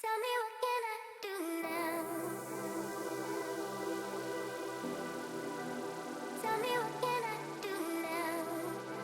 Tell me what can I do now? Tell me what can I do now?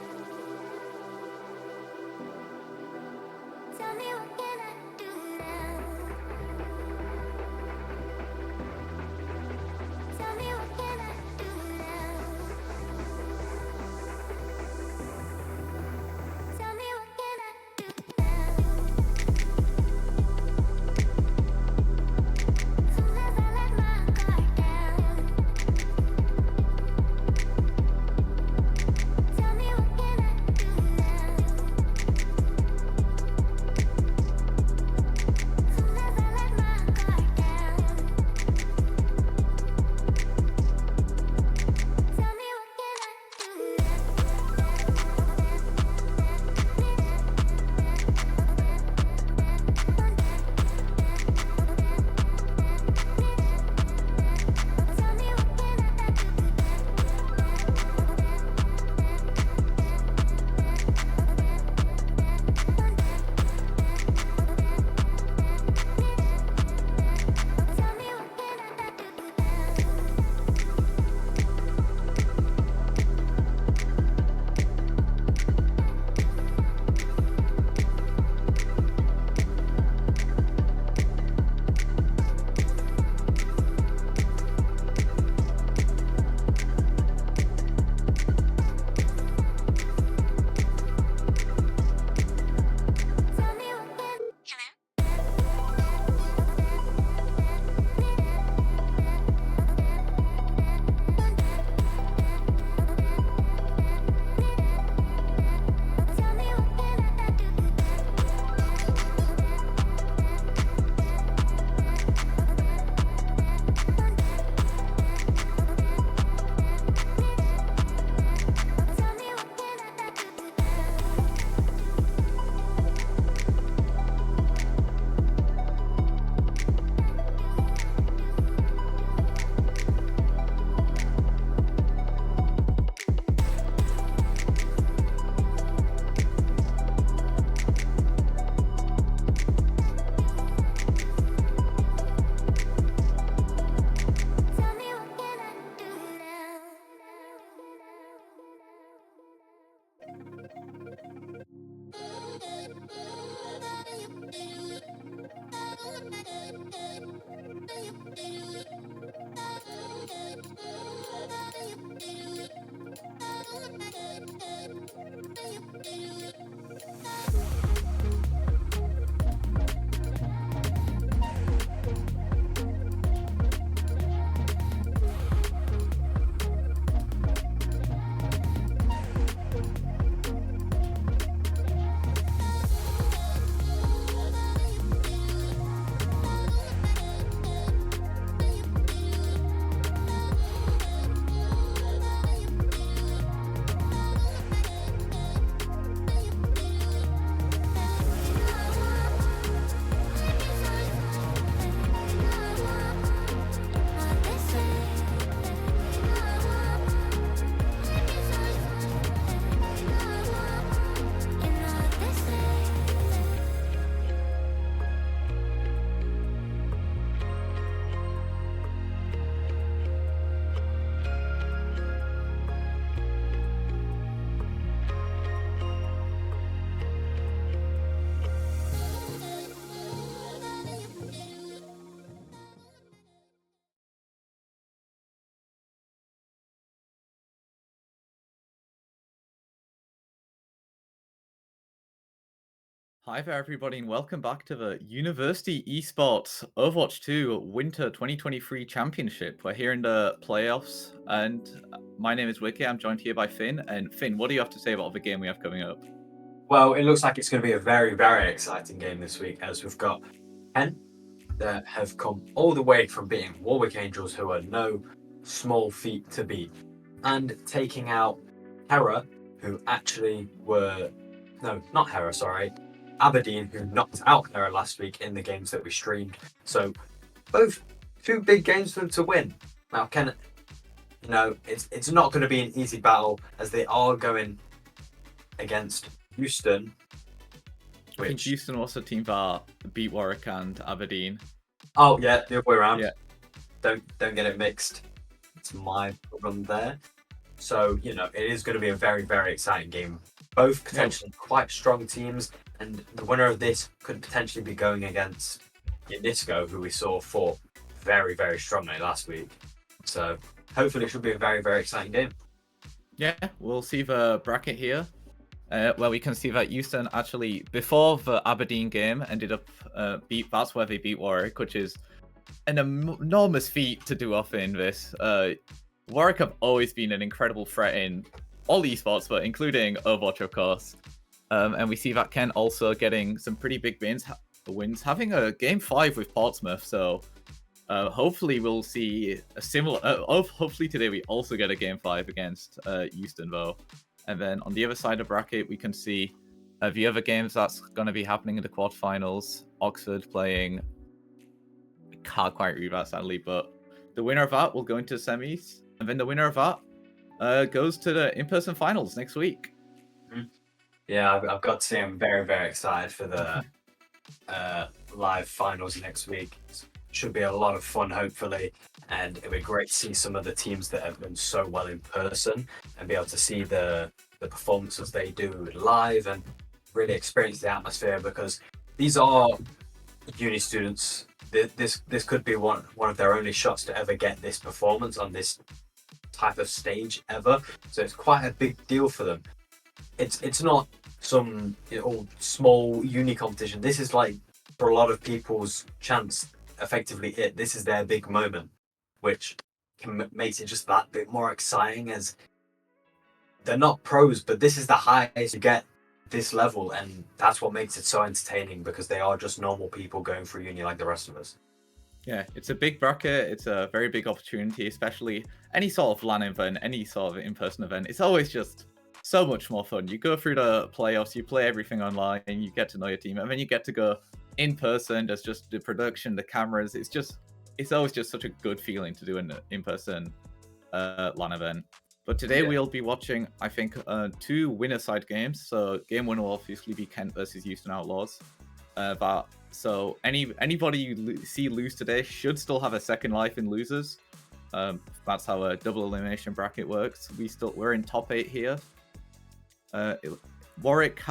Hi there, everybody, and welcome back to the University Esports Overwatch 2 Winter 2023 Championship. We're here in the playoffs, and my name is Wiki. I'm joined here by Finn. And Finn, what do you have to say about the game we have coming up? Well, it looks like it's going to be a very, very exciting game this week as we've got 10 that have come all the way from beating Warwick Angels, who are no small feat to beat, and taking out Hera, who actually were. No, not Hera, sorry. Aberdeen, who knocked out Hera last week in the games that we streamed. So, both two big games for them to win. Now, it's not going to be an easy battle as they are going against Houston. I think Houston was a team that beat Warwick and Aberdeen. Oh yeah, the other way around. Yeah. Don't get it mixed. It's my problem there. So it is going to be a very, very exciting game. Both potentially quite strong teams, and the winner of this could potentially be going against Unisco, who we saw fought very, very strongly last week. So hopefully it should be a very, very exciting game. Yeah, we'll see the bracket here. Where we can see that Houston actually, before the Aberdeen game, ended up that's where they beat Warwick, which is an enormous feat to do off in this. Warwick have always been an incredible threat in all esports, but including Overwatch, of course. And we see that Ken also getting some pretty big wins, having a game 5 with Portsmouth. So hopefully we'll see a similar. Hopefully today we also get a game 5 against Houston, though. And then on the other side of the bracket, we can see the other games that's going to be happening in the quarterfinals. Oxford playing. I can't quite read that, sadly, but the winner of that will go into the semis. And then the winner of that goes to the in-person finals next week. Yeah, I've got to say I'm very, very excited for the live finals next week. Should be a lot of fun, hopefully, and it'll be great to see some of the teams that have done so well in person and be able to see the performances they do live and really experience the atmosphere, because these are uni students. This could be one of their only shots to ever get this performance on this type of stage ever. So it's quite a big deal for them. It's not some small uni competition. This is like, for a lot of people's chance, effectively this is their big moment, which makes it just that bit more exciting, as they're not pros, but this is the highest you get this level, and that's what makes it so entertaining, because they are just normal people going through uni like the rest of us. Yeah, it's a big bracket. It's a very big opportunity, especially any sort of LAN event, any sort of in-person event. It's always just so much more fun. You go through the playoffs, you play everything online, and you get to know your team, and then you get to go in person. There's just the production, the cameras. It's always just such a good feeling to do an in-person LAN event. But today we'll be watching, I think, 2 winner-side games. So game 1 will obviously be Kent versus Houston Outlaws. So anybody you see lose today should still have a second life in losers. That's how a double elimination bracket works. We're in top 8 here. Warwick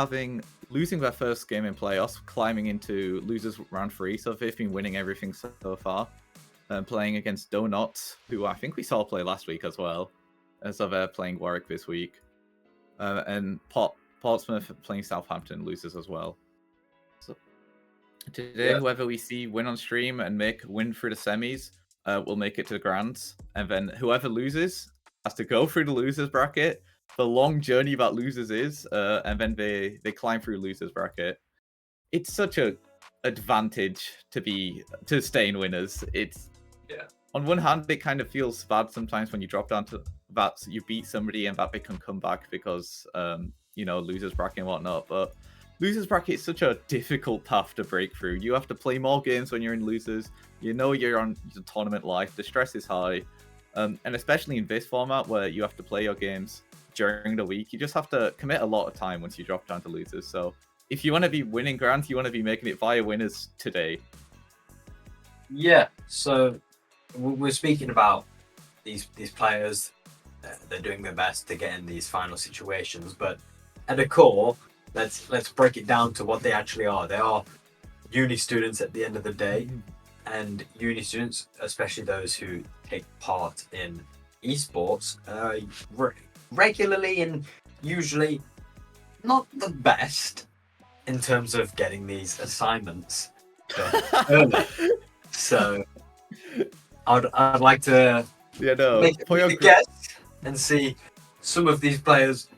losing their first game in playoffs, climbing into losers round 3. So they've been winning everything so far. Playing against Donuts, who I think we saw play last week as well. So they're playing Warwick this week. And Portsmouth playing Southampton, losers as well. So today, whoever we see win on stream and win through the semis, will make it to the grands. And then whoever loses has to go through the losers bracket. The long journey that losers is, and then they climb through losers bracket. It's such a advantage to stay in winners. On one hand, it kind of feels bad sometimes when you drop down to that you beat somebody and that they can come back because losers bracket and whatnot. But losers bracket is such a difficult path to break through. You have to play more games when you're in losers. You're on your tournament life. The stress is high, and especially in this format where you have to play your games during the week, you just have to commit a lot of time once you drop down to losers. So if you want to be winning grands, you want to be making it via winners today. Yeah, so we're speaking about these players. They're doing their best to get in these final situations, but at the core, let's break it down to what they actually are. They are uni students at the end of the day, and uni students, especially those who take part in esports, regularly and usually not the best, in terms of getting these assignments done early. So I'd like to Yeah, no. make For your a guess and see some of these players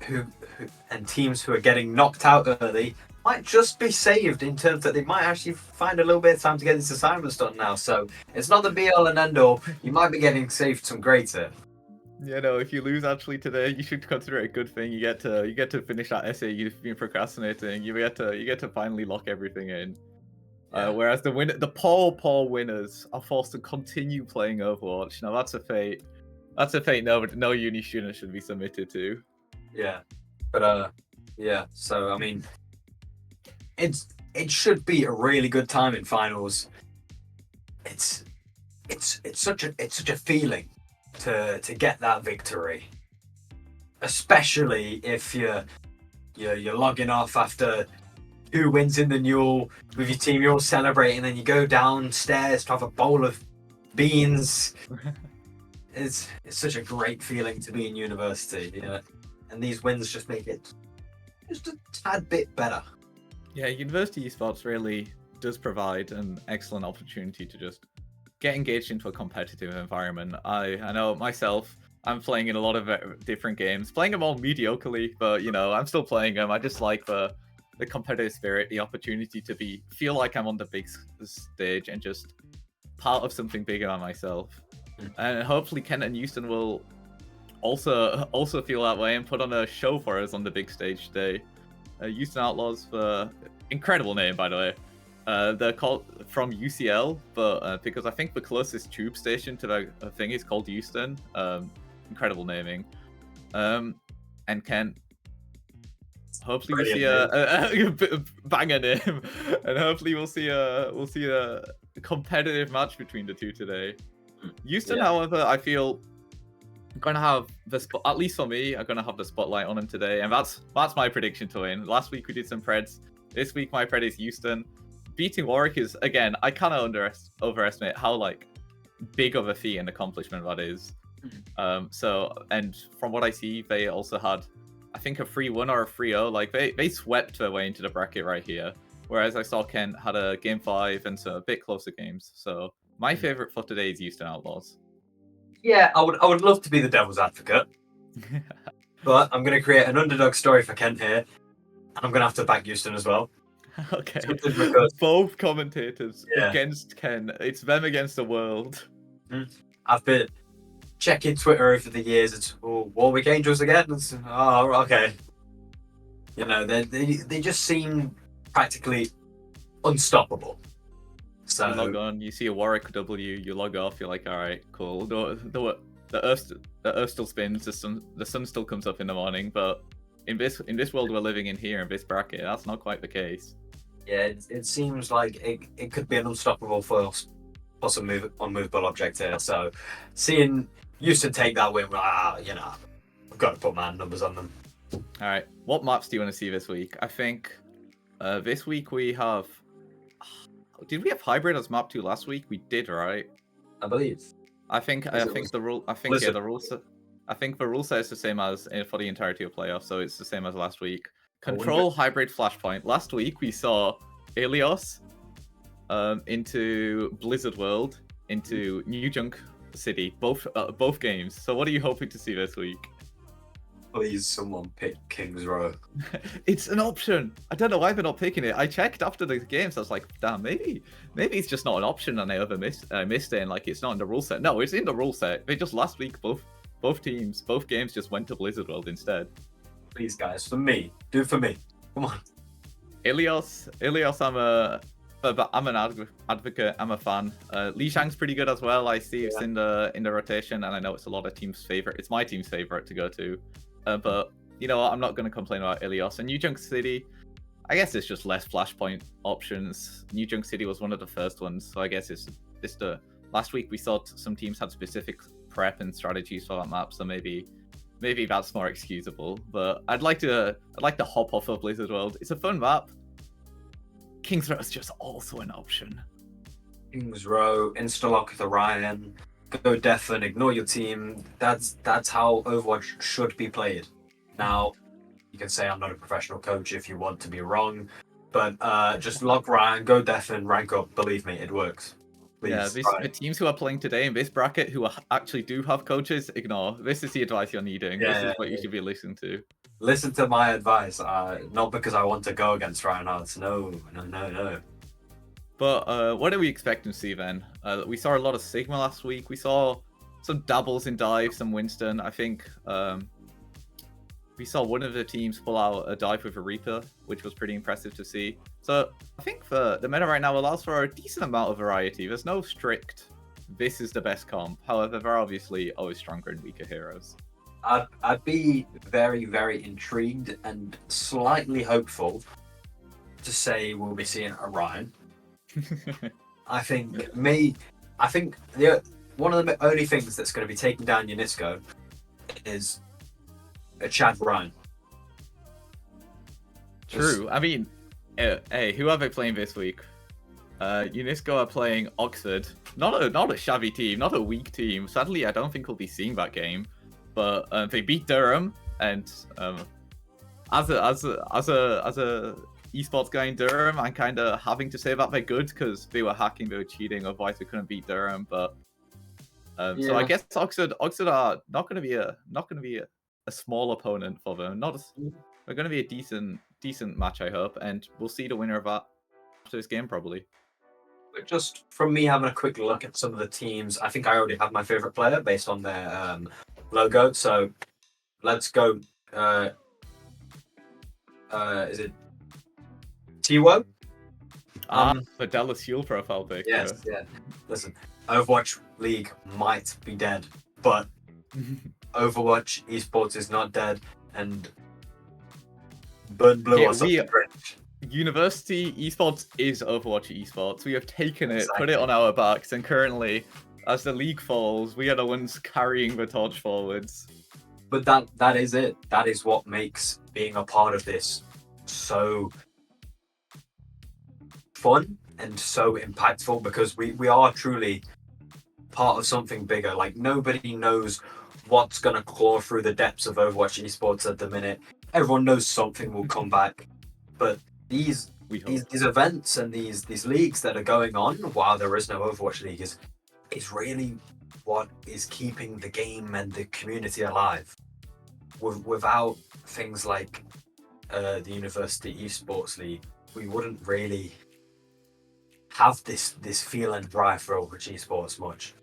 who and teams who are getting knocked out early might just be saved in terms that they might actually find a little bit of time to get these assignments done now. So it's not the be all and end all. You might be getting saved some grades here. Yeah, no, if you lose actually today, you should consider it a good thing. You get to finish that essay you've been procrastinating. You get to finally lock everything in. Yeah. Whereas the poor winners are forced to continue playing Overwatch. Now that's a fate. That's a fate no uni student should be submitted to. Yeah, but yeah. So I mean, it should be a really good time in finals. It's such a feeling to get that victory, especially if you're logging off after 2 wins in the Newell with your team. You're all celebrating, and then you go downstairs to have a bowl of beans. It's such a great feeling to be in university, you know, and these wins just make it just a tad bit better. Yeah, university esports really does provide an excellent opportunity to just get engaged into a competitive environment. I know myself, I'm playing in a lot of different games, playing them all mediocrely, but you know, I'm still playing them. I just like the competitive spirit, the opportunity to feel like I'm on the big stage and just part of something bigger than myself. And hopefully Kent and Houston will also feel that way and put on a show for us on the big stage today. Houston Outlaws, incredible name, by the way. They're called from UCL, but because I think the closest tube station to the thing is called Houston. Incredible naming. And Kent, hopefully we see a banger name, and hopefully we'll see a competitive match between the two today. Houston, however, I feel going to have at least for me, I'm going to have the spotlight on him today, and that's my prediction to win. Last week we did some Preds. This week my Pred is Houston. Beating Warwick is, again, I kind of overestimate how like big of a feat and accomplishment that is. So, and from what I see, they also had, I think, a 3-1 or a 3-0. Like they swept their way into the bracket right here. Whereas I saw Kent had a game 5 and some a bit closer games. So my favorite for today is Houston Outlaws. Yeah, I would love to be the devil's advocate, but I'm going to create an underdog story for Kent here, and I'm going to have to back Houston as well. Okay. Because, both commentators against Ken. It's them against the world. I've been checking Twitter over the years. It's Warwick Angels again. Oh, okay. You know, they just seem practically unstoppable. So you log on, you see a Warwick W, you log off. You're like, all right, cool. The Earth still spins. The sun still comes up in the morning. But in this world we're living in here, in this bracket, that's not quite the case. Yeah, it seems like it could be an unstoppable force, plus unmovable object here. So seeing Houston take that win, you know, I've got to put my numbers on them. All right, what maps do you want to see this week? I think this week we have. Did we have hybrid as map 2 last week? We did, right? I believe. I think the rule. I think the rules. I think the rule set is the same as for the entirety of playoffs, so it's the same as last week. Control hybrid flashpoint. Last week we saw Ilios into Blizzard World, into New Junk City, both games. So what are you hoping to see this week? Please, someone pick Kings Row. It's an option. I don't know why they're not picking it. I checked after the games. I was like, damn, maybe it's just not an option, and I missed it, and like it's not in the rule set. No, it's in the rule set. They just last week both games just went to Blizzard World instead. Please, guys, for me, do it for me. Come on. Ilios, I'm an advocate. I'm a fan. Li Shang's pretty good as well. I see it's in the rotation, and I know it's a lot of teams' favorite. It's my team's favorite to go to. But you know what? I'm not going to complain about Ilios. And New Junk City, I guess it's just less flashpoint options. New Junk City was one of the first ones, so I guess it's the last week we saw some teams had specific prep and strategies for that map, so maybe that's more excusable. But I'd like to hop off of Blizzard World. It's a fun map. Kings Row is just also an option. Kings Row, insta-lock with Orion, go def and ignore your team. That's how Overwatch should be played. Now, you can say I'm not a professional coach if you want to be wrong. But just log Ryan, go def and rank up. Believe me, it works. Yeah, Please try the it. teams who are playing today in this bracket who actually do have coaches, ignore. This is the advice you're needing. This Yeah, is what you should be listening to. Listen to my advice. Not because I want to go against Reinhardt. No. But what are we expecting to see then? We saw a lot of Sigma last week. We saw some dabbles in dive, some Winston. I think we saw one of the teams pull out a dive with a Reaper, which was pretty impressive to see. So I think the meta right now allows for a decent amount of variety. There's no strict, this is the best comp. However, there are obviously always stronger and weaker heroes. I'd be very, very intrigued and slightly hopeful to say we'll be seeing Orion. I think one of the only things that's going to be taking down Unisco is a Chad Ryan. True. I mean, hey, who are they playing this week? Unisco are playing Oxford. Not a shabby team, not a weak team. Sadly, I don't think we'll be seeing that game. But they beat Durham, and as a esports guy in Durham, I'm kind of having to say that they're good because they were hacking, they were cheating, otherwise we couldn't beat Durham. But so I guess Oxford are not going to be a small opponent for them. They're going to be a decent match, I hope, and we'll see the winner of that after this game probably. Just from me having a quick look at some of the teams, I think I already have my favorite player based on their logo. So let's go. Is it Tiwo? The Dallas Fuel profile pick. Yes, yeah. Listen, Overwatch League might be dead, but Overwatch esports is not dead, and Burn Blue or something. University esports is Overwatch esports. We have taken it, put it on our backs, and currently, as the league falls, we are the ones carrying the torch forwards. But that is it. That is what makes being a part of this so fun and so impactful, because we are truly part of something bigger. Like, nobody knows what's going to claw through the depths of Overwatch esports at the minute. Everyone knows something will come back, but these events and these leagues that are going on while there is no Overwatch League is really what is keeping the game and the community alive. Without things like the University Esports League, we wouldn't really have this feel and drive for Overwatch esports much.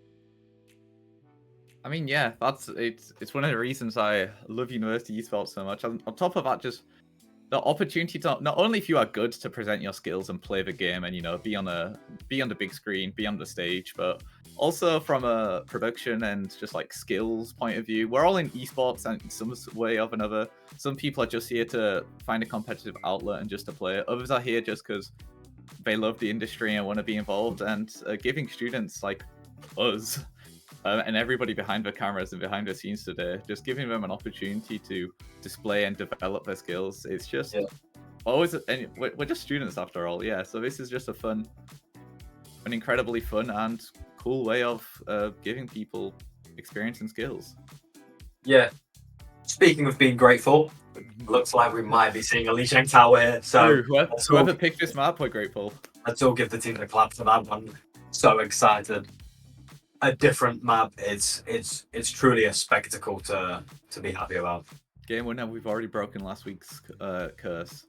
I mean, yeah, it's one of the reasons I love University Esports so much. On top of that, just the opportunity to not only if you are good to present your skills and play the game and be on the big screen, be on the stage, but also from a production and just like skills point of view. We're all in esports in some way or another. Some people are just here to find a competitive outlet and just to play it. Others are here just because they love the industry and want to be involved, and giving students like us and everybody behind the cameras and behind the scenes today, just giving them an opportunity to display and develop their skills. It's just always, and we're just students after all. Yeah, so this is just an incredibly fun and cool way of giving people experience and skills. Yeah. Speaking of being grateful, looks like we might be seeing a Lijiang Tower here. So whoever picked this map, we're grateful. Let's all give the team a clap for that one. So excited. A different map. It's truly a spectacle to be happy about. Game winner. We've already broken last week's curse.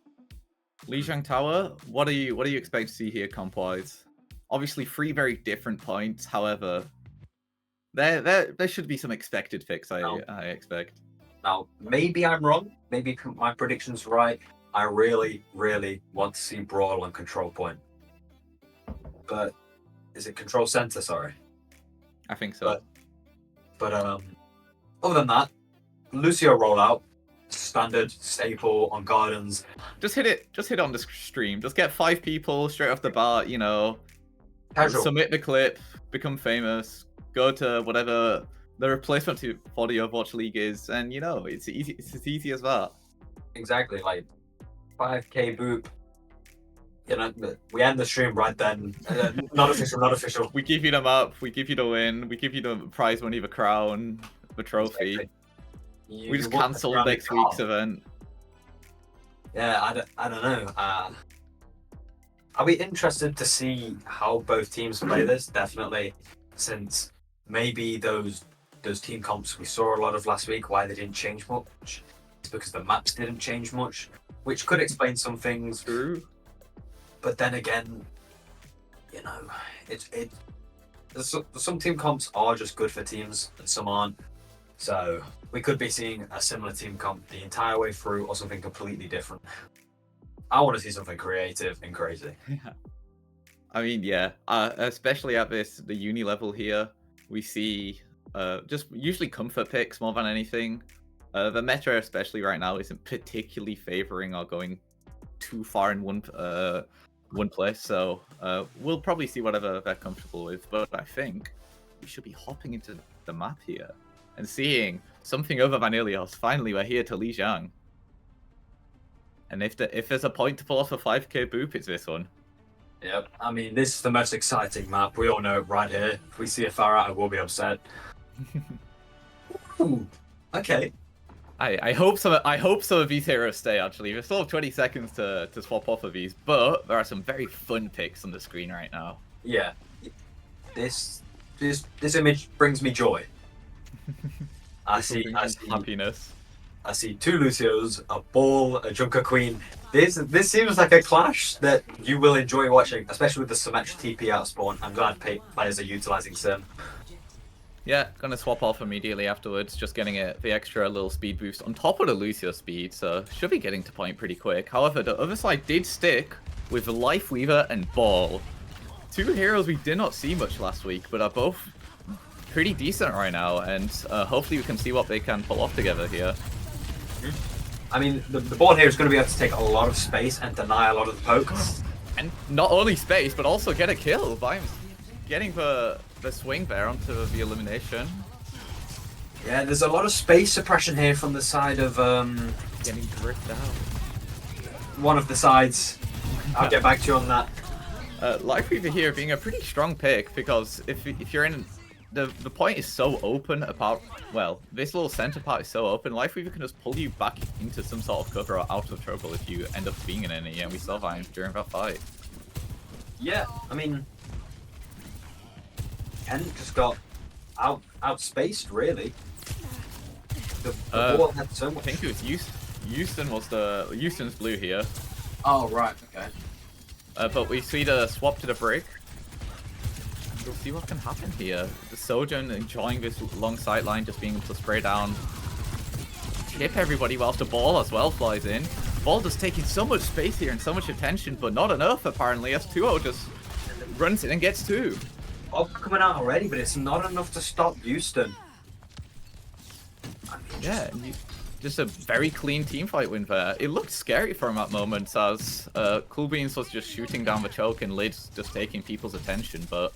Lijiang Tower. What do you expect to see here comp wise? Obviously, 3 very different points. However, there should be some expected fix. I expect. Now, maybe I'm wrong. Maybe my prediction's right. I really, really want to see Brawl on control point. But is it control center? Sorry. I think so. But other than that, Lucio rollout, standard staple on Gardens. Just hit it on the stream. Just get 5 people straight off the bat. Casual. Submit the clip, become famous, go to whatever the replacement for the Overwatch League is, and it's easy. It's as easy as that. Exactly, like 5k boop. We end the stream right then. Not official. We give you the map, we give you the win, we give you the prize money, the crown, the trophy. Exactly. We just cancel next week's event. Yeah, I don't know. I'll be interested to see how both teams play this. Definitely, since maybe those team comps we saw a lot of last week, why they didn't change much, it's because the maps didn't change much, which could explain some things. True. But then again, you know, it some team comps are just good for teams and some aren't. So we could be seeing a similar team comp the entire way through, or something completely different. I want to see something creative and crazy. Yeah. I mean, yeah. Especially at the uni level here, we see just usually comfort picks more than anything. The meta, especially right now, isn't particularly favoring or going too far in one place. So we'll probably see whatever they're comfortable with. But I think we should be hopping into the map here and seeing something other than Ilios. Finally, we're here to Lijiang. And if there's a point to pull off a 5k boop, it's this one. Yep. I mean, this is the most exciting map. We all know it right here. If we see a far out, I will be upset. Ooh, okay. I hope some of these heroes stay. Actually, we still have 20 seconds to swap off of these, but there are some very fun picks on the screen right now. Yeah. This image brings me joy. I see happiness. I see 2 Lucios, a Ball, a Junker Queen. This seems like a clash that you will enjoy watching, especially with the Symmetra TP out spawn. I'm glad players are utilizing Sim. Yeah, gonna swap off immediately afterwards, just getting the extra little speed boost on top of the Lucio speed, so should be getting to point pretty quick. However, the other side did stick with Lifeweaver and Ball. 2 heroes we did not see much last week, but are both pretty decent right now, and hopefully we can see what they can pull off together here. I mean, the Ball here is going to be able to take a lot of space and deny a lot of the pokes. And not only space, but also get a kill by getting the swing there onto the elimination. Yeah, there's a lot of space suppression here from the side of getting gripped out. One of the sides. I'll get back to you on that. Lifeweaver here being a pretty strong pick, because if you're in the point is so open apart. Well, this little center part is so open. Lifeweaver can just pull you back into some sort of cover or out of trouble if you end up being in any, and we saw that during that fight. Yeah, I mean, Ken just got outspaced really. The ball had so much. I think it was Houston's blue here. Oh right, okay. But we see the swap to the brick. We'll see what can happen here. The Sojourn enjoying this long sight line, just being able to spray down, chip everybody whilst the Ball as well flies in. Ball just taking so much space here and so much attention, but not enough apparently, as 2-0 just runs in and gets 2. Ball coming out already, but it's not enough to stop Houston. I mean, yeah, just a very clean teamfight win there. It looked scary for him at moments, as Cool Beans was just shooting down the choke and Lid's just taking people's attention, but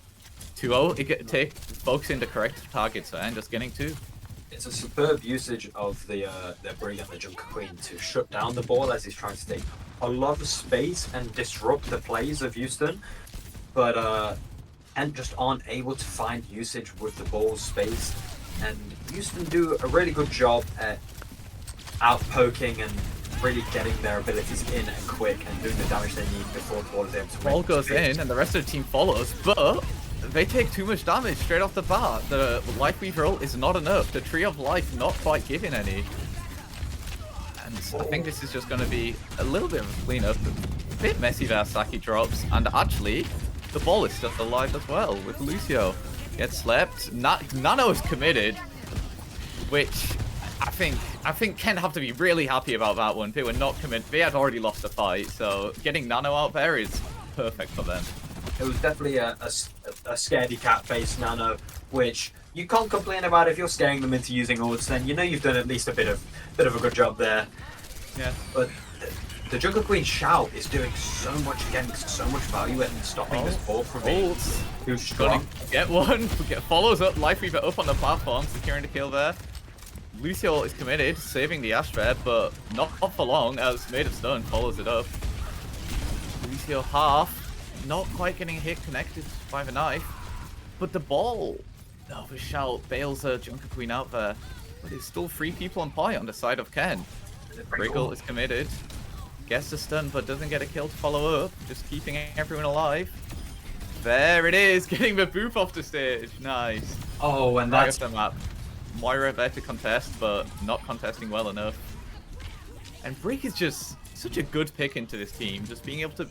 2-0, focusing the correct targets and just getting 2. It's a superb usage of the Brig and the Junker Queen to shut down the Ball as he's trying to take a lot of space and disrupt the plays of Houston, but and just aren't able to find usage with the Ball's space. And Houston do a really good job at out-poking and really getting their abilities in and quick and doing the damage they need before the Ball is able to Ball goes in and the rest of the team follows, but they take too much damage straight off the bat. The Lifeweaver ult is not enough. The Tree of Life not quite giving any. And I think this is just going to be a little bit of a cleanup. A bit messy there, Saki drops. And actually, the Ball is still alive as well with Lucio. Gets slept. Nano is committed, which I think Ken have to be really happy about that one. They were not committed. They had already lost the fight, so getting Nano out there is perfect for them. It was definitely a scaredy cat face Nano, which you can't complain about if you're scaring them into using ults. Then you know you've done at least a bit of a good job there. Yeah. But the Jungle Queen shout is doing so much, getting so much value in stopping this Ball from being too strong. Get one. Follows up. Lifeweaver up on the platform, securing the kill there. Lucio is committed, saving the Ash there, but not for long as Maid of Stone follows it up. Lucio half. Not quite getting a hit connected by the knife, but the Ball, the shout bails a Junker Queen out there, but it's still 3 people on point on the side of Ken. Wriggle is committed. Gets the stun, but doesn't get a kill to follow up. Just keeping everyone alive. There it is, getting the boop off the stage. Nice. Oh, and Right that's off the map. Moira there to contest, but not contesting well enough. And Break is just such a good pick into this team. Just being able to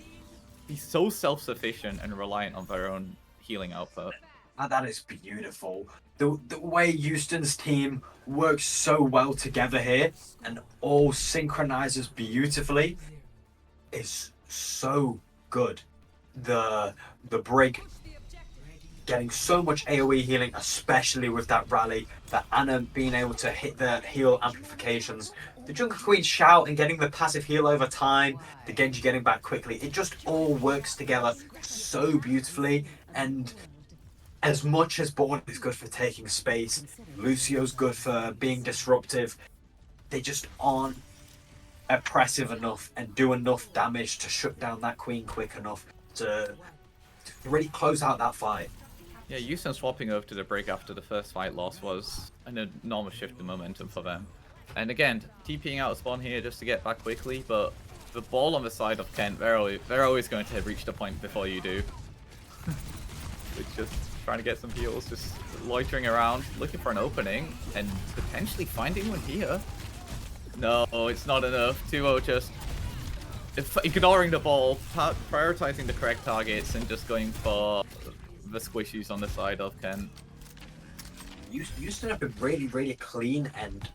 be so self-sufficient and reliant on their own healing output. that is beautiful. The way Houston's team works so well together here and all synchronizes beautifully is so good. The Break getting so much AoE healing, especially with that rally, that Anna being able to hit the heal amplifications, the Jungle Queen shout and getting the passive heal over time, the Genji getting back quickly. It just all works together so beautifully. And as much as Born is good for taking space, Lucio's good for being disruptive, they just aren't oppressive enough and do enough damage to shut down that Queen quick enough to really close out that fight. Yeah, Houston swapping over to the Break after the first fight loss was an enormous shift in momentum for them. And again, TPing out a spawn here just to get back quickly, but the ball on the side of Kent, they're always going to reach the point before you do. It's just trying to get some heals, just loitering around, looking for an opening, and potentially finding one here. No, it's not enough. 2-0 just ignoring the ball, prioritizing the correct targets, and just going for the squishies on the side of Kent. Houston have been really, really clean and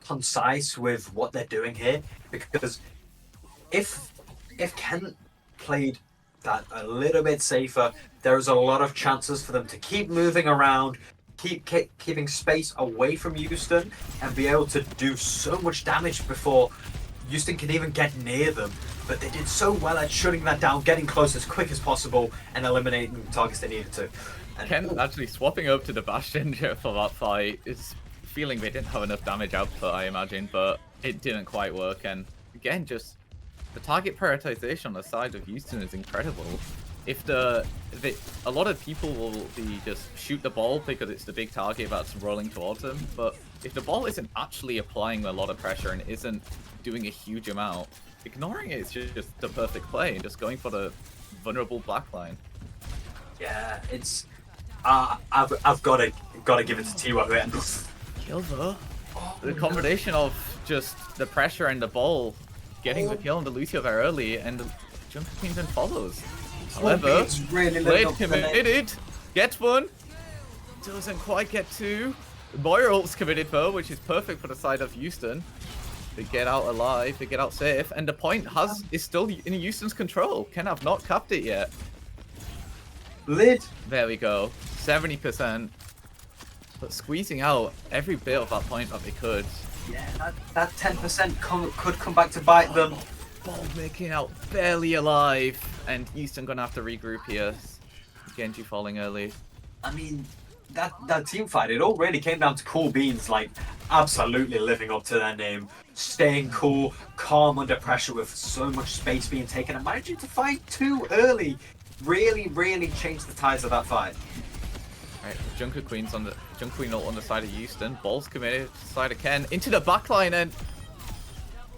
concise with what they're doing here, because if Kent played that a little bit safer, there's a lot of chances for them to keep moving around, keeping space away from Houston, and be able to do so much damage before Houston can even get near them. But they did so well at shutting that down, getting close as quick as possible, and eliminating the targets they needed to. And Kent actually swapping over to the Bastion for that fight is feeling they didn't have enough damage output, I imagine, but it didn't quite work. And again, just the target prioritization on the side of Houston is incredible. If a lot of people will be just shoot the ball because it's the big target that's rolling towards them, but if the ball isn't actually applying a lot of pressure and isn't doing a huge amount, ignoring it is just the perfect play and just going for the vulnerable backline. yeah, it's I've got to give it to T1 here. Kill though. The combination of just the pressure and the ball getting the kill on the Lucio very early, and the jump queen then follows. However, Blade committed, gets one, doesn't quite get two. Moira ult's committed though, which is perfect for the side of Houston. They get out alive, they get out safe, and the point is still in Houston's control. Ken have not capped it yet. Lid. There we go, 70%. But squeezing out every bit of that point that they could. Yeah, that 10% could come back to bite them. Ball making out barely alive, and Houston gonna have to regroup here. Genji falling early. I mean, that team fight, it all really came down to Cool Beans, like, absolutely living up to their name. Staying cool, calm under pressure with so much space being taken, and managing to fight too early. Really, really changed the tides of that fight. Right, Junker Queen ult on the side of Houston. Ball's committed to the side of Ken. Into the backline, and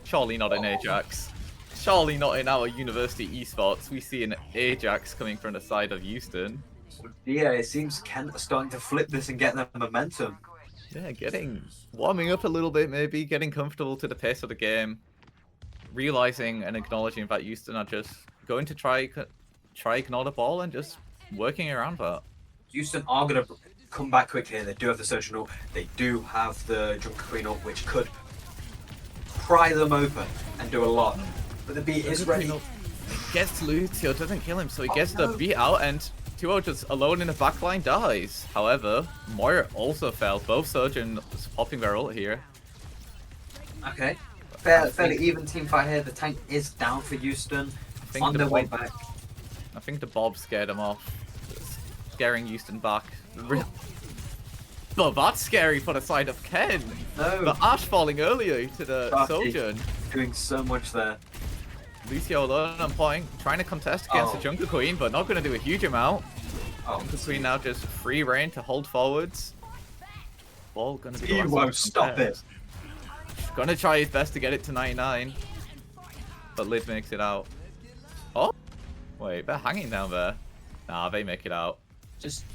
surely not an Ajax. Surely not in our university esports. We see an Ajax coming from the side of Houston. Yeah, it seems Kent are starting to flip this and get that momentum. Yeah, warming up a little bit maybe, getting comfortable to the pace of the game. Realizing and acknowledging that Houston are just going to try ignore the ball and just working around that. Houston are going to come back quickly. They do have the social ult. They do have the Junker Queen ult, which could pry them open and do a lot. But the beat is ready. Gets Lucio, doesn't kill him, so he gets the beat out, and 2-0 just alone in the backline dies. However, Moira also fell. Both Surgeon popping their ult here. Okay. Fairly even team fight here. The tank is down for Houston. On their way back. I think the Bob scared him off. Scaring Houston back. Well, that's scary for the side of Ken. No. The Ash falling earlier to the Sojourn. Doing so much there. Lucio alone on point, trying to contest against the Junker Queen, but not going to do a huge amount. Junker Queen now just free reign to hold forwards. Ball going to be. He won't stop it. Going to try his best to get it to 99. but Lid makes it out. Oh, wait, they're hanging down there. Nah, they make it out. Just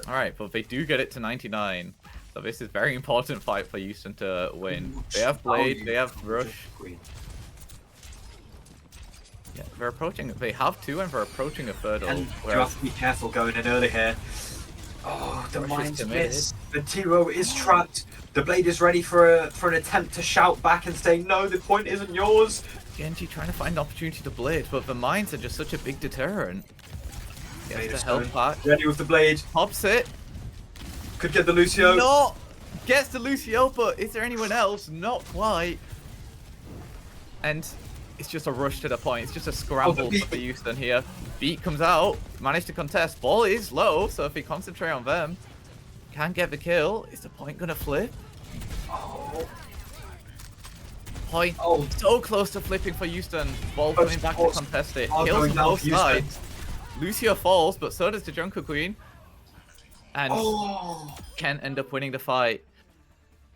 All right, but they do get it to 99. So this is a very important fight for Houston to win. They have Blade, they have Rush. Yeah, they're approaching. They have two, and they're approaching a third. And you have to be careful going in early here. Oh, the Rush is mind's committed. missed. The T-Row is trapped. The Blade is ready for an attempt to shout back and say, no, the point isn't yours. Genji trying to find an opportunity to Blade, but the mines are just such a big deterrent. Blade Gets is the help going. back. Ready with the Blade. Pops it. Could get the Lucio. No! Gets the Lucio, but is there anyone else? Not quite. And it's just a rush to the point. It's just a scramble for Houston here. Beat comes out, managed to contest. Ball is low, so if he concentrate on them, can get the kill. Is the point gonna flip? Oh. Point Oh. so close to flipping for Houston. Ball But coming back to Ball's- contest it. Ball Kills going on down both for Houston. sides. Lucio falls, but so does the Junker Queen. And Oh. can end up winning the fight.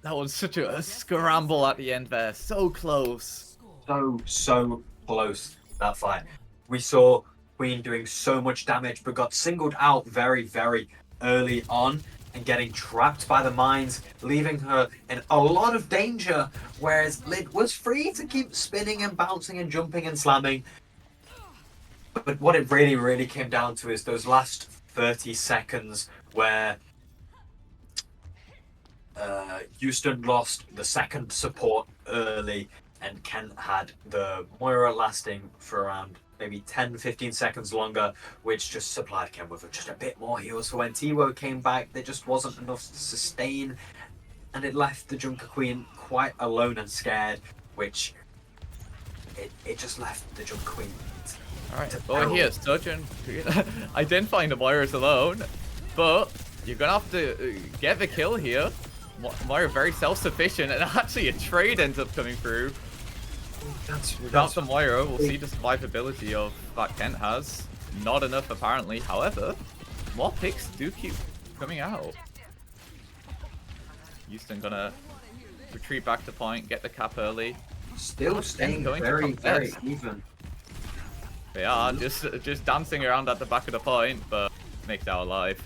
That was such a scramble at the end there. So close. So close, that fight. We saw Queen doing so much damage, but got singled out very, very early on and getting trapped by the mines, leaving her in a lot of danger, whereas Lid was free to keep spinning and bouncing and jumping and slamming. But what it really, really came down to is those last 30 seconds where Houston lost the second support early, and Kent had the Moira lasting for around maybe 10-15 seconds longer, which just supplied Kent with just a bit more heals. So when T-Wo came back, there just wasn't enough to sustain, and it left the Junker Queen quite alone and scared, which it just left the Junker Queen. Alright, over here, Sturgeon identifying the Moiras alone, but you're gonna have to get the kill here. Moira very self-sufficient, and actually a trade ends up coming through. Without the Moira, we'll see the survivability of that Kent has. Not enough apparently, however, more picks do keep coming out. Houston gonna retreat back to point, get the cap early. Still staying going to very, very contest. even. They are just dancing around at the back of the point, but makes out alive.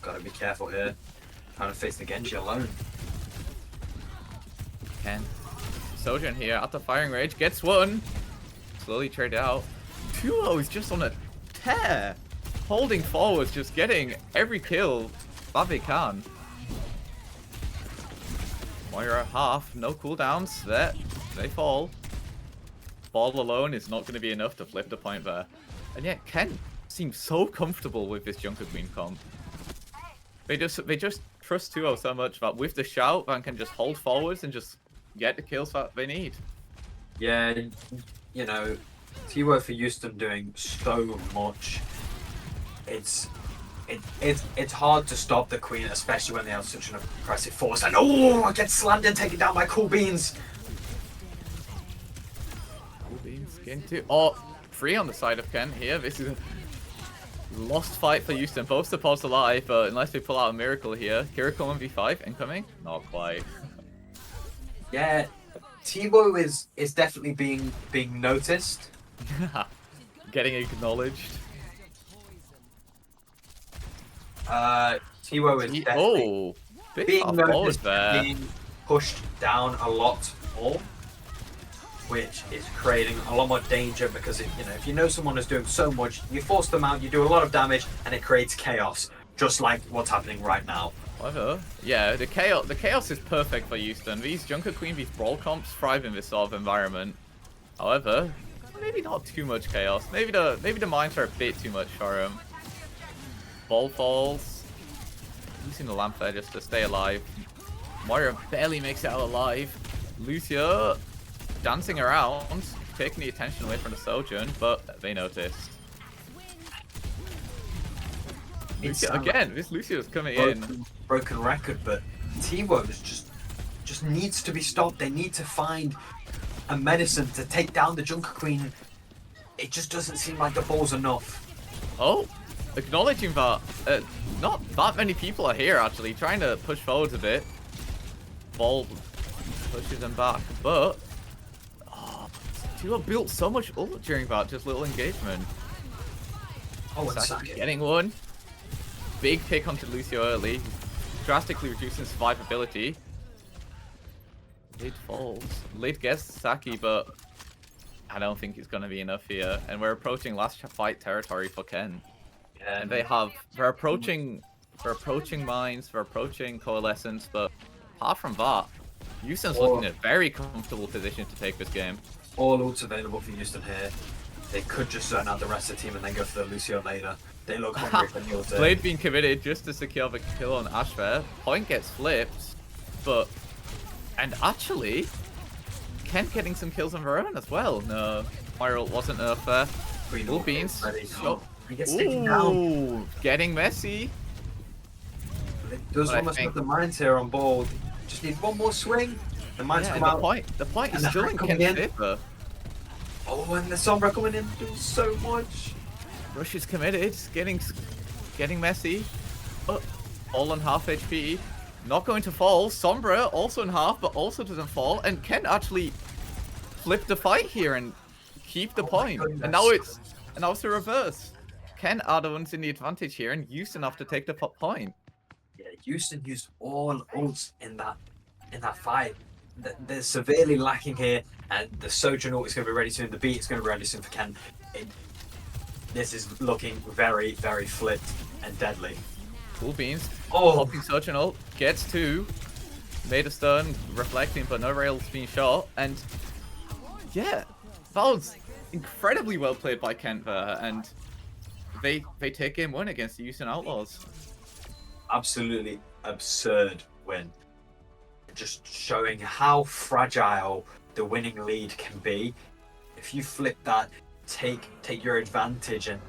Gotta be careful here. Trying to face the Genji alone. Ken. Sojourn here at the firing range, gets one. Slowly traded out. 2-0 is just on a tear. Holding forwards, just getting every kill that they can. Moira half, no cooldowns. There, they fall. Ball alone is not going to be enough to flip the point there. And yet Ken seems so comfortable with this Junker Queen comp. They just trust 2-0 so much that with the shout, Van can just hold forwards and just get the kills that they need. Yeah, you know, T-Wo for Houston doing so much. It's hard to stop the Queen, especially when they have such an impressive force. And oh, I get slammed and taken down by Cool Beans. Cool Beans getting two. Oh, free on the side of Ken here. This is a lost fight for Houston. Both supports alive, but unless they pull out a miracle here. Kiriko 1v5 incoming? Not quite. Yeah, T-Wo is definitely being noticed. Getting acknowledged. T-Wo is definitely Oh, big being half forward noticed, there. being pushed down a lot more, which is creating a lot more danger because if you know someone is doing so much, you force them out, you do a lot of damage, and it creates chaos, just like what's happening right now. However, yeah, the chaos is perfect for Houston. These Junker Queen, these brawl comps thrive in this sort of environment. However, maybe not too much chaos. Maybe the mines are a bit too much for him. Ball falls. Using the lamp there just to stay alive. Moira barely makes it out alive. Lucio dancing around, taking the attention away from the Sojourn, but they noticed. Lucio, again, this Lucio's coming in. Broken record, but T-Wo is just needs to be stopped. They need to find a medicine to take down the Junker Queen. It just doesn't seem like the ball's enough. Oh, acknowledging that not that many people are here actually, trying to push forwards a bit. Ball pushes them back, but 2-0 built so much ult during that just little engagement. Oh, and Saki Saki. getting one. Big pick onto Lucio early, drastically reducing survivability. Lid falls. Lid gets Saki, but I don't think it's going to be enough here. And we're approaching last fight territory for Ken. Yeah, And they're approaching mines, they're approaching coalescence, but apart from that, Houston's looking in a very comfortable position to take this game. all ults available for Houston here. They could just zone out the rest of the team and then go for the Lucio later. They look hungry for the ult. Blade being committed just to secure the kill on Ash there. Point gets flipped, and actually, Kent getting some kills on their own as well. No, my ult wasn't nerfed there. Blue beans. He gets taken down. Ooh, getting messy. It does But I almost think- put the mines here on board. Just need one more swing. The mines Yeah, come and out. the point and is the still hack in coming Kent's in. favor. Oh, and the Sombra coming in doing so much. Rush is committed, getting messy. Oh, all on half HP. Not going to fall. Sombra also in half, but also doesn't fall. And Ken actually flip the fight here and keep the point. And now it's the reverse. Ken are the ones in the advantage here, and Houston have to take the point. Yeah, Houston used all ults in that fight. They're severely lacking here, and the Sojourn ult is going to be ready soon. The beat is going to be ready soon for Ken. This is looking very, very flipped and deadly. Cool beans. Oh, Popping Sojourn ult, gets two. Made a stun, reflecting, but no rails being shot. And yeah, that was incredibly well played by Kent there. And they take game one against the Houston Outlaws. absolutely absurd win. Just showing how fragile the winning lead can be. If you flip that, take your advantage and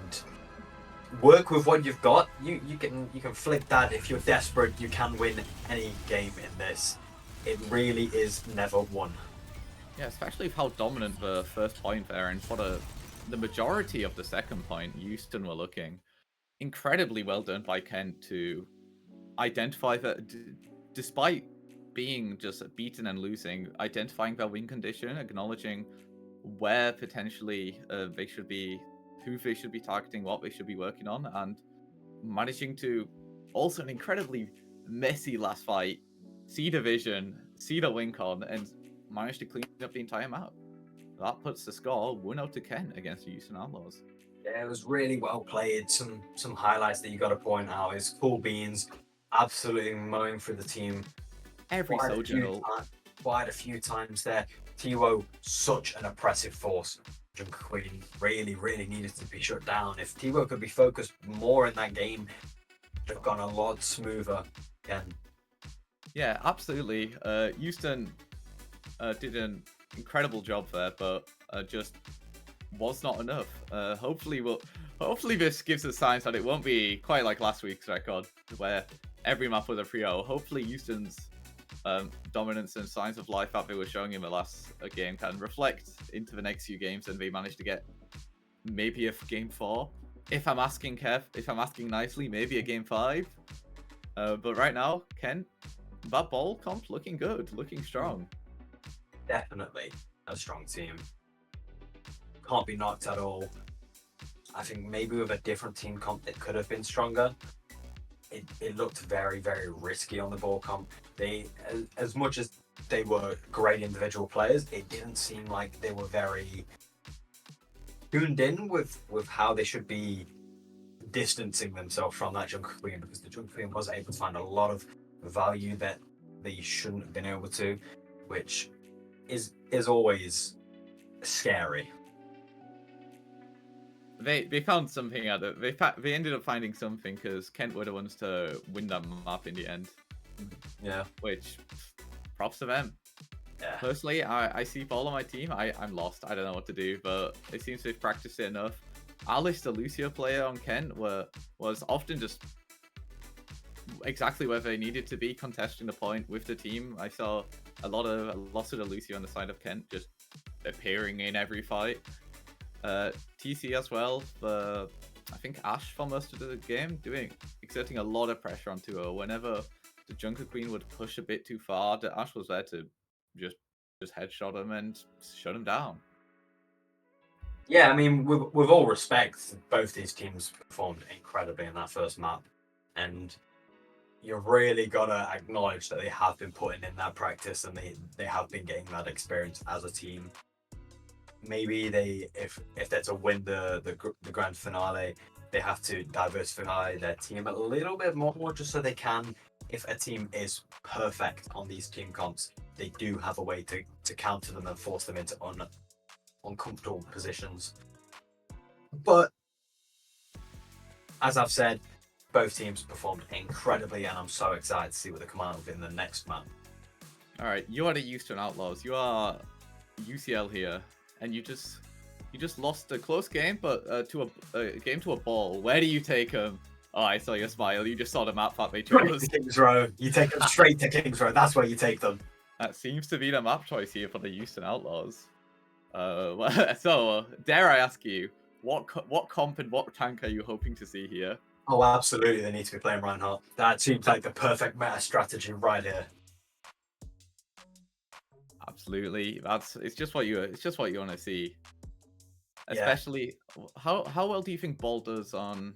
work with what you've got. You can flip that. If you're desperate, you can win any game in this. It really is never won. Yeah, especially with how dominant the first point there, and for the majority of the second point, Houston were looking incredibly well done by Kent to identify that, despite being just beaten and losing, identifying their win condition, acknowledging where potentially they should be, who they should be targeting, what they should be working on, and managing to also an incredibly messy last fight, see the vision, see the win con, and manage to clean up the entire map. That puts the score 1-0 to Kent against the Houston Outlaws. Yeah, it was really well played. Some highlights that you got to point out is Cool Beans absolutely mowing through the team. Every Sojourn Quite a few times there. Tiwo, such an oppressive force. Junker Queen really, really needed to be shut down. If Tiwo could be focused more in that game, it would have gone a lot smoother again. Yeah, absolutely. Houston did an incredible job there, but just was not enough. Hopefully this gives us signs that it won't be quite like last week's record, where every map was a 3-0. Hopefully Houston's dominance and signs of life that they were showing in the last game can reflect into the next few games, and they managed to get maybe a game 4. If I'm asking Kev, if I'm asking nicely, maybe a game 5. But right now, Ken, that ball comp looking good, looking strong. Definitely a strong team. Can't be knocked at all. I think maybe with a different team comp, it could have been stronger. It looked very, very risky on the ball comp. They, as much as they were great individual players, it didn't seem like they were very tuned in with how they should be distancing themselves from that Junker Queen, because the Junker Queen was able to find a lot of value that they shouldn't have been able to, which is always scary. They found something out of it. They ended up finding something, because Kent were the ones to win that map in the end. Yeah. Which, props to them. Yeah. Personally, I see Ball on my team. I'm lost. I don't know what to do, but it seems they've practiced it enough. Alice, the Lucio player on Kent, was often just exactly where they needed to be, contesting the point with the team. I saw a lot of the Lucio on the side of Kent just appearing in every fight. TC as well, I think Ash for most of the game, exerting a lot of pressure on 2-0. Whenever the Junker Queen would push a bit too far, the Ash was there to just headshot him and shut him down. Yeah, I mean, with all respect, both these teams performed incredibly in that first map, and you really gotta acknowledge that they have been putting in that practice and they have been getting that experience as a team. Maybe if they're to win the grand finale, they have to diversify their team a little bit more, just so they can. If a team is perfect on these team comps, they do have a way to counter them and force them into uncomfortable positions. But as I've said, both teams performed incredibly, and I'm so excited to see what they come out with in the next map. All right, you are the Houston Outlaws. You are UCL here, and you just lost a close game, but to a game to a ball. Where do you take them? Oh, I saw your smile. You just saw the map that they chose. Kings Row. You take them straight to Kings Row. That's where you take them. That seems to be the map choice here for the Houston Outlaws. So, dare I ask you, what comp and what tank are you hoping to see here? Oh, absolutely. They need to be playing Reinhardt. That seems like the perfect meta strategy right here. Absolutely. It's just what you want to see. Especially, how well do you think Ball does on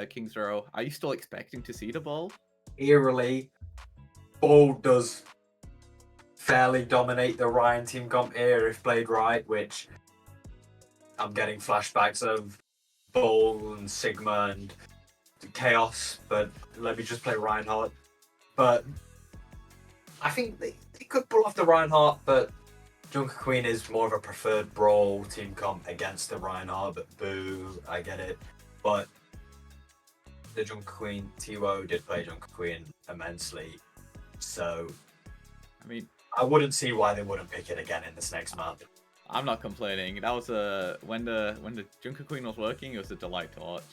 Kings Row? Are you still expecting to see the Ball? Eerily, Ball does fairly dominate the Ryan team comp here if played right, which I'm getting flashbacks of Ball and Sigma and Chaos, but let me just play Reinhardt. But I think they could pull off the Reinhardt, but Junker Queen is more of a preferred Brawl team comp against the Reinhardt, but boo, I get it. But the Junker Queen, T-Wo did play Junker Queen immensely, so I mean, I wouldn't see why they wouldn't pick it again in this next map. I'm not complaining. That was when the Junker Queen was working, it was a delight to watch.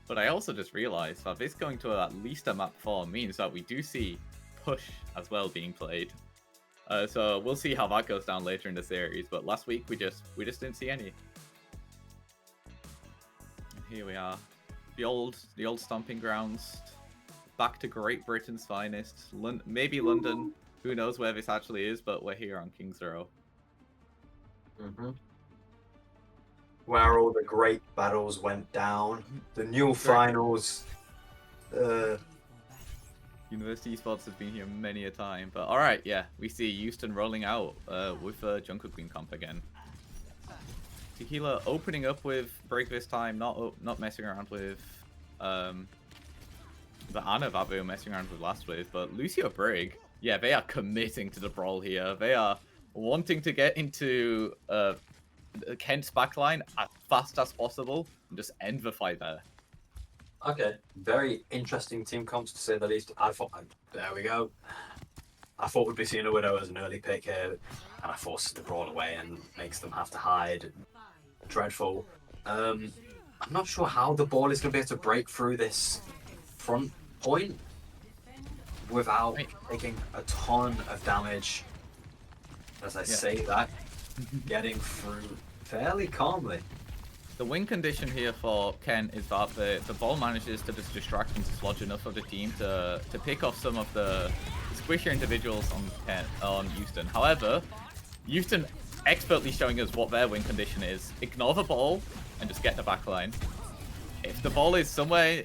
But I also just realized that this going to at least a map 4 means that we do see push as well being played. So we'll see how that goes down later in the series. But last week we just didn't see any. And here we are, the old stomping grounds, back to Great Britain's finest. Maybe London. Who knows where this actually is? But we're here on Kings Row. Where all the great battles went down. The new finals. University Esports has been here many a time. But alright, yeah, we see Houston rolling out with Junker Queen comp again. Tequila opening up with Break this time, not messing around with the Ana that we were messing around with last wave, but Lucio Brig, yeah, they are committing to the brawl here. They are wanting to get into Kent's backline as fast as possible and just end the fight there. Okay, very interesting team comps to say the least. There we go. I thought we'd be seeing a Widow as an early pick here, and I forces the brawl away and makes them have to hide. Dreadful. I'm not sure how the ball is going to be able to break through this front point without taking a ton of damage. As I say that, getting through fairly calmly. The win condition here for Ken is that the ball manages to just distract and dislodge enough of the team to pick off some of the squishier individuals on Houston. However, Houston expertly showing us what their win condition is. Ignore the ball and just get the backline. If the ball is somewhere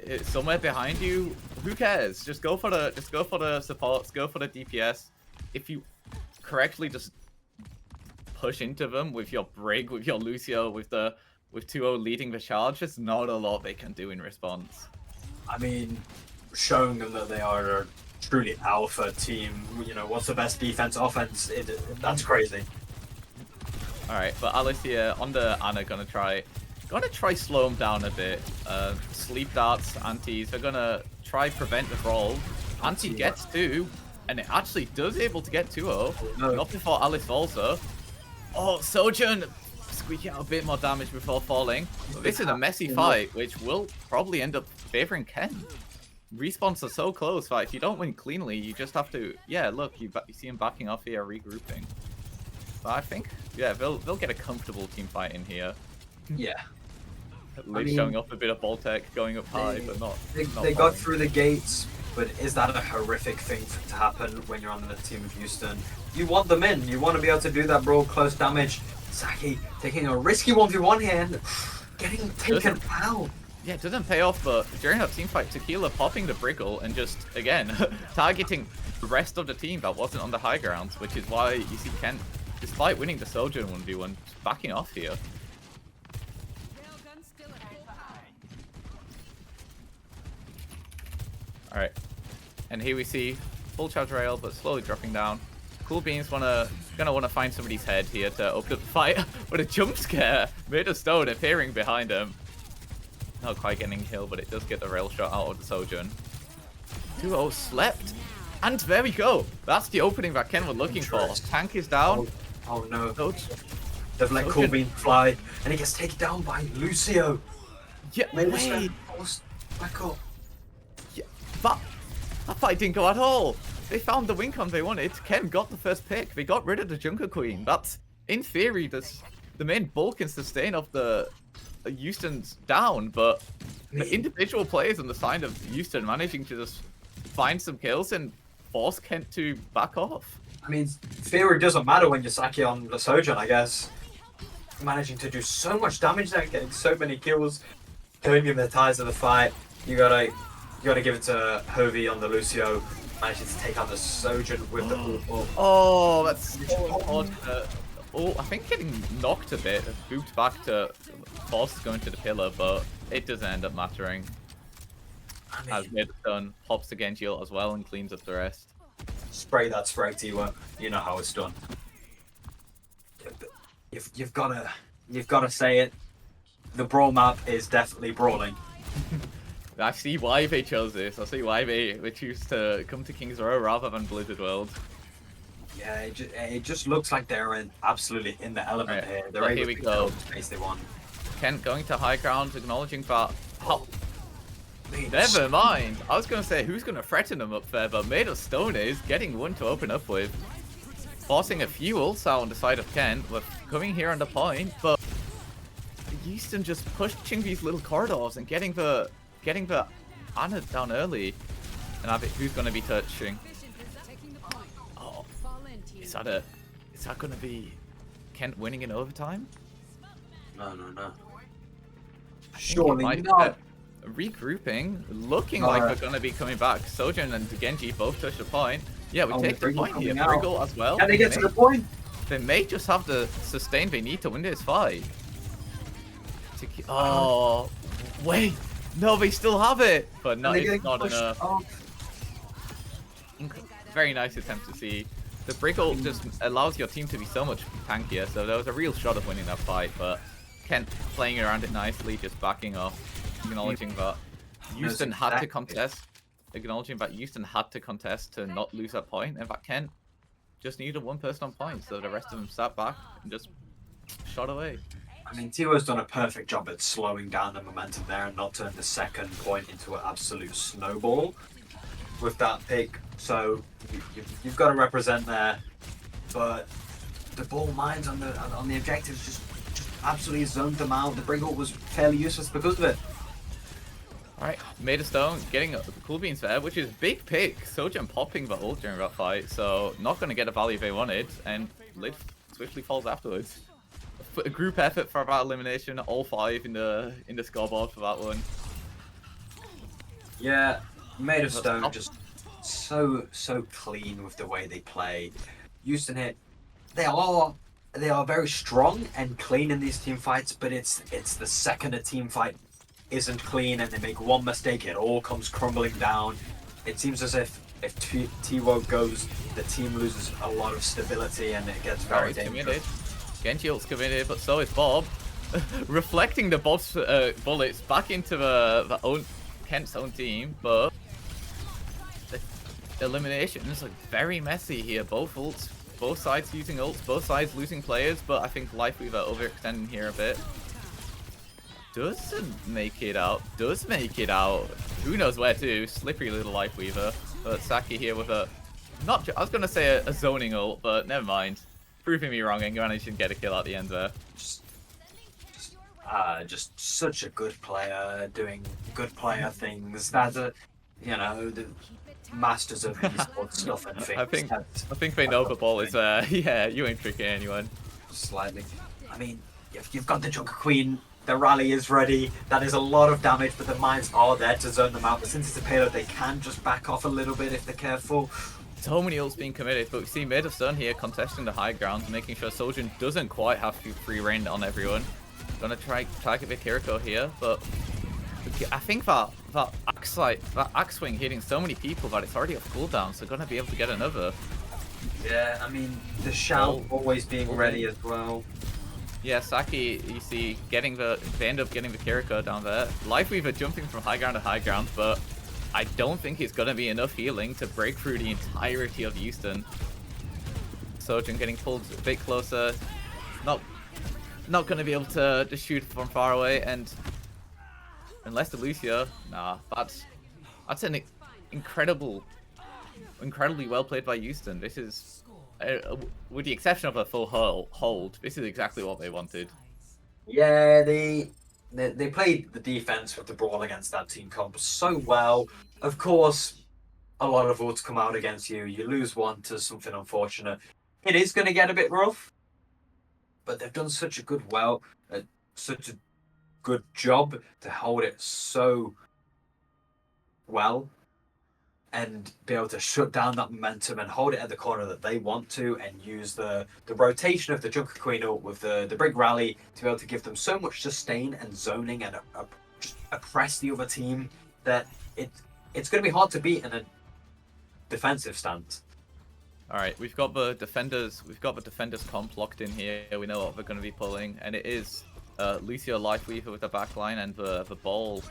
behind you, who cares? Just go for the supports, go for the DPS. If you correctly just push into them with your Brig, with your Lucio, with 2-0 leading the charge, there's not a lot they can do in response. I mean, showing them that they are a truly alpha team, you know, what's the best defense, offense, that's crazy. Alright, but Alice here on the Ana gonna try slow him down a bit. Sleep darts, antis, they're gonna try prevent the brawl. Anti gets 2, and it actually does able to get 2-0. No. Not before Alice falls though. Oh, Sojourn squeaking out a bit more damage before falling. But this is a messy fight, which will probably end up favoring Ken. Respawns are so close that if you don't win cleanly, you just have to... Yeah, look, you see him backing off here, regrouping. But I think, yeah, they'll get a comfortable team fight in here. Yeah. Liv showing off a bit of ball tech, going up high, but not... They got through the gates, but is that a horrific thing to happen when you're on the team of Houston? You want them in. You want to be able to do that brawl close damage. Saki taking a risky 1v1 here. getting taken out. Yeah, it doesn't pay off, but during that team fight, Tequila popping the Briggle and just, again, targeting the rest of the team that wasn't on the high grounds, which is why you see Kent, despite winning the Soldier in 1v1, just backing off here. Alright, and here we see full charge rail, but slowly dropping down. Cool Beans gonna wanna find somebody's head here to open up the fight, but a jump scare made of stone appearing behind him. Not quite getting killed, but it does get the rail shot out of the Sojourn. 2-0 slept. And there we go. That's the opening that Ken was looking for. Tank is down. Oh no. Sojourn. They've let Cool Bean fly, and he gets taken down by Lucio. Yeah, wait. Back up. Yeah, that fight didn't go at all. They found the win con they wanted. Ken got the first pick. They got rid of the Jungle Queen. That's, in theory, the main bulk and sustain of the Houston's down, but the individual players on the side of Houston managing to just find some kills and force Kent to back off. I mean, theory doesn't matter when you're Saki on the Sojourn, I guess. Managing to do so much damage there, getting so many kills, turning the tides of the fight. You gotta give it to Hovey on the Lucio, managing to take out the Sojourn with the ball. Oh, that's so odd. Oh, I think getting knocked a bit, booped back to force going to the pillar, but it doesn't end up mattering. As Midstone pops the Genji ult as well and cleans up the rest. Spray that spray, T1. You know how it's done. You've gotta say it. The brawl map is definitely brawling. I see why they chose this. I see why they choose to come to King's Row rather than Blizzard World. Yeah, it just looks like they're absolutely in the element here. They're able here we to go. the space they want. Kent going to high ground, acknowledging that. Oh, never mind. I was going to say who's going to threaten them up there, but Made of Stone is getting one to open up with. Forcing a few ults out on the side of Kent, with coming here on the point, but Houston just pushing these little corridors and getting the Anna down early. And who's going to be touching? Oh, is that going to be Kent winning in overtime? No. Surely not. Regrouping, looking like we're going to be coming back. Sojourn and Genji both touch the point. Yeah, we take the point here. Briggle as well. Can they get to the point? They may just have the sustain they need to win this fight. Oh, wait. No, they still have it. But no, it's not enough. Very nice attempt to see. The Briggle just allows your team to be so much tankier. So there was a real shot of winning that fight, but Kent playing around it nicely, just backing off. Acknowledging that Houston had to contest. Acknowledging that Houston had to contest to not lose that point, and that Kent just needed one person on point, so the rest of them sat back and just shot away. I mean, Tiwo's done a perfect job at slowing down the momentum there and not turn the second point into an absolute snowball with that pick. So you've got to represent there, but the ball mines on the objectives just absolutely zoned them out. The Briggle was fairly useless because of it. Alright, Made of Stone getting the Cool Beans there, which is big pick. Sojourn popping the ult during that fight, so not going to get the value they wanted, and Lid swiftly falls afterwards. A group effort for that elimination, all 5 in the scoreboard for that one. Yeah, Made of Stone just so clean with the way they play. Houston hit. They are very strong and clean in these team fights, but it's the second a team fight isn't clean and they make one mistake, it all comes crumbling down. It seems as if T-Woke goes, the team loses a lot of stability and it gets very dangerous. Genji ult's committed, but so is Bob. Reflecting the Bob's bullets back into Kent's own team, but the elimination is like very messy here. Both ults, both sides using ults, both sides losing players, but I think Lifeweaver overextending here a bit. Doesn't make it out. Does make it out. Who knows where to? Slippery little Lifeweaver. But Saki here with a... I was going to say a zoning ult, but never mind. Proving me wrong and managing to get a kill at the end there. Just such a good player, doing good player things. That's the masters of esports stuff and things. I think they know the ball is there. Yeah, you ain't tricking anyone. Slightly. I mean, you've got the Junker Queen. The rally is ready. That is a lot of damage, but the mines are there to zone them out. But since it's a payload, they can just back off a little bit if they're careful. So many ults being committed, but we see Made of Stone here contesting the high ground, making sure Sojourn doesn't quite have free reign on everyone. Gonna try target Kiriko here, but I think that axe swing hitting so many people that it's already a cooldown, so gonna be able to get another. Yeah, I mean the shout always being ready as well. Yeah, Saki, you see, they end up getting the Kiriko down there. Lifeweaver jumping from high ground to high ground, but I don't think it's gonna be enough healing to break through the entirety of Houston. Sojourn getting pulled a bit closer, not gonna be able to just shoot from far away, and unless the Lucio, nah, that's an incredibly well played by Houston. This is, with the exception of a full hold, this is exactly what they wanted. Yeah, they played the defense with the brawl against that team comp so well. Of course, a lot of ults come out against you. You lose one to something unfortunate. It is going to get a bit rough, but they've done such a good job to hold it so well and be able to shut down that momentum and hold it at the corner that they want to, and use the rotation of the Junker Queen ult with the big rally to be able to give them so much sustain and zoning and just oppress the other team that it's going to be hard to beat in a defensive stance. All right, we've got the defenders comp locked in here. We know what they're going to be pulling, and it is Lucio Lifeweaver with the backline and the ball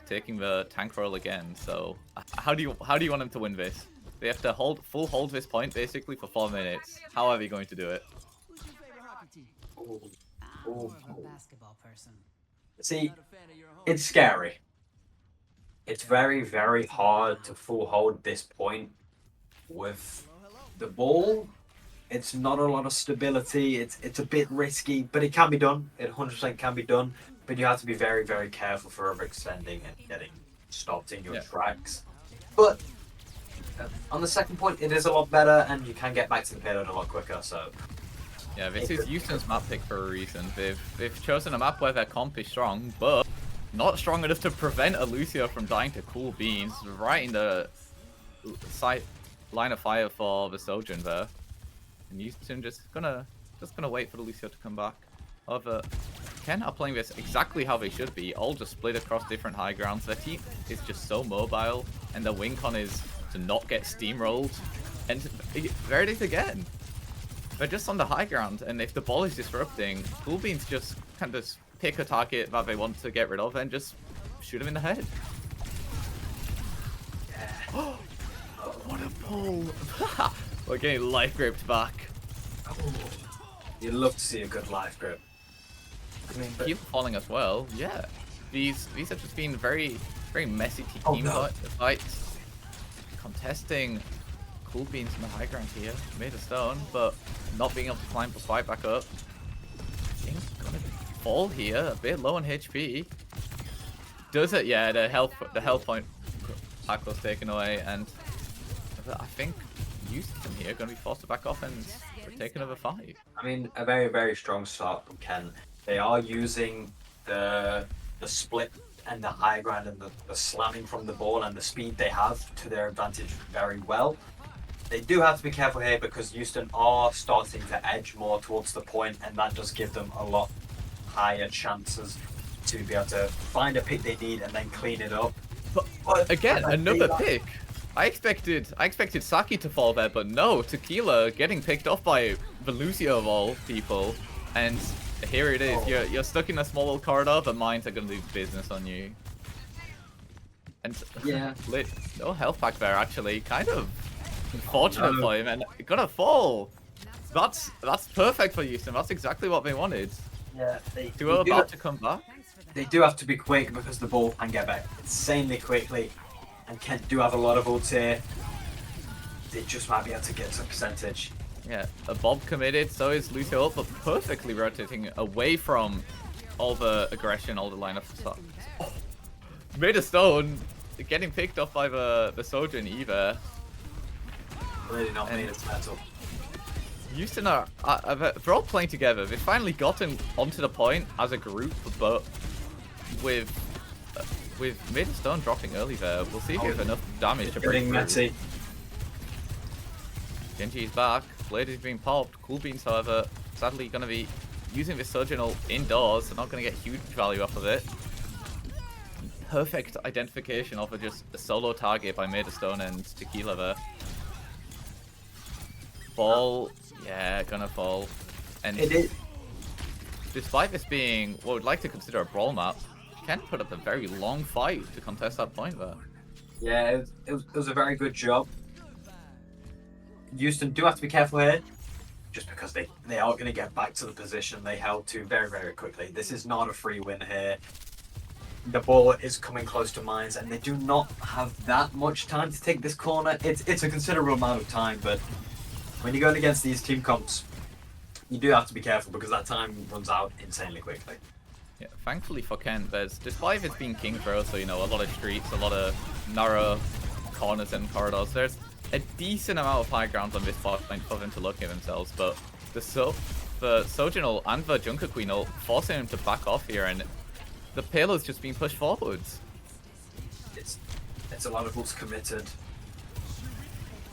taking the tank role again. So how do you want them to win this? They have to hold this point basically for 4 minutes. How are they going to do it? See, it's scary. It's very, very hard to full hold this point with the ball. It's not a lot of stability. It's a bit risky, but it can be done. It 100% can be done. But you have to be very, very careful for overextending and getting stopped in your tracks. But on the second point, it is a lot better, and you can get back to the payload a lot quicker. So yeah, this is Houston's map pick for a reason. They've chosen a map where their comp is strong, but not strong enough to prevent a Lucio from dying to cool beans right in the line of fire for the Sojourn there. And Houston just gonna wait for the Lucio to come back. However, Ken are playing this exactly how they should be, all just split across different high grounds. Their team is just so mobile, and their win con is to not get steamrolled. And there it is again. They're just on the high ground, and if the ball is disrupting, Cool Beans just kind of pick a target that they want to get rid of and just shoot him in the head. Oh, what a pull! We're getting life gripped back. You'd love to see a good life grip. I mean, Keep falling as well. Yeah, these have just been very, very messy team fights. Contesting Cool Beans in the high ground here, Made of Stone, but not being able to climb the fight back up. Things gonna fall here, a bit low on HP. Does it? Yeah, the health point pack was taken away, and I think Houston here gonna be forced to back off and take another fight. I mean, a very, very strong start from Ken. They are using the split and the high ground and the slamming from the ball and the speed they have to their advantage very well. They do have to be careful here because Houston are starting to edge more towards the point, and that does give them a lot higher chances to be able to find a pick they need and then clean it up. But again, another pick. I expected Saki to fall there, but no, Tequila getting picked off by the Lucio of all people, and here it is. You're stuck in a small little corridor, but mines are gonna do business on you. And yeah, no health pack there actually. Kind of unfortunate for him, and gonna fall. That's perfect for Houston. That's exactly what they wanted. Yeah, they were about to come back. They do have to be quick because the ball can get back insanely quickly. And Kent do have a lot of ults here. They just might be able to get some percentage. Yeah, a Bob committed, so is Lucio ult, but perfectly rotating away from all the aggression, all the line of stuff. Oh, Made of Stone getting picked off by the Sojourn Eva. Really not made of metal. Houston they're all playing together. They've finally gotten onto the point as a group, but with Made of Stone dropping early there, we'll see if you have enough damage to break through. Messy. Genji's back. Blade is being popped. Cool Beans, however, sadly going to be using this Sojournal indoors. They're not going to get huge value off of it. Perfect identification off of just a solo target by Made of Stone and Tequila there. Ball, yeah, gonna fall. And despite this being what we'd like to consider a brawl map, Ken put up a very long fight to contest that point there. Yeah, it was a very good job. Houston do have to be careful here, just because they are going to get back to the position they held to very, very quickly. This is not a free win here. The ball is coming close to mines, and they do not have that much time to take this corner. It's a considerable amount of time, but when you're going against these team comps, you do have to be careful because that time runs out insanely quickly. Yeah, thankfully for Kent, despite it being King's Row, so a lot of streets, a lot of narrow corners and corridors, there's a decent amount of high ground on this point for them to locate themselves, but the Sojournal and the Junker Queen are forcing them to back off here, and the payload's just being pushed forwards. It's a lot of ults committed.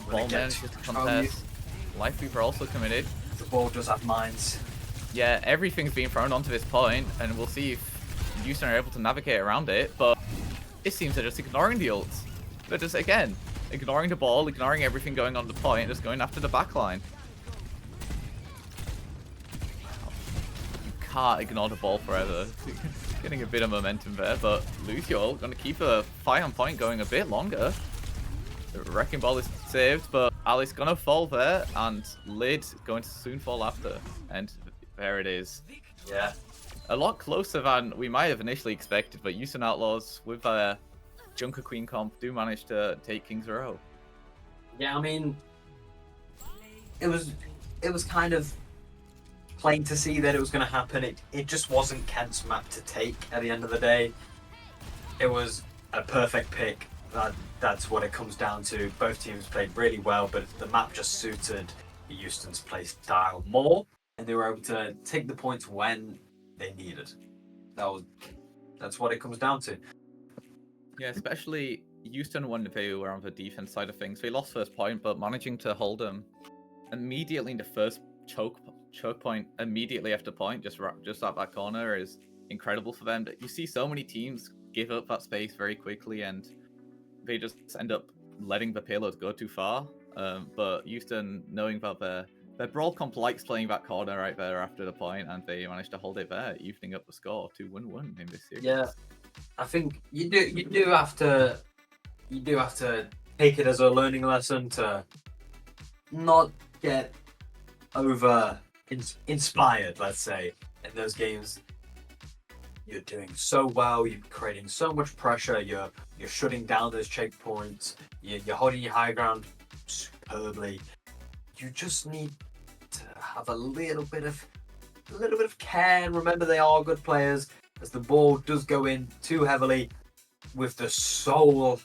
Ball manages to contest. Life Weaver also committed. The ball does have mines. Yeah, everything's being thrown onto this point, and we'll see if Houston are able to navigate around it, but it seems they're just ignoring the ults. They're just, again, ignoring the ball, ignoring everything going on the point, just going after the backline. You can't ignore the ball forever. Getting a bit of momentum there, but Lucio going to keep a fight on point going a bit longer. The Wrecking Ball is saved, but Alice going to fall there, and Lid going to soon fall after. And there it is. Yeah. A lot closer than we might have initially expected, but Houston Outlaws with their Junker Queen comp do manage to take King's Row. Yeah, I mean, it was kind of plain to see that it was going to happen. It just wasn't Kent's map to take at the end of the day. It was a perfect pick. That's what it comes down to. Both teams played really well, but the map just suited Houston's play style more, and they were able to take the points when they needed. That's what it comes down to. Yeah, especially Houston won very well on the defense side of things. They lost first point, but managing to hold them immediately in the first choke point immediately after point, just at that corner, is incredible for them. You see so many teams give up that space very quickly, and they just end up letting the payload go too far. But Houston, knowing that their brawl comp likes playing that corner right there after the point, and they managed to hold it there, evening up the score to 1-1 in this series. Yeah, I think you do have to take it as a learning lesson to not get over inspired, let's say, in those games. You're doing so well, you're creating so much pressure, you're shutting down those checkpoints, you're holding your high ground superbly. You just need to have a little bit of care, and remember they are good players, as the ball does go in too heavily with the sole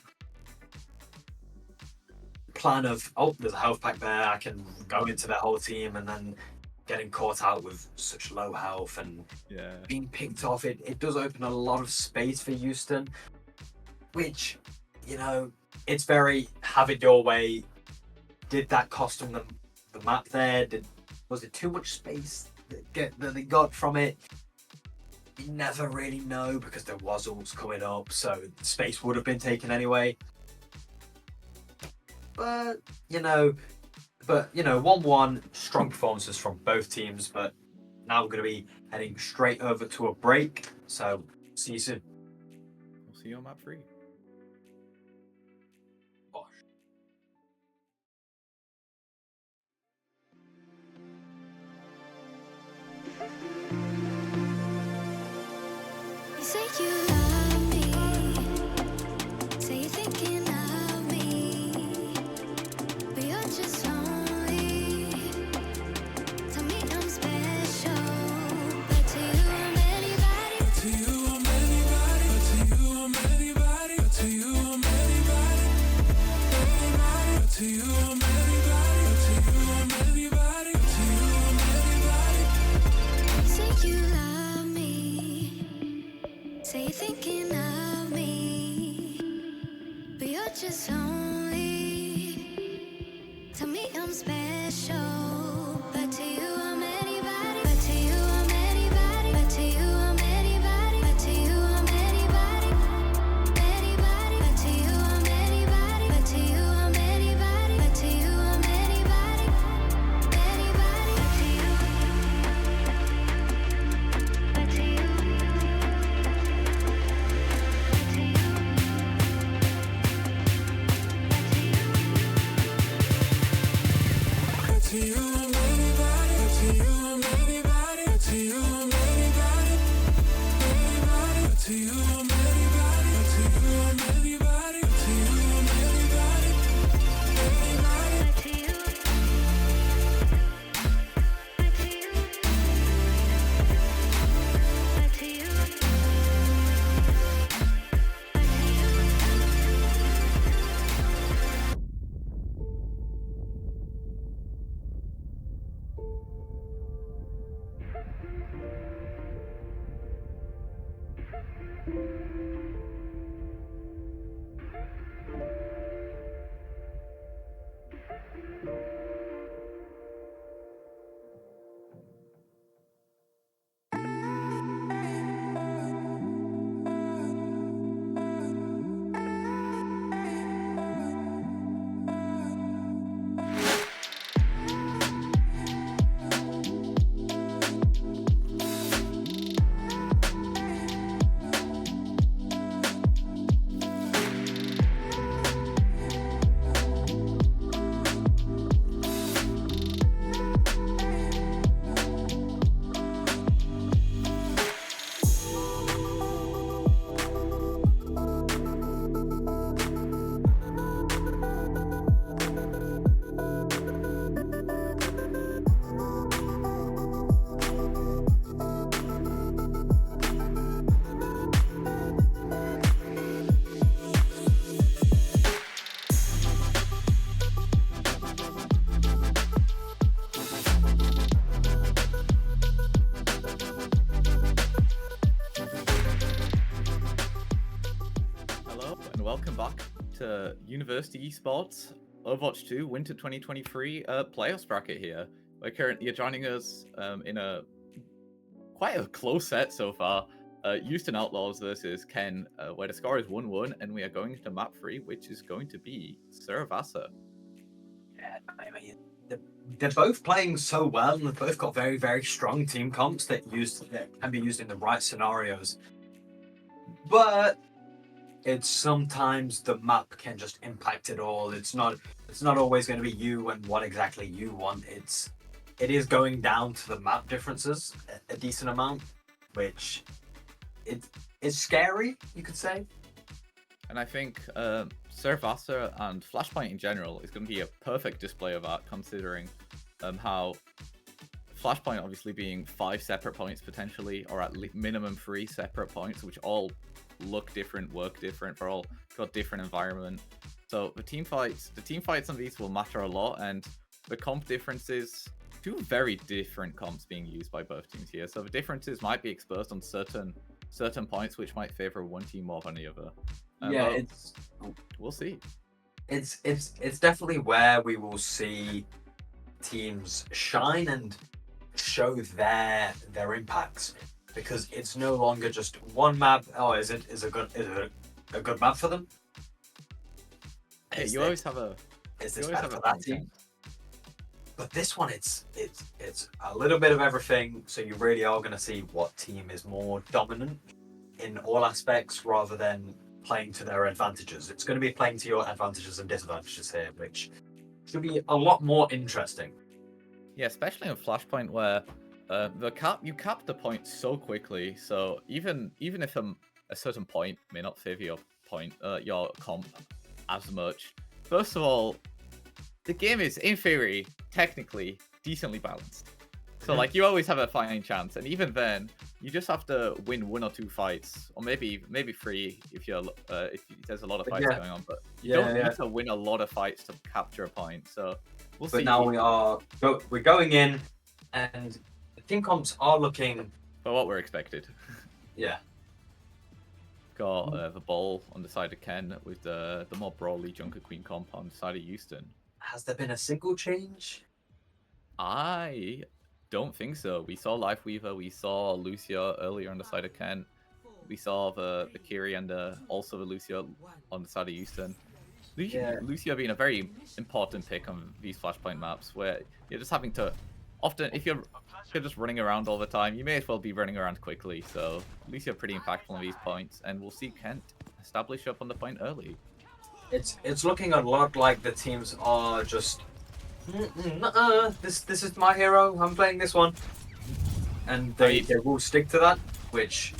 plan of, oh, there's a health pack there, I can go into their whole team, and then getting caught out with such low health and being picked off, it does open a lot of space for Houston, which, it's very have it your way. Did that cost them the map there? Was it too much space that they got from it? You never really know, because there was ults coming up, so space would have been taken anyway. But 1-1, strong performances from both teams, but now we're going to be heading straight over to a break, so see you soon. We'll see you on map 3. You say you love me, say you're thinking of me, but you're just lonely. Tell me I'm special, but to you I'm anybody. But to you I'm anybody. But to you I'm anybody. But to you I'm anybody. But to you I'm anybody. But to you I'm anybody. Say you're thinking of me, but you're just lonely. Tell me I'm special, but to you I'm anybody. But to you I'm anybody. But to you I'm anybody. But to you I'm anybody. Anybody. But to you I'm anybody. But to you I'm anybody. But to you I'm anybody. Anybody. But to you. But to you. To you, I'm anybody. To you, I'm anybody. To you, I'm anybody. Anybody. To you, I'm anybody. To you, I'm anybody. To you, I'm anybody. Anybody. To you. To you. Hello and welcome back to University Esports Overwatch 2 Winter 2023 playoffs bracket here. You're joining us in a quite a close set so far. Houston Outlaws versus Ken, where the score is 1-1, and we are going into map 3, which is going to be Saravasa. Yeah, I mean, they're both playing so well, and they've both got very, very strong team comps that can be used in the right scenarios. But it's sometimes the map can just impact it all. It's not always going to be you and what exactly you want. It is going down to the map differences a decent amount, which it's scary, you could say. And I think Saravasa and Flashpoint in general is going to be a perfect display of that, considering how Flashpoint obviously being 5 separate points potentially, or at least minimum 3 separate points, which all look different, work different, they're all got different environment. So the team fights on these will matter a lot, and the comp differences, 2 very different comps being used by both teams here. So the differences might be exposed on certain points, which might favor one team more than the other. Yeah, we'll see. It's definitely where we will see teams shine and show their impacts, because it's no longer just one map. Oh, is it a good map for them? Hey, you always have a bad for that team? But this one, it's a little bit of everything. So you really are going to see what team is more dominant in all aspects, rather than playing to their advantages. It's going to be playing to your advantages and disadvantages here, which should be a lot more interesting. Yeah, especially in Flashpoint, where you cap the point so quickly. So even if a certain point may not favor your comp as much, first of all, the game is in theory technically decently balanced. So like you always have a fighting chance, and even then, you just have to win 1 or 2 fights, or maybe 3 if there's a lot of fights going on. But you don't need to win a lot of fights to capture a point. So we'll see. But now we're going in, and the team comps are looking for what we're expected. Yeah. got the ball on the side of Ken with the more brawly Junker Queen comp on the side of Houston. Has there been a single change? I don't think so. We saw Lifeweaver, we saw Lucio earlier on the side of Ken. We saw the Kiri and also the Lucio on the side of Houston. Lucio being a very important pick on these Flashpoint maps where you're just having to... Often, if you're just running around all the time, you may as well be running around quickly. So Lucio pretty impactful on these points, and we'll see Kent establish up on the point early. It's looking a lot like the teams are just... This is my hero, I'm playing this one. And they will stick to that, which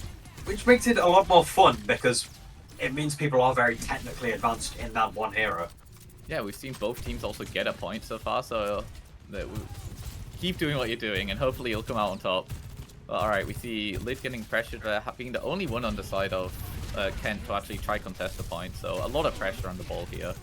makes it a lot more fun because it means people are very technically advanced in that one hero. Yeah, we've seen both teams also get a point so far, so keep doing what you're doing and hopefully you'll come out on top. But alright, we see Lid getting pressured there, being the only one on the side of Kent to actually try contest the point, so a lot of pressure on the ball here.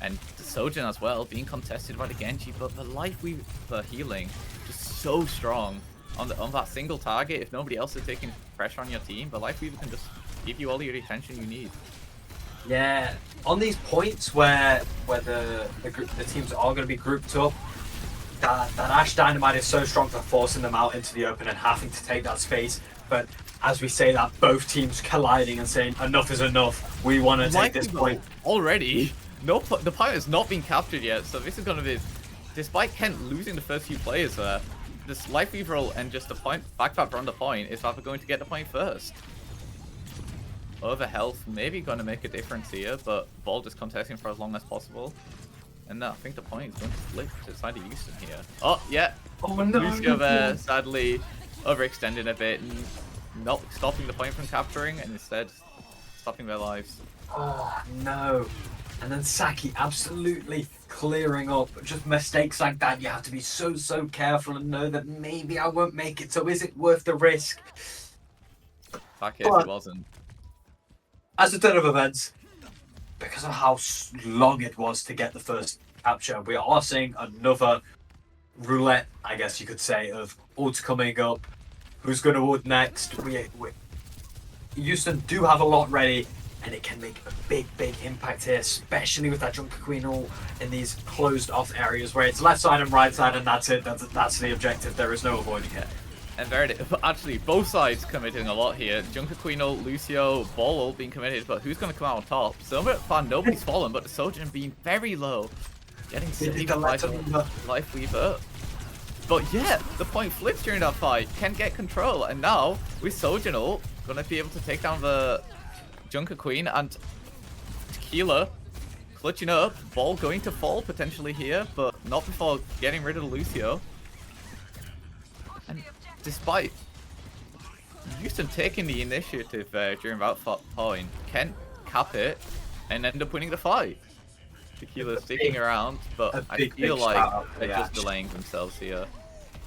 And the Sojin as well, being contested by the Genji, but the Lifeweaver healing just so strong on that single target. If nobody else is taking pressure on your team, the Lifeweaver can just give you all your attention you need. Yeah, on these points where the teams are going to be grouped up, that Ashe Dynamite is so strong for forcing them out into the open and having to take that space. But as we say that, both teams colliding and saying enough is enough. We want to take this point already. No, the point has not been captured yet, so this is going to be, despite Kent losing the first few players there, this Lifeweaver and just the point backpack on the point is either going to get the point first. Over health maybe going to make a difference here, but Ball just contesting for as long as possible. And I think the point is going to flip to the side of Houston here. Oh, yeah. Oh, no. Lucio there, sadly, overextending a bit and not stopping the point from capturing, and instead stopping their lives. Oh, no. And then Saki absolutely clearing up. Just mistakes like that, you have to be so careful and know that maybe I won't make it, so is it worth the risk? Back here, it wasn't. As a turn of events, because of how long it was to get the first capture, we are seeing another roulette, I guess you could say, of ults coming up. Who's going to ult next? Houston do have a lot ready, and it can make a big impact here, especially with that Junker Queen ult in these closed off areas where it's left side and right side, and that's it. That's the objective. There is no avoiding it. And there it is. Actually, both sides committing a lot here. Junker Queen ult, Lucio, Ball ult being committed, but who's going to come out on top? So far, nobody's fallen, but the Sojin being very low. Getting saved by Lifeweaver. But yeah, the point flips during that fight. Can get control, and now with Sojin ult, going to be able to take down the Junker Queen, and Tequila clutching up. Ball going to fall potentially here, but not before getting rid of Lucio. And despite Houston taking the initiative during that point, Kent cap it and end up winning the fight. Tequila sticking around, but I feel like they're just delaying themselves here.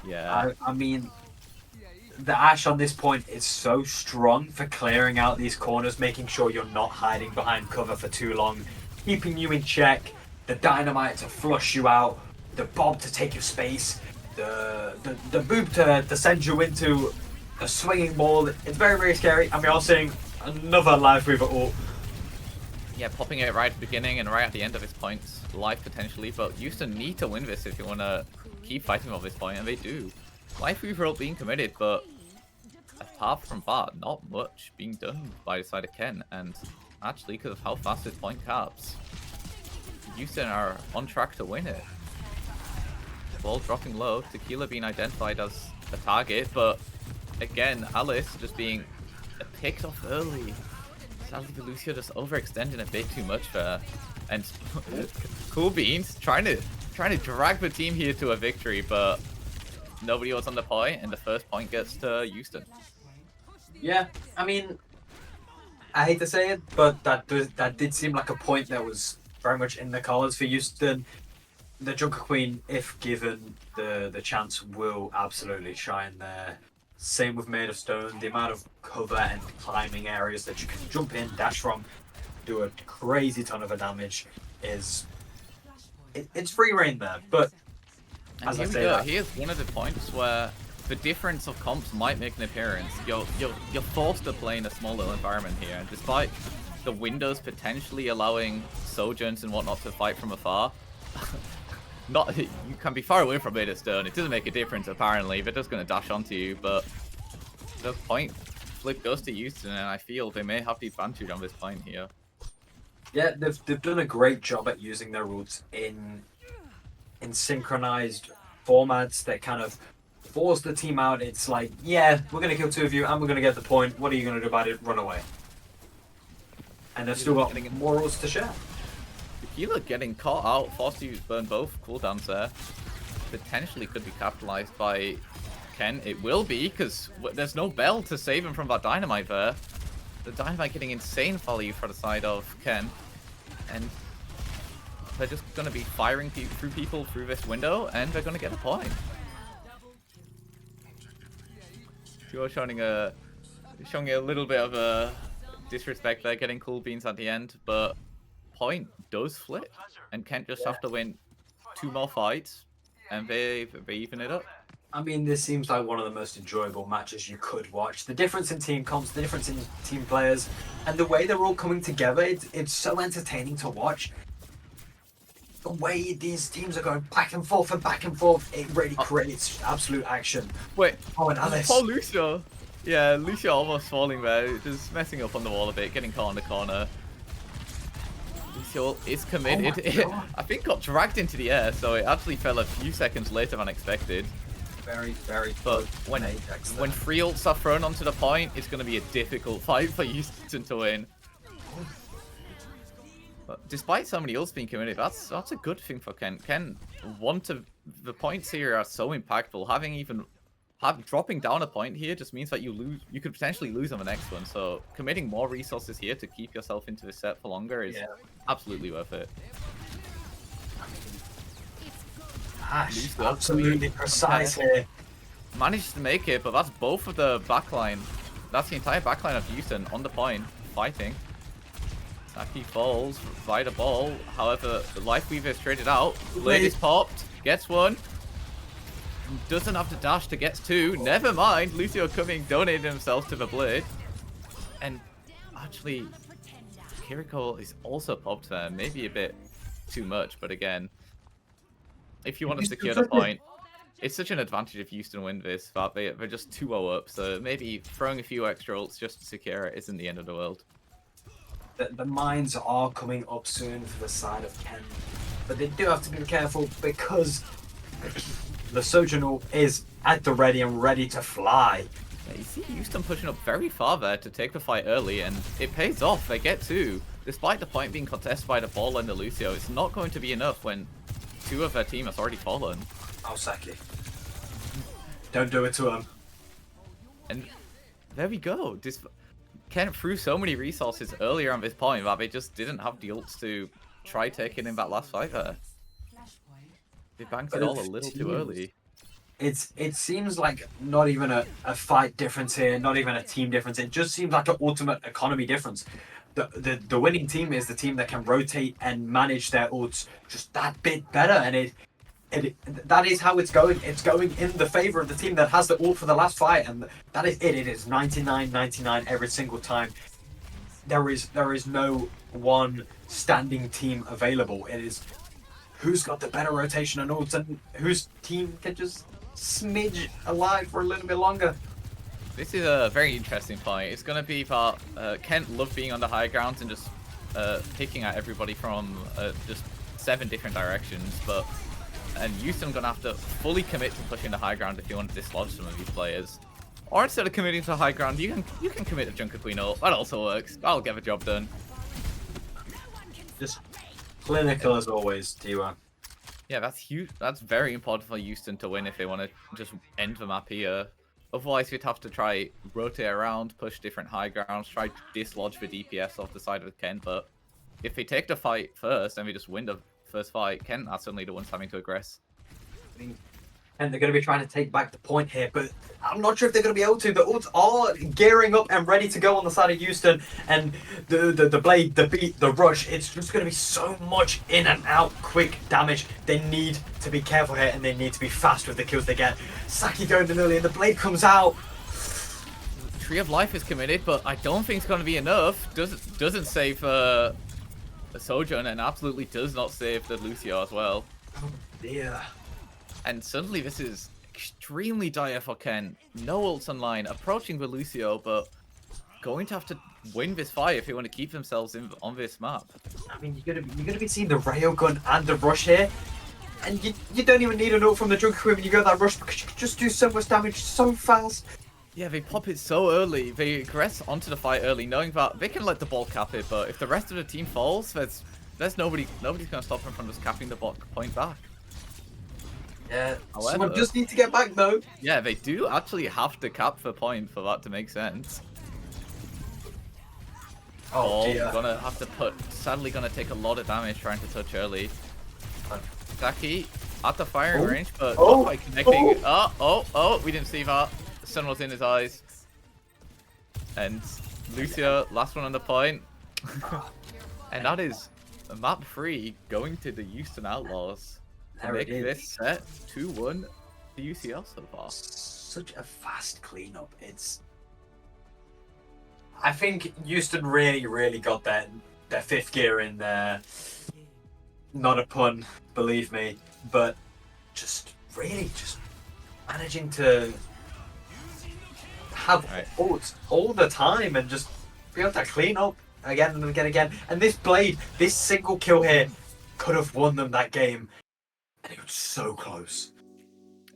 Yeah. I mean, the Ashe on this point is so strong for clearing out these corners, making sure you're not hiding behind cover for too long, keeping you in check, the Dynamite to flush you out, the Bob to take your space, the Boob to send you into a swinging ball. It's very scary, and we are seeing another Lifeweaver ult. Yeah, popping it right at the beginning and right at the end of his points, life potentially, but Houston need to win this if you want to keep fighting off this point, and they do. Lifeweaver ult being committed, but apart from that, not much being done by the side of Ken, and actually because of how fast this point caps, Houston are on track to win it. Ball dropping low, Tequila being identified as a target, but again, Alice just being picked off early. Sadly, Lucio just overextending a bit too much there, and Cool Beans trying to drag the team here to a victory, but nobody was on the point, and the first point gets to Houston. Yeah, I mean, I hate to say it, but that did seem like a point that was very much in the cards for Houston. The Junker Queen, if given the chance, will absolutely shine there. Same with Made of Stone. The amount of cover and climbing areas that you can jump in, dash from, do a crazy ton of damage is... It's free reign there, but... And here we go. Here's one of the points where the difference of comps might make an appearance. You're forced to play in a small little environment here, and despite the windows potentially allowing Sojourns and whatnot to fight from afar, you can be far away from it at Stone. It doesn't make a difference apparently. They're just going to dash onto you, but the point flip goes to Houston, and I feel they may have the advantage on this point here. Yeah, they've done a great job at using their ults in synchronized formats that kind of force the team out. It's like, yeah, we're going to kill two of you and we're going to get the point. What are you going to do about it? Run away. And they've still got more ults to share. Tequila getting caught out, forced to burn both cooldowns there. Potentially could be capitalized by Ken. It will be, because there's no bell to save him from that dynamite there. The dynamite getting insane value for the side of Ken. And they're just going to be firing through people through this window, and they're going to get a point. You're showing a little bit of a disrespect there, getting cool beans at the end, but point does flip, and Kent just have to win 2 more fights, and they even it up. I mean, this seems like one of the most enjoyable matches you could watch. The difference in team comps, the difference in team players, and the way they're all coming together, it's so entertaining to watch. The way these teams are going back and forth, it really creates absolute action. Wait, oh, and Alice. Poor Lucio. Yeah, Lucio almost falling there, just messing up on the wall a bit, getting caught in the corner. Lucio is committed. Oh I think got dragged into the air, so it actually fell a few seconds later than expected. Very, very But close when 3 ults are thrown onto the point, it's going to be a difficult fight for Houston to win. But despite so many ults being committed, that's a good thing for Ken. The points here are so impactful. Dropping down a point here just means that you could potentially lose on the next one. So committing more resources here to keep yourself into the set for longer is absolutely worth it. Ash, absolutely precise here. Managed to make it, but that's both of the backline. That's the entire backline of Houston on the point, fighting. Saki falls by the ball. However, the Lifeweaver is traded out. Blade is popped. Gets one. Doesn't have to dash to get 2. Never mind. Lucio coming, donating himself to the Blade. And actually, Kiriko is also popped there. Maybe a bit too much, but again, if you want to secure the point, it's such an advantage if Houston win this, but they're just 2-0 up, so maybe throwing a few extra ults just to secure it isn't the end of the world. The mines are coming up soon for the side of Ken, but they do have to be careful because the Sojourner is at the ready and ready to fly. Yeah, you see Houston pushing up very far there to take the fight early, and it pays off. They get 2. Despite the point being contested by the ball and the Lucio, it's not going to be enough when 2 of their team has already fallen. Oh, Saki. Don't do it to him. And there we go. Ken threw so many resources earlier on this point that they just didn't have the ults to try taking in that last fight there. They banked it all a little too early. It seems like not even a fight difference here, not even a team difference. It just seems like an ultimate economy difference. The winning team is the team that can rotate and manage their ults just that bit better, and that is how it's going. It's going in the favor of the team that has the ult for the last fight, and that is it. It is 99-99 every single time. There is no one standing team available. It is who's got the better rotation and ults, and whose team can just smidge alive for a little bit longer. This is a very interesting fight. It's going to be about Kent love being on the high ground and just picking at everybody from just 7 different directions, and Houston going to have to fully commit to pushing the high ground if you want to dislodge some of these players. Or instead of committing to high ground, you can commit to Junker Queen ult. That also works. That'll get the job done. Just clinical as always, T1. Yeah, that's huge. That's very important for Houston to win if they want to just end the map here. Otherwise, you'd have to try rotate around, push different high grounds, try to dislodge the DPS off the side of Ken. But if they take the fight first and we just win the first fight, Ken are suddenly the ones having to aggress. and they're going to be trying to take back the point here, but I'm not sure if they're going to be able to. The ults are gearing up and ready to go on the side of Houston, and the blade, the beat, the rush, it's just going to be so much in and out, quick damage. They need to be careful here, and they need to be fast with the kills they get. Saki going in early, and the blade comes out. Tree of Life is committed, but I don't think it's going to be enough. Doesn't save the Sojourn, and absolutely does not save the Lucio as well. Oh dear. And suddenly this is extremely dire for Ken. No ults online, approaching the Lucio, but going to have to win this fight if they want to keep themselves on this map. I mean, you're gonna be seeing the railgun and the rush here, and you don't even need an ult from the Junker Queen when you go that rush, because you can just do so much damage so fast. Yeah, they pop it so early. They aggress onto the fight early, knowing that they can let the ball cap it, but if the rest of the team falls, there's nobody's gonna stop them from just capping the bot point back. Yeah, However, someone just need to get back though. Yeah, they do actually have to cap the point for that to make sense. Oh dear. Gonna have to sadly gonna take a lot of damage trying to touch early. Saki at the firing range, but not quite connecting. Oh, we didn't see that. The sun was in his eyes. And Lucio, last one on the point. And that is map 3 going to the Houston Outlaws. There Make it is. this set 2-1 to UCL so far. Such a fast cleanup. I think Houston really got their fifth gear in there. Not a pun, believe me, but just managing to have ults all the time and just be able to clean up again and again. And this blade, this single kill here, could have won them that game. And it was so close.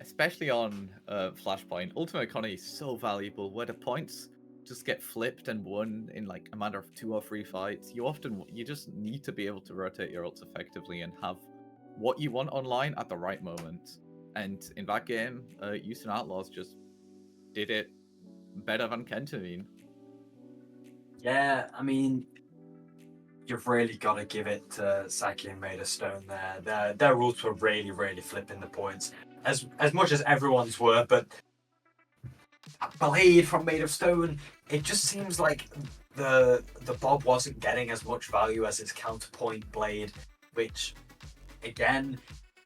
Especially on Flashpoint, Ultimate Economy is so valuable, where the points just get flipped and won in like a matter of 2 or 3 fights. You just need to be able to rotate your ults effectively and have what you want online at the right moment. And in that game, Houston Outlaws just did it better than Kentamine. Yeah, I mean, you've really got to give it to Saki and Made of Stone there. Their rules were really flipping the points. As much as everyone's were, but Blade from Made of Stone, it just seems like the Bob wasn't getting as much value as its counterpoint Blade, which, again,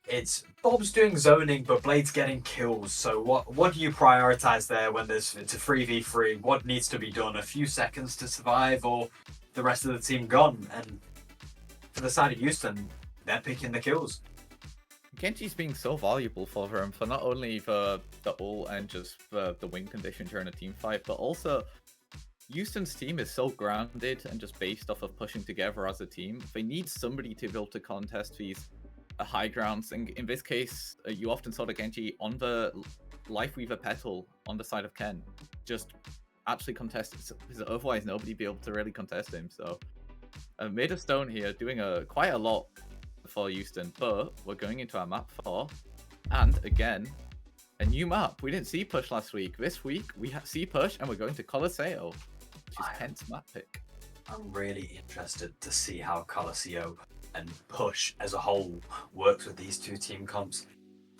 it's Bob's doing zoning, but Blade's getting kills. So what do you prioritize there when it's a 3v3? What needs to be done? A few seconds to survive, or the rest of the team gone? And for the side of Houston, they're picking the kills. Genji's being so valuable for them, for not only the ult and just the win condition during a team fight, but also Houston's team is so grounded and just based off of pushing together as a team. They need somebody to be able to contest these high grounds, and in this case, you often saw the Genji on the Lifeweaver Petal on the side of Ken, just actually contest it, because otherwise nobody be able to really contest him. So Made of Stone here doing quite a lot for Houston, but we're going into our map 4, and again, a new map. We didn't see Push last week. This week we see Push, and we're going to Colosseo, which is Kent's map pick. I'm really interested to see how Colosseo and Push as a whole works with these two team comps.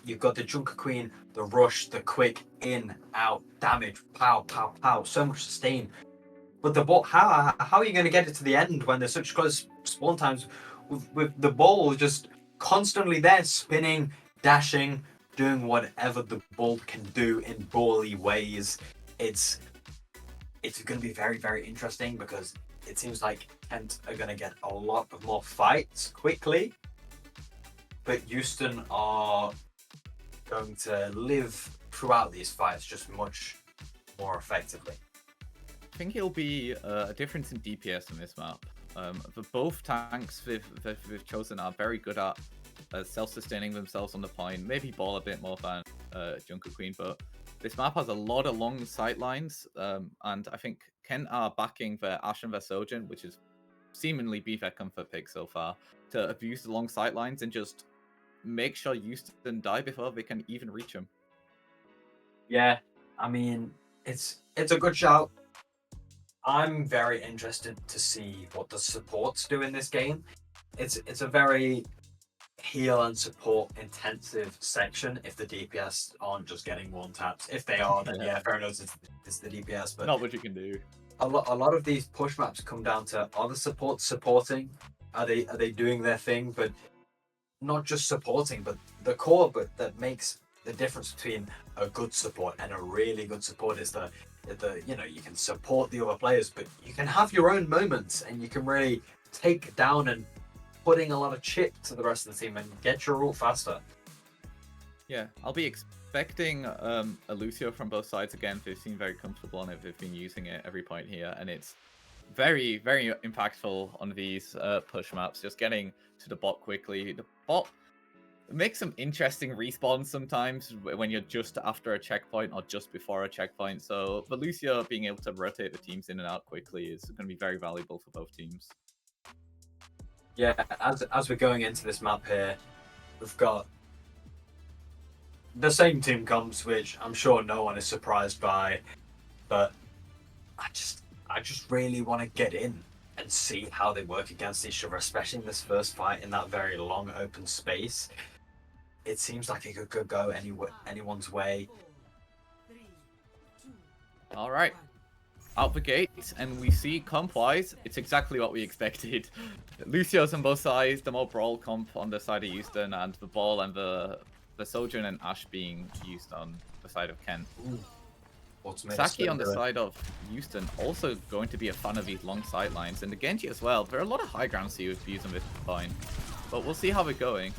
You've got the Junker Queen, the rush, the quick in, out, damage, pow, pow, pow, so much sustain. But the ball, how are you going to get it to the end when there's such close spawn times with the ball just constantly there, spinning, dashing, doing whatever the ball can do in bally ways? It's going to be very interesting, because it seems like Kent are going to get a lot of more fights quickly, but Houston are going to live throughout these fights just much more effectively. I think it'll be a difference in DPS in this map. Both tanks they've chosen are very good at self-sustaining themselves on the point. Maybe Ball a bit more than Junker Queen, but this map has a lot of long sight lines, and I think Kent are backing their Ashe and their Sojourn, which is seemingly be their comfort pick so far, to abuse the long sight lines and just make sure Houston die before they can even reach them. Yeah, I mean, it's a good shout. I'm very interested to see what the supports do in this game. It's a very heal and support intensive section if the DPS aren't just getting one taps. If they are, then yeah, fair enough, it's the DPS. But Not what you can do. a lot of these push maps come down to, are the supports supporting? Are they doing their thing? But not just supporting, but the core but that makes the difference between a good support and a really good support is the you can support the other players, but you can have your own moments and you can really take down and putting a lot of chip to the rest of the team and get your ult faster. Yeah, I'll be expecting a Lucio from both sides again. They seem very comfortable on it. They've been using it every point here, and it's very, very impactful on these push maps. Just getting to the bot quickly. The bot makes some interesting respawns sometimes when you're just after a checkpoint or just before a checkpoint. So the Lucio being able to rotate the teams in and out quickly is going to be very valuable for both teams. Yeah, as we're going into this map here, we've got the same team comps, which I'm sure no one is surprised by, but I just really want to get in and see how they work against each other, especially in this first fight in that very long open space. It seems like it could go anyone's way. All right, out the gate, and we see comp-wise, it's exactly what we expected. Lucio's on both sides, the more brawl comp on the side of Houston, and the ball and the Sojourn and Ashe being used on the side of Kent. Saki on the side of Houston also going to be a fan of these long sidelines, and the Genji as well. There are a lot of high ground CUs on this point, but we'll see how we're going.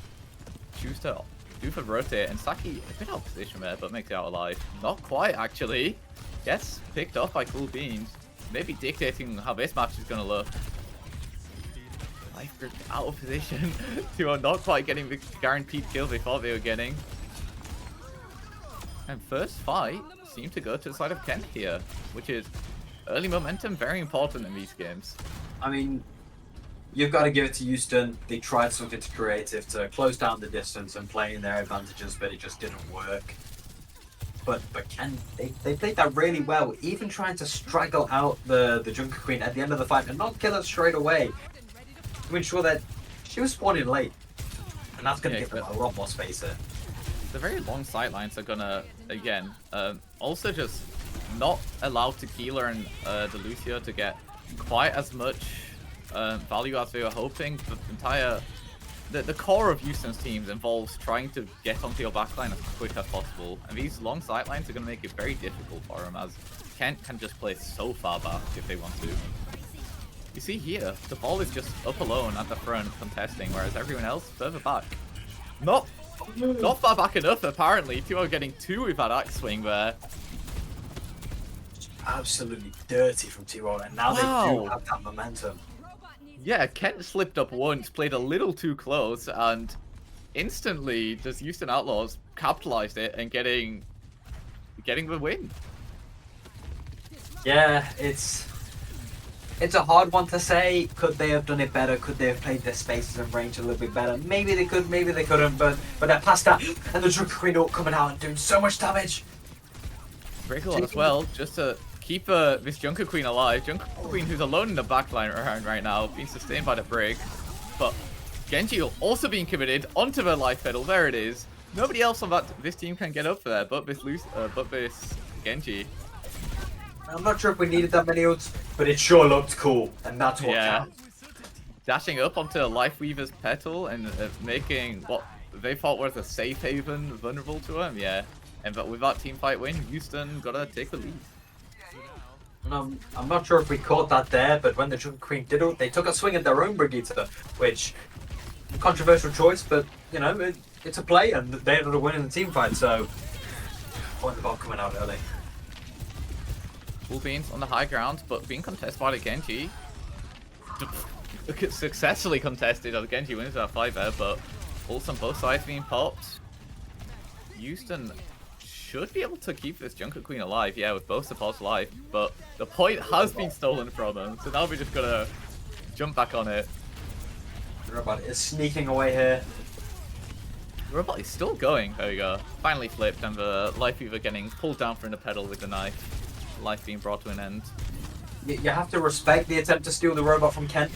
Choose to do for rotate, and Saki a bit out of position there, but makes it out alive. Not quite, actually. Gets picked off by Cool Beans, maybe dictating how this match is going to look. Life Grip out of position to not quite getting the guaranteed kill they thought they were getting. And first fight seemed to go to the side of Kent here, which is early momentum, very important in these games. I mean, you've got to give it to Houston. They tried something creative to close down the distance and play in their advantages, but it just didn't work. But Kent, they played that really well, even trying to straggle out the Junker Queen at the end of the fight and not kill her straight away to ensure that she was spawning late. And that's going to give them a lot more space here. The very long sidelines are gonna, again, also just not allow Tequila and the Lucio to get quite as much value as they were hoping. The core of Houston's teams involves trying to get onto your backline as quick as possible, and these long sidelines are going to make it very difficult for them, as Kent can just play so far back if they want to. You see here, the ball is just up alone at the front contesting, whereas everyone else further back. Not far back enough, apparently. 2-0 getting 2 with that axe swing there. Absolutely dirty from 2-0, and now they do have that momentum. Yeah, Kent slipped up once, played a little too close, and instantly just Houston Outlaws capitalized it and getting the win. Yeah, it's a hard one to say. Could they have done it better? Could they have played their spaces and range a little bit better? Maybe they could, maybe they couldn't, but they're past that, and the Junker Queen ult coming out and doing so much damage. Breakable as well, just to keep this Junker Queen alive. Junker Queen, who's alone in the backline right now, being sustained by the Brig. But Genji also being committed onto the life pedal. There it is. Nobody else on this team can get up there, but this Genji. I'm not sure if we needed that many ults, but it sure looked cool, and that's what counts. Dashing up onto Lifeweaver's petal and making what they thought was a safe haven vulnerable to him. Yeah, and but with that team fight win, Houston gotta take the lead. I'm not sure if we caught that there, but when the Junker Queen did it, they took a swing at their own Brigitte, which controversial choice, but you know it's a play, and they ended up winning the team fight. So, point the ball coming out early. Cool Beans on the high ground, but being contested by the Genji. Successfully contested, or the Genji wins that fight there, but also on both sides being popped. Houston should be able to keep this Junker Queen alive, yeah, with both supports alive, but the point has been stolen from them, so now we're just gonna jump back on it. The robot is sneaking away here. The robot is still going. There we go. Finally flipped, and the Lifeweaver getting pulled down from the pedal with the knife. Life being brought to an end. You have to respect the attempt to steal the robot from Kent.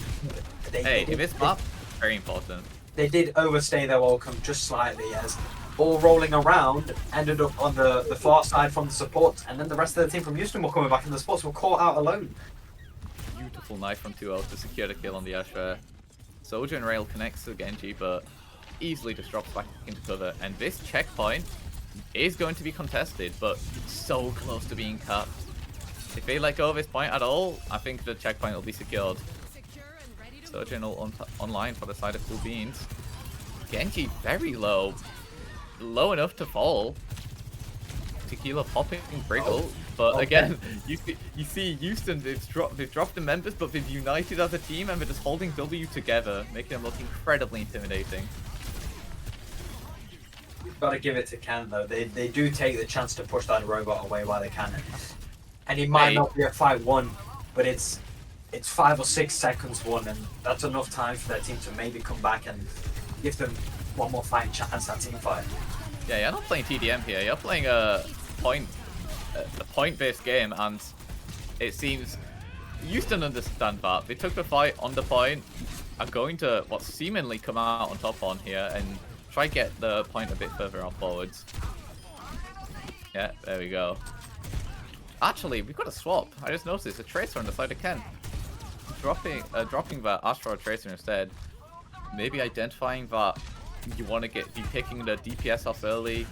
Hey, in this map, very important. they did overstay their welcome just slightly as ball rolling around ended up on the far side from the support, and then the rest of the team from Houston were coming back and the spots were caught out alone. Beautiful knife from 2-0 to secure the kill on the Asher. Soldier and Rail connects to Genji, but easily just drops back into cover. And this checkpoint is going to be contested, but so close to being capped. If they let go of this point at all, I think the checkpoint will be secured. Soldier online for the side of Cool Beans. Genji very low. Low enough to fall. Tequila popping Briggle. But again, you see Houston, they've dropped the members, but they've united as a team and they're just holding W together, making them look incredibly intimidating. You've got to give it to Ken though. They do take the chance to push that robot away while they can. And it might not be a 5-1, but it's 5 or 6 seconds won, and that's enough time for their team to maybe come back and give them one more fighting chance at team fight. Yeah, you're not playing TDM here. You're playing a point-based game, and it seems Houston understand that. They took the fight on the point, are going to what seemingly come out on top on here and try get the point a bit further out forwards. Yeah, there we go. Actually, we've got a swap. I just noticed a Tracer on the side of Ken. Dropping that Astro Tracer instead. Maybe identifying that you want to be picking the DPS off early.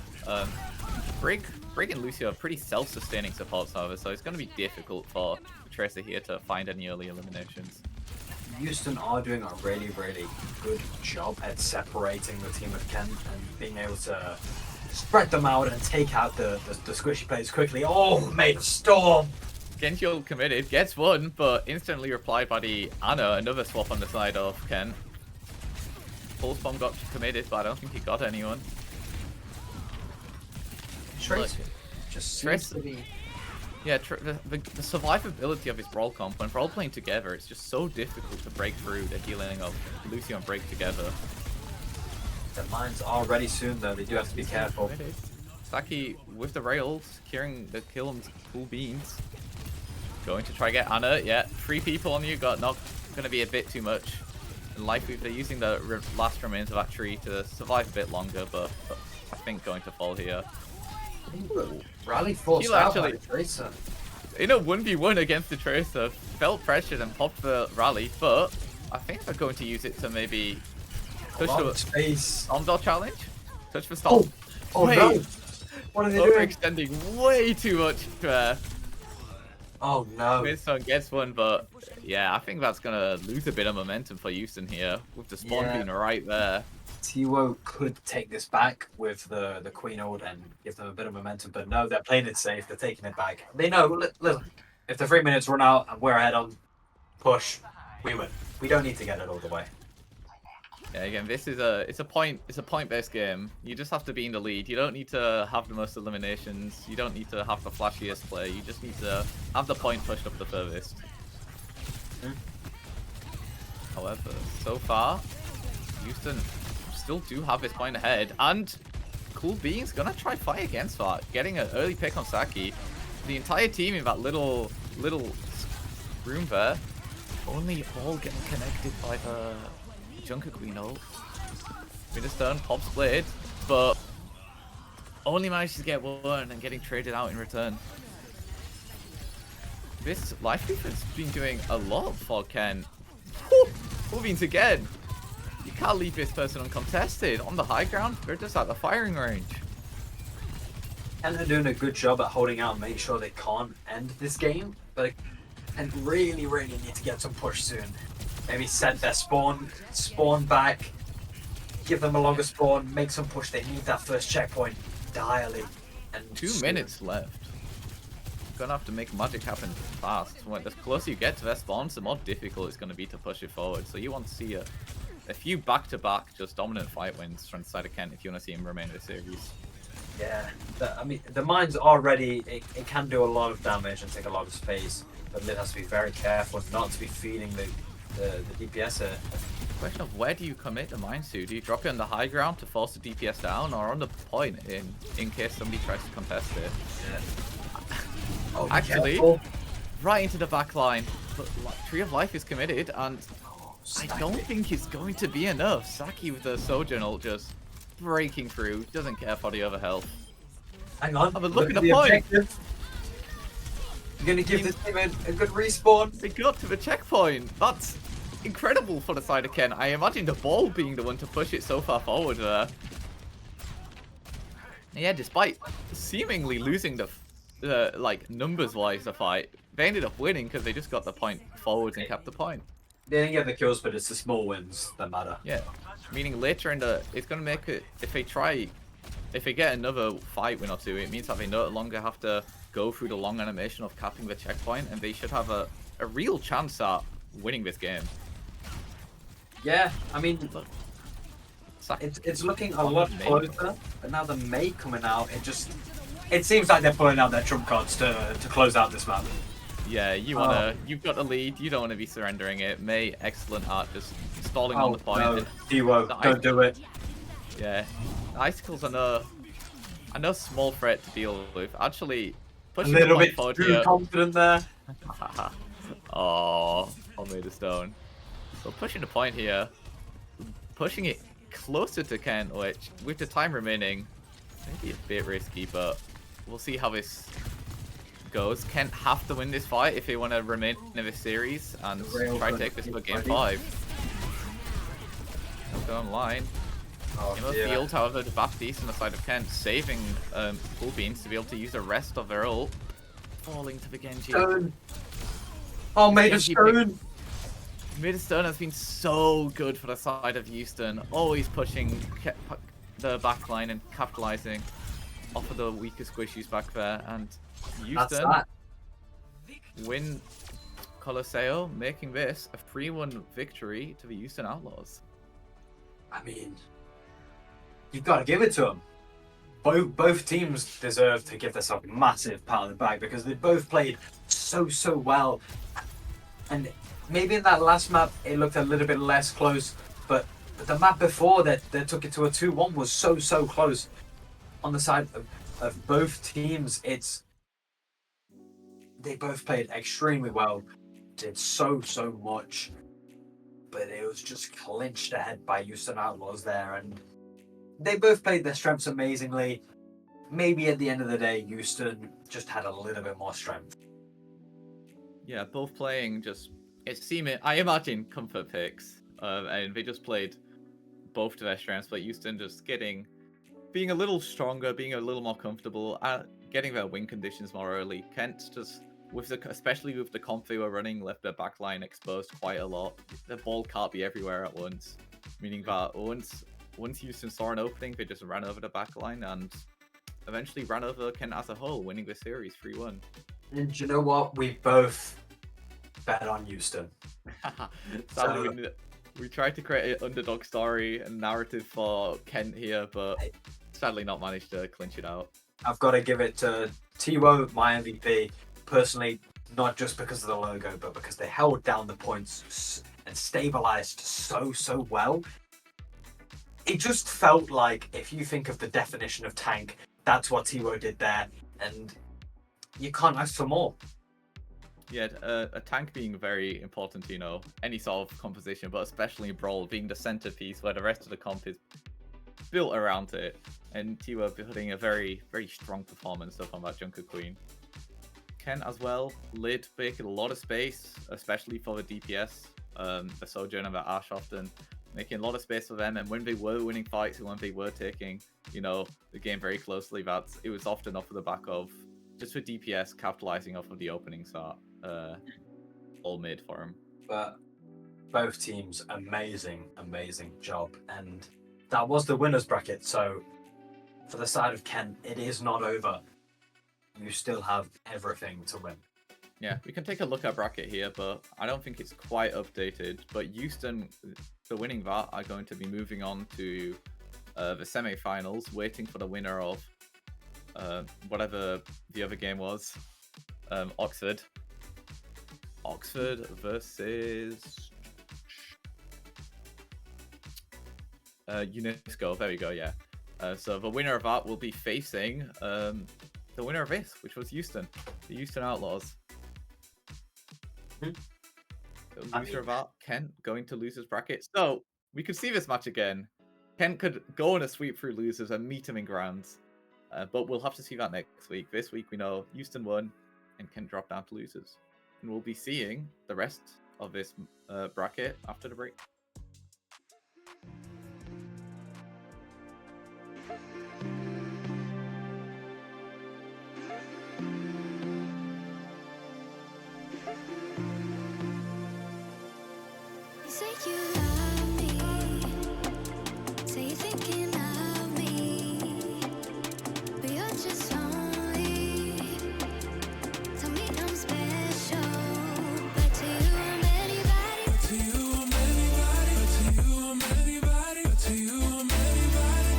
Brig and Lucio are pretty self-sustaining support service, so it's going to be difficult for Tracer here to find any early eliminations. Houston are doing a really, really good job at separating the team of Ken and being able to spread them out and take out the squishy players quickly. Oh, made a storm! Genji committed, gets one, but instantly replied by the Anna, another swap on the side of Ken. Pulse bomb got committed, but I don't think he got anyone. Tracer just seems to be... Yeah, the survivability of his Brawl comp, when Brawl playing together, it's just so difficult to break through the healing of Lucio and Break together. The mines are ready soon though, they do have to be careful. Saki with the rails, securing the kill on Cool Beans. Going to try get Anna, yeah, 3 people on you, got knocked, gonna be a bit too much. And likely they're using the last remains of that tree to survive a bit longer, but I think going to fall here. Ooh, Rally forced out by the Tracer. In a 1v1 against the Tracer, felt pressured and popped the rally, but I think they're going to use it to maybe push the space. Stormdor challenge? Touch for Storm. Oh no! What are they doing? Overextending way too much there. Oh no. Midstone gets one, but yeah, I think that's going to lose a bit of momentum for Houston here, with the spawn being right there. T-Wo could take this back with the Queen Ult and give them a bit of momentum, but no, they're playing it safe, they're taking it back. They know, listen, if the 3 minutes run out and we're ahead on push, we win. We don't need to get it all the way. Yeah, again, this is it's a point-based game. You just have to be in the lead. You don't need to have the most eliminations. You don't need to have the flashiest play. You just need to have the point pushed up the furthest. However, so far, Houston still do have this point ahead, and Cool Beans gonna try fight against that, getting an early pick on Saki. The entire team in that little room there, only all getting connected by the Junker Queen ult. Winterstone pops Blade, but only manages to get one and getting traded out in return. This Life Leaf has been doing a lot for Ken. Cool Beans again. You can't leave this person uncontested. On the high ground, they're just at the firing range. And they're doing a good job at holding out and make sure they can't end this game, but and really need to get some push soon. Maybe set their spawn back, give them a longer spawn, make some push. They need that first checkpoint direly. And 2 minutes left. Gonna have to make magic happen fast. When the closer you get to their spawns, the more difficult it's gonna be to push it forward. So you want to see a few back-to-back just dominant fight wins from the side of Kent if you want to see him remain in the series. Yeah, I mean, the mine's already, it can do a lot of damage and take a lot of space, but it has to be very careful not to be feeding the DPS here. Question of where do you commit the mines to? Do you drop it on the high ground to force the DPS down, or on the point in case somebody tries to contest it? Yeah. Oh, actually, careful. Right into the back line. But Tree of Life is committed, and I don't think it's going to be enough. Saki with the Sojourn ult just breaking through. Doesn't care for the other health. Hang on. Have a look at the the point. objective. You're going to give this team a good respawn. They got to the checkpoint. That's incredible for the side of Ken. I imagine the ball being the one to push it so far forward there. Yeah, despite seemingly losing the like numbers-wise the fight, they ended up winning because they just got the point forwards and kept the point. They didn't get the kills, but it's the small wins that matter. Yeah, meaning later in the, it's gonna make it, if they get another fight win or two, it means that they no longer have to go through the long animation of capping the checkpoint, and they should have a real chance at winning this game. Yeah, I mean, Look, it's looking a lot closer, but now the May coming out, it seems like they're pulling out their trump cards to close out this map. Yeah, you've got the lead, you don't want to be surrendering it. May, excellent art, just stalling on the point. No, And Tiwo, don't do it. yeah, the icicles are no small threat to deal with. Actually, A pushing little the bit point forward too here. confident there. Oh, made a stone. So pushing the point here, pushing it closer to Ken, which with the time remaining, maybe a bit risky, but we'll see how this goes. Kent have to win this fight if they want to remain in this series and try to take this for game 5. Go online. In the field, however, the Baptiste on the side of Kent saving Cool Beans to be able to use the rest of their ult. Falling to the Genji. Stone. Oh, made a Genji stone. Midstone has been so good for the side of Houston, always pushing the backline and capitalizing off of the weaker squishies back there. And Houston win Colosseo, making this a 3-1 victory to the Houston Outlaws. I mean, you've got to give it to them. Both teams deserve to give themselves a massive pat on the back because they both played so well. And maybe in that last map it looked a little bit less close, but the map before that took it to a 2-1 was so close. On the side of both teams, they both played extremely well, did so much, but it was just clinched ahead by Houston Outlaws there, and they both played their strengths amazingly. Maybe at the end of the day, Houston just had a little bit more strength. Yeah, both playing just, I imagine comfort picks, and they just played both to their strengths, but Houston just being a little stronger, being a little more comfortable, getting their win conditions more early. Kent just, especially with the comp they were running, left their backline exposed quite a lot. The ball can't be everywhere at once, meaning that once Houston saw an opening, they just ran over the backline and eventually ran over Kent as a whole, winning the series 3-1. And you know what? We both bet on Houston. Sadly, we tried to create an underdog story and narrative for Kent here, but sadly not managed to clinch it out. I've got to give it to Tiwo, my MVP. Personally, not just because of the logo, but because they held down the points and stabilized so well. It just felt like, if you think of the definition of tank, that's what Tiwo did there, and you can't ask for more. Yeah, a tank being very important to, any sort of composition, but especially in Brawl, being the centerpiece where the rest of the comp is built around it. And Tiwo putting a very strong performance up on that Junker Queen. Ken as well, making a lot of space, especially for the DPS, the Sojourn and the Ash often, making a lot of space for them. And when they were winning fights and when they were taking, the game very closely, it was often off of the back of just for DPS capitalizing off of the opening start. All mid for him. But both teams, amazing job. And that was the winners bracket. So for the side of Kent, it is not over. You still have everything to win. Yeah, we can take a look at bracket here, but I don't think it's quite updated. But Houston, the winning that, are going to be moving on to the semi-finals, waiting for the winner of whatever the other game was. Oxford versus UNESCO. There we go. Yeah. So the winner of that will be facing the winner of this, which was Houston, the Houston Outlaws. loser of that, Kent, going to losers bracket. So we could see this match again. Kent could go on a sweep through losers and meet him in grounds. But we'll have to see that next week. This week we know Houston won and Kent dropped down to losers. And we'll be seeing the rest of this bracket after the break. You say you love me, say you're thinking of me, but you're just lonely. Tell me I'm special, but to you I'm anybody. To you I'm anybody. To you I'm anybody. To you I'm anybody.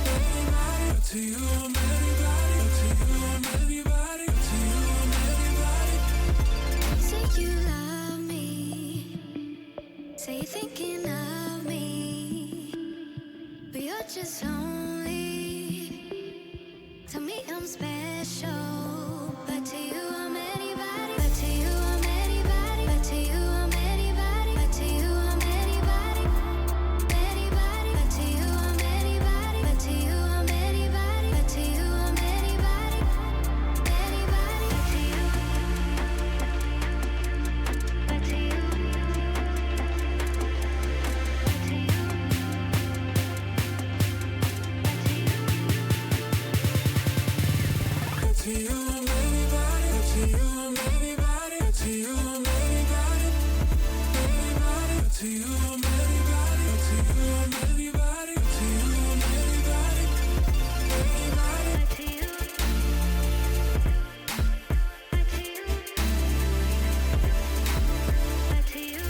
Anybody. To you I'm anybody. To you I'm anybody. To you I'm anybody. You say you love me, say you're thinking of me, but you're just lonely. Tell me I'm special, but to you I'm anybody. But to you I'm anybody. But to you I'm anybody. But to you I'm anybody. Anybody. But to you I'm anybody. But to you I'm anybody. But to you I'm anybody. Anybody. But to you. But to you. To you I'm anybody. To you I'm anybody. To you I'm anybody. Anybody. To you I'm anybody. To you I'm anybody. To you I'm anybody. Anybody. But to you. But to you. But to you.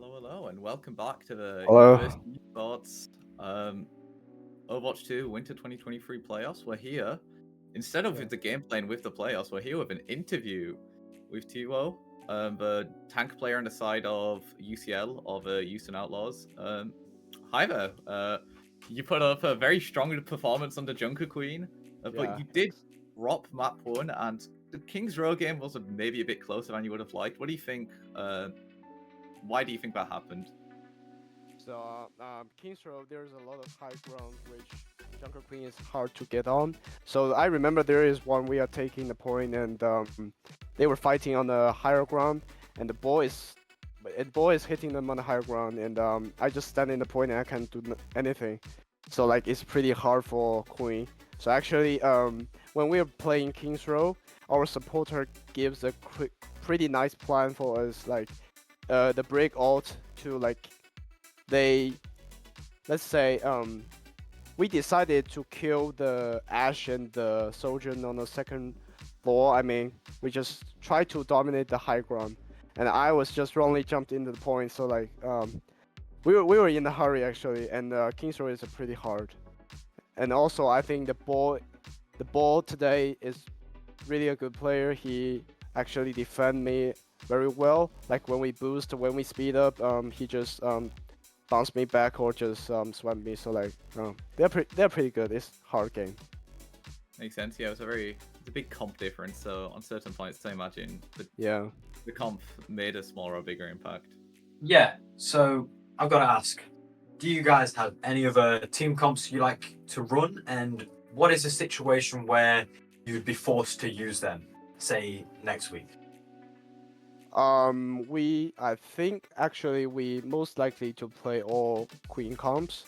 Hello, and welcome back to the Hello. University Esports Overwatch 2 Winter 2023 playoffs. We're here, instead of the gameplay and with the playoffs, we're here with an interview with Tiwo, the tank player on the side of UCL, of Houston Outlaws. Hi there. You put up a very strong performance under Junker Queen, but you did drop map 1, and the Kings Row game was maybe a bit closer than you would have liked. What do you think? Why do you think that happened? So, Kings Row, there's a lot of high ground which Junker Queen is hard to get on. So I remember there is one we are taking the point, and they were fighting on the higher ground, and the ball is hitting them on the higher ground, and I just stand in the point and I can't do anything. So like it's pretty hard for Queen. So actually, when we are playing Kings Row, our supporter gives a pretty nice plan for us, like the break ult to like let's say we decided to kill the Ash and the soldier on the second floor. I mean, we just tried to dominate the high ground, and I was just wrongly jumped into the point. So like we were in a hurry actually, and Kings Row is pretty hard. And also I think the ball today is really a good player. He actually defend me very well. Like when we boost, when we speed up, he just bounce me back or just swap me. So like they're pretty good. It's hard game. Makes sense. Yeah, it's a big comp difference. So on certain points, I imagine the comp made a smaller or bigger impact. Yeah. So I've got to ask, do you guys have any other team comps you like to run? And what is a situation where you'd be forced to use them, say next week? I think actually we most likely to play all Queen comps.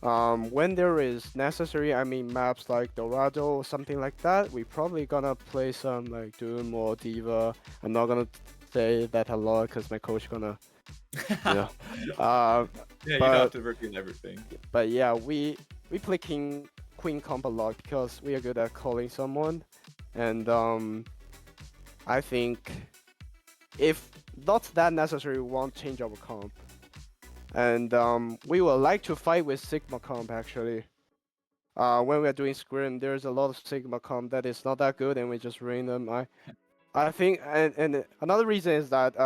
When there is necessary, I mean maps like Dorado or something like that, we probably gonna play some like Doom or Diva. I'm not gonna say that a lot because my coach gonna, Yeah, you don't have to reveal everything. But yeah, we play Queen comp a lot because we are good at calling someone, and I think if not that necessary, we won't change our comp. And we would like to fight with Sigma comp actually. When we are doing scrim, there's a lot of Sigma comp that is not that good, and we just ruin them. I think, and another reason is that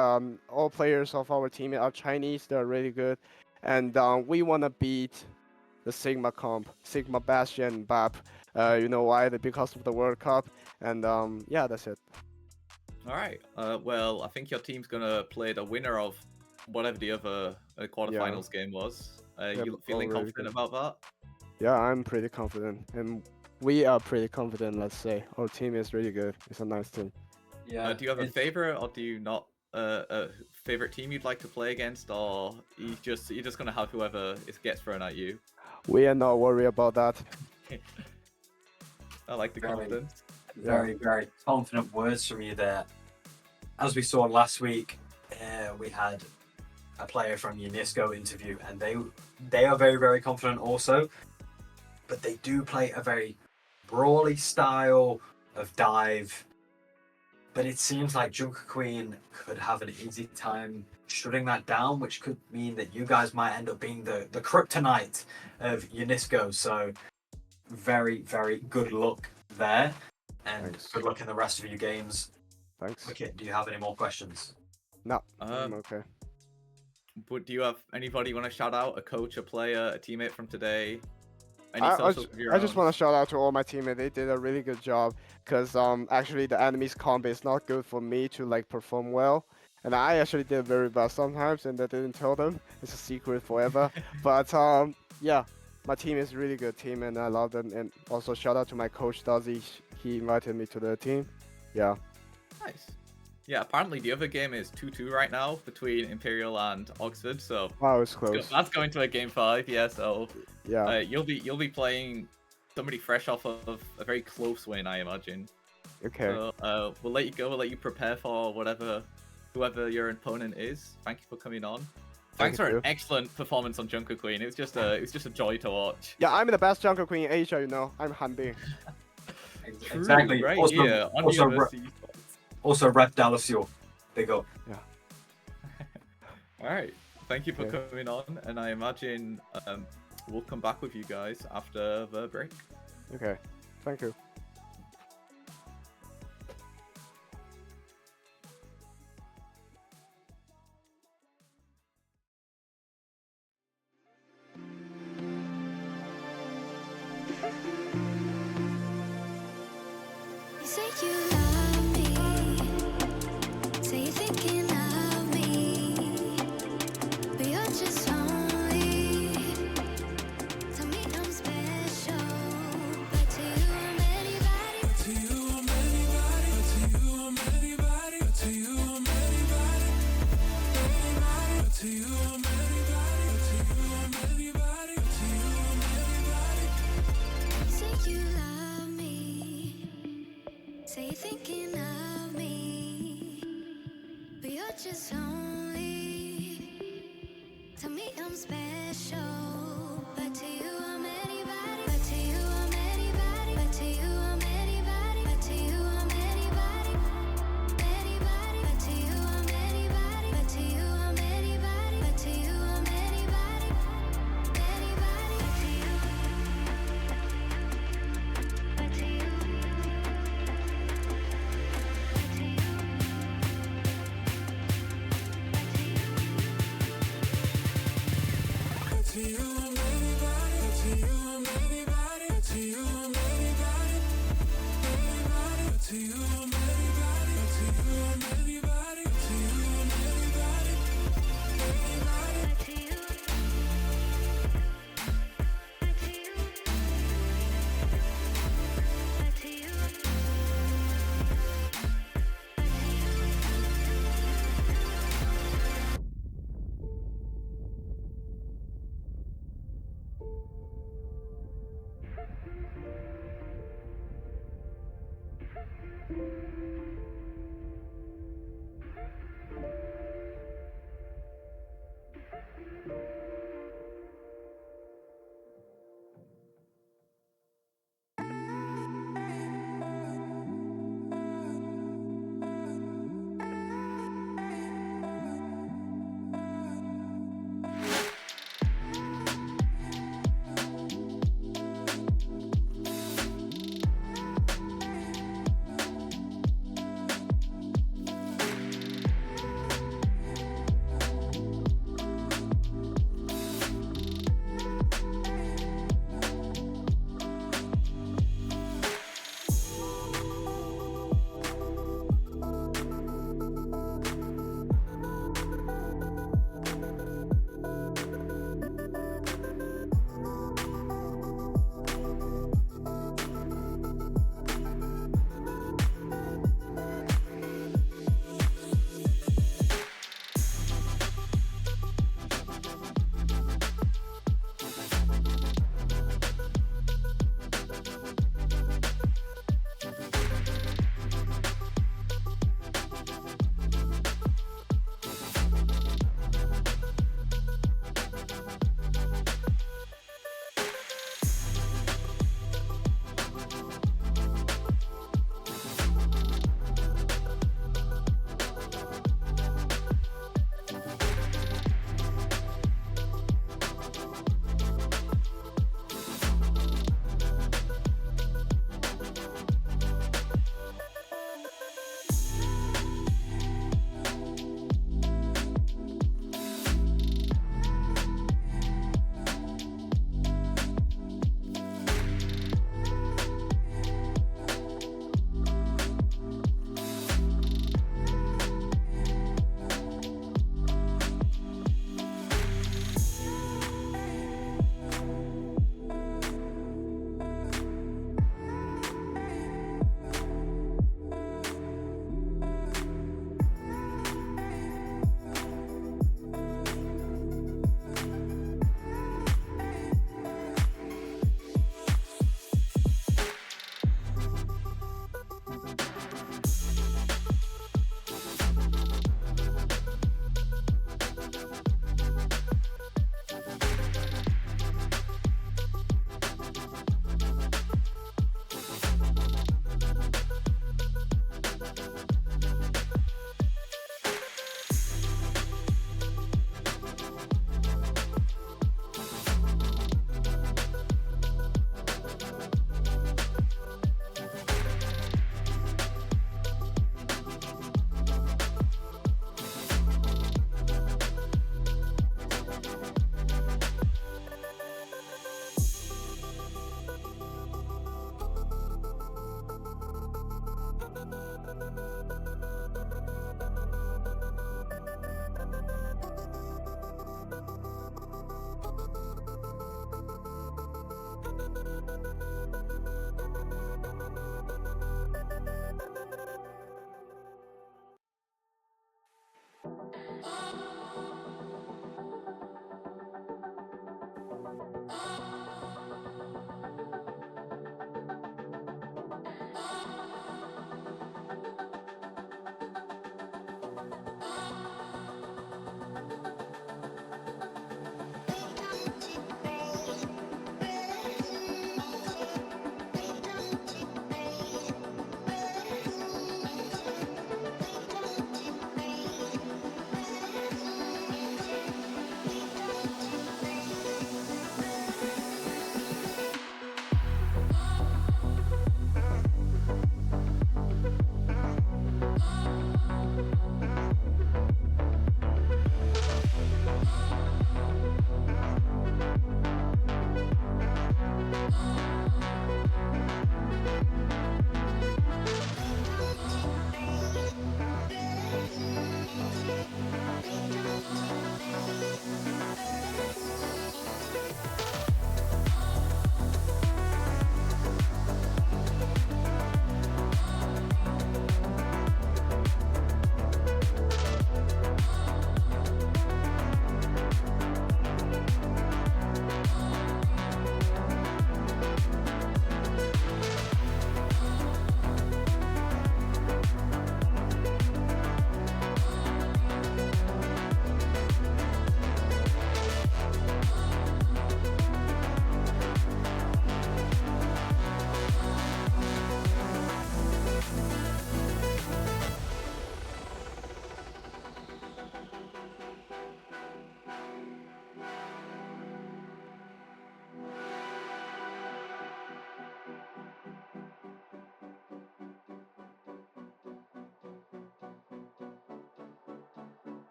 all players of our team are Chinese. They're really good, and we wanna beat the Sigma comp, Sigma Bastion and BAP. You know why? Because of the World Cup, and yeah, that's it. All right. Well, I think your team's gonna play the winner of whatever the other quarterfinals game was. You feeling really confident good. about that? Yeah, I'm pretty confident, and we are pretty confident. Let's say our team is really good. It's a nice team. Yeah. Do you have a favorite, or do you not a favorite team you'd like to play against, or you're just gonna have whoever gets thrown at you? We are not worried about that. I like the confidence. Very, very confident words from you there. As we saw last week, we had a player from UNESCO interview, and they are very, very confident also. But they do play a very brawly style of dive. But it seems like Junker Queen could have an easy time shutting that down, which could mean that you guys might end up being the kryptonite of UNESCO. So very, very good luck there. And Thanks. good luck in the rest of your games. Thanks. Okay, do you have any more questions? No, I'm okay. But do you have anybody you want to shout out? A coach, a player, a teammate from today? Any I socials of your just own? want to shout out to all my teammates. They did a really good job because actually the enemy's comp is not good for me to like perform well, and I actually did very bad sometimes, and I didn't tell them. It's a secret forever. But yeah, my team is really good team, and I love them. And also shout out to my coach Dazzy. He invited me to the team. Yeah. Nice. Yeah, apparently the other game is 2-2 right now between Imperial and Oxford, so Wow, it's close. that's going to a game 5. Yeah, so Yeah. you'll be playing somebody fresh off of a very close win, I imagine. Okay. So we'll let you go. We'll let you prepare for whoever your opponent is. Thank you for coming on. Thanks for an excellent performance on Junker Queen. It was just a joy to watch. Yeah, I'm the best Junker Queen in Asia. You know, I'm Hanbing. True, Exactly. right Also, here on also, University Esports. also Rep Dallasio. Big up. Yeah. All right. Thank you for Okay. coming on, and I imagine we'll come back with you guys after the break. Okay. Thank you. You say you love me, say you're thinking of me, but you're just lonely. Tell me I'm special, but to you I'm anybody. But to you I'm anybody. But to you I'm anybody. But to you I'm anybody. Anybody. But to you I'm anybody. But to you I'm anybody. But to you I'm anybody. You say you love me, say you're thinking of me, but you're just lonely. Tell me I'm special, but to you I'm anybody. But to you I'm anybody. But to you I'm anybody. But to you I'm anybody. Anybody. But to you I'm anybody. But to you I'm anybody. But to you I'm anybody. Anybody. But to you. But to you. But to you. But to you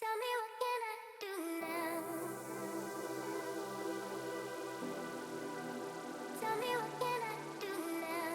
Tell me what can I do now? Tell me what can I do now?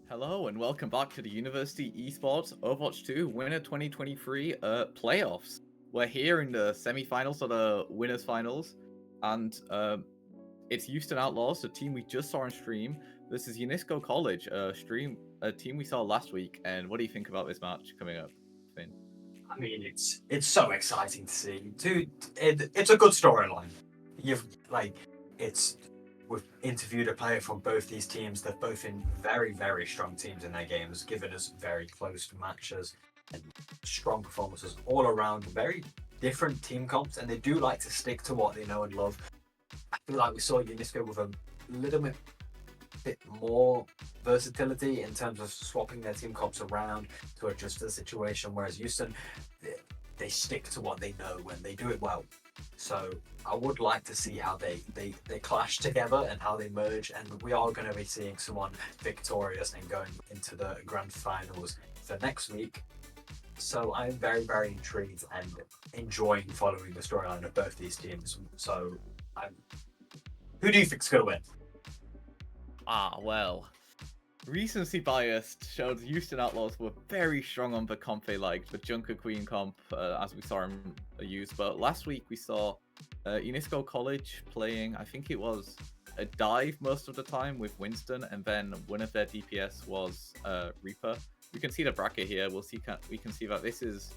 Hello and welcome back to the University Esports Overwatch 2 Winter 2023 playoffs. We're here in the semi-finals of the winners finals, and it's Houston Outlaws, the team we just saw on stream, versus Unisco College, a team we saw last week. And what do you think about this match coming up, Finn? I mean, it's so exciting to see. It's a good storyline. We've interviewed a player from both these teams. They're both in very, very strong teams in their games, giving us very close matches and strong performances all around. Very different team comps, and they do like to stick to what they know and love. I feel like we saw Unisco with a little bit more versatility in terms of swapping their team comps around to adjust to the situation, whereas Houston, they stick to what they know and they do it well. So I would like to see how they clash together and how they merge, and we are going to be seeing someone victorious and going into the grand finals for next week. So I'm very, very intrigued and enjoying following the storyline of both these teams. So who do you think's going to win? Well, recency biased showed Houston Outlaws were very strong on the comp they liked, the Junker Queen comp, as we saw him use. But last week we saw Unisco College playing, I think it was a dive most of the time with Winston, and then one of their DPS was Reaper. You can see the bracket here. We can see that this is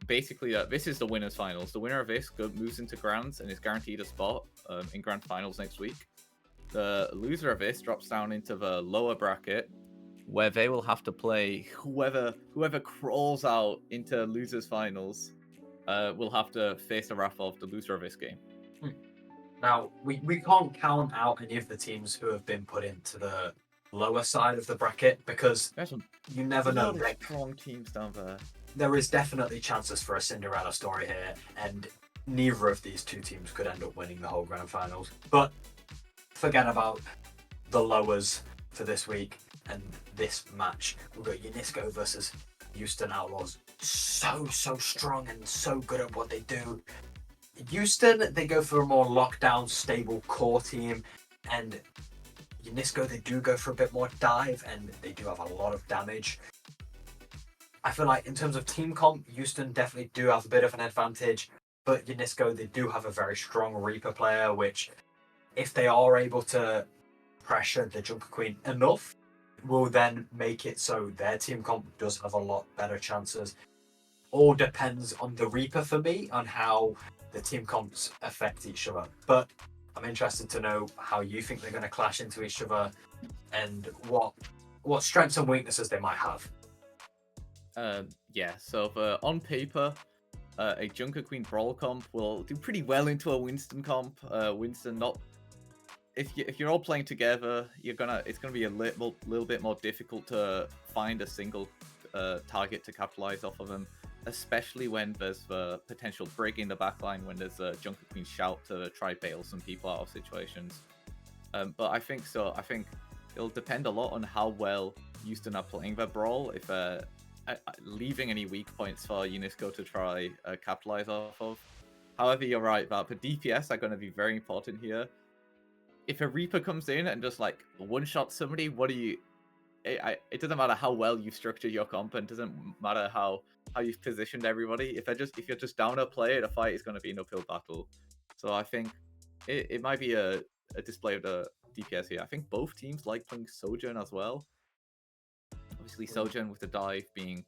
basically this is the winners finals. The winner of this moves into grands and is guaranteed a spot in grand finals next week. The loser of this drops down into the lower bracket, where they will have to play whoever crawls out into losers finals will have to face the wrath of the loser of this game. Now, we can't count out any of the teams who have been put into the lower side of the bracket, because you never know. Strong teams down there. There is definitely chances for a Cinderella story here, and neither of these two teams could end up winning the whole grand finals. But forget about the lowers for this week and this match. We've got Unisco versus Houston Outlaws. So strong and so good at what they do. Houston, they go for a more lockdown, stable core team, and Unisco, they do go for a bit more dive, and they do have a lot of damage. I feel like in terms of team comp, Houston definitely do have a bit of an advantage, but Unisco, they do have a very strong Reaper player, which, if they are able to pressure the Junker Queen enough, will then make it so their team comp does have a lot better chances. All depends on the Reaper for me, on how the team comps affect each other. But I'm interested to know how you think they're going to clash into each other and what strengths and weaknesses they might have. So on paper, a Junker Queen Brawl comp will do pretty well into a Winston comp. Winston not... If you're all playing together, it's gonna be a little bit more difficult to find a single target to capitalize off of them, especially when there's the potential break in the backline, when there's a Junker Queen shout to try bail some people out of situations. But I think it'll depend a lot on how well Houston are playing their Brawl, if leaving any weak points for Unisco to try capitalize off of. However, you're right that the DPS are going to be very important here. If a Reaper comes in and just like one-shot somebody, it doesn't matter how well you structure your comp, and it doesn't matter how you've positioned everybody. If you're just down a player, the fight is going to be an uphill battle. So I think it might be a display of the DPS here. I think both teams like playing Sojourn as well. Obviously, Sojourn with the dive being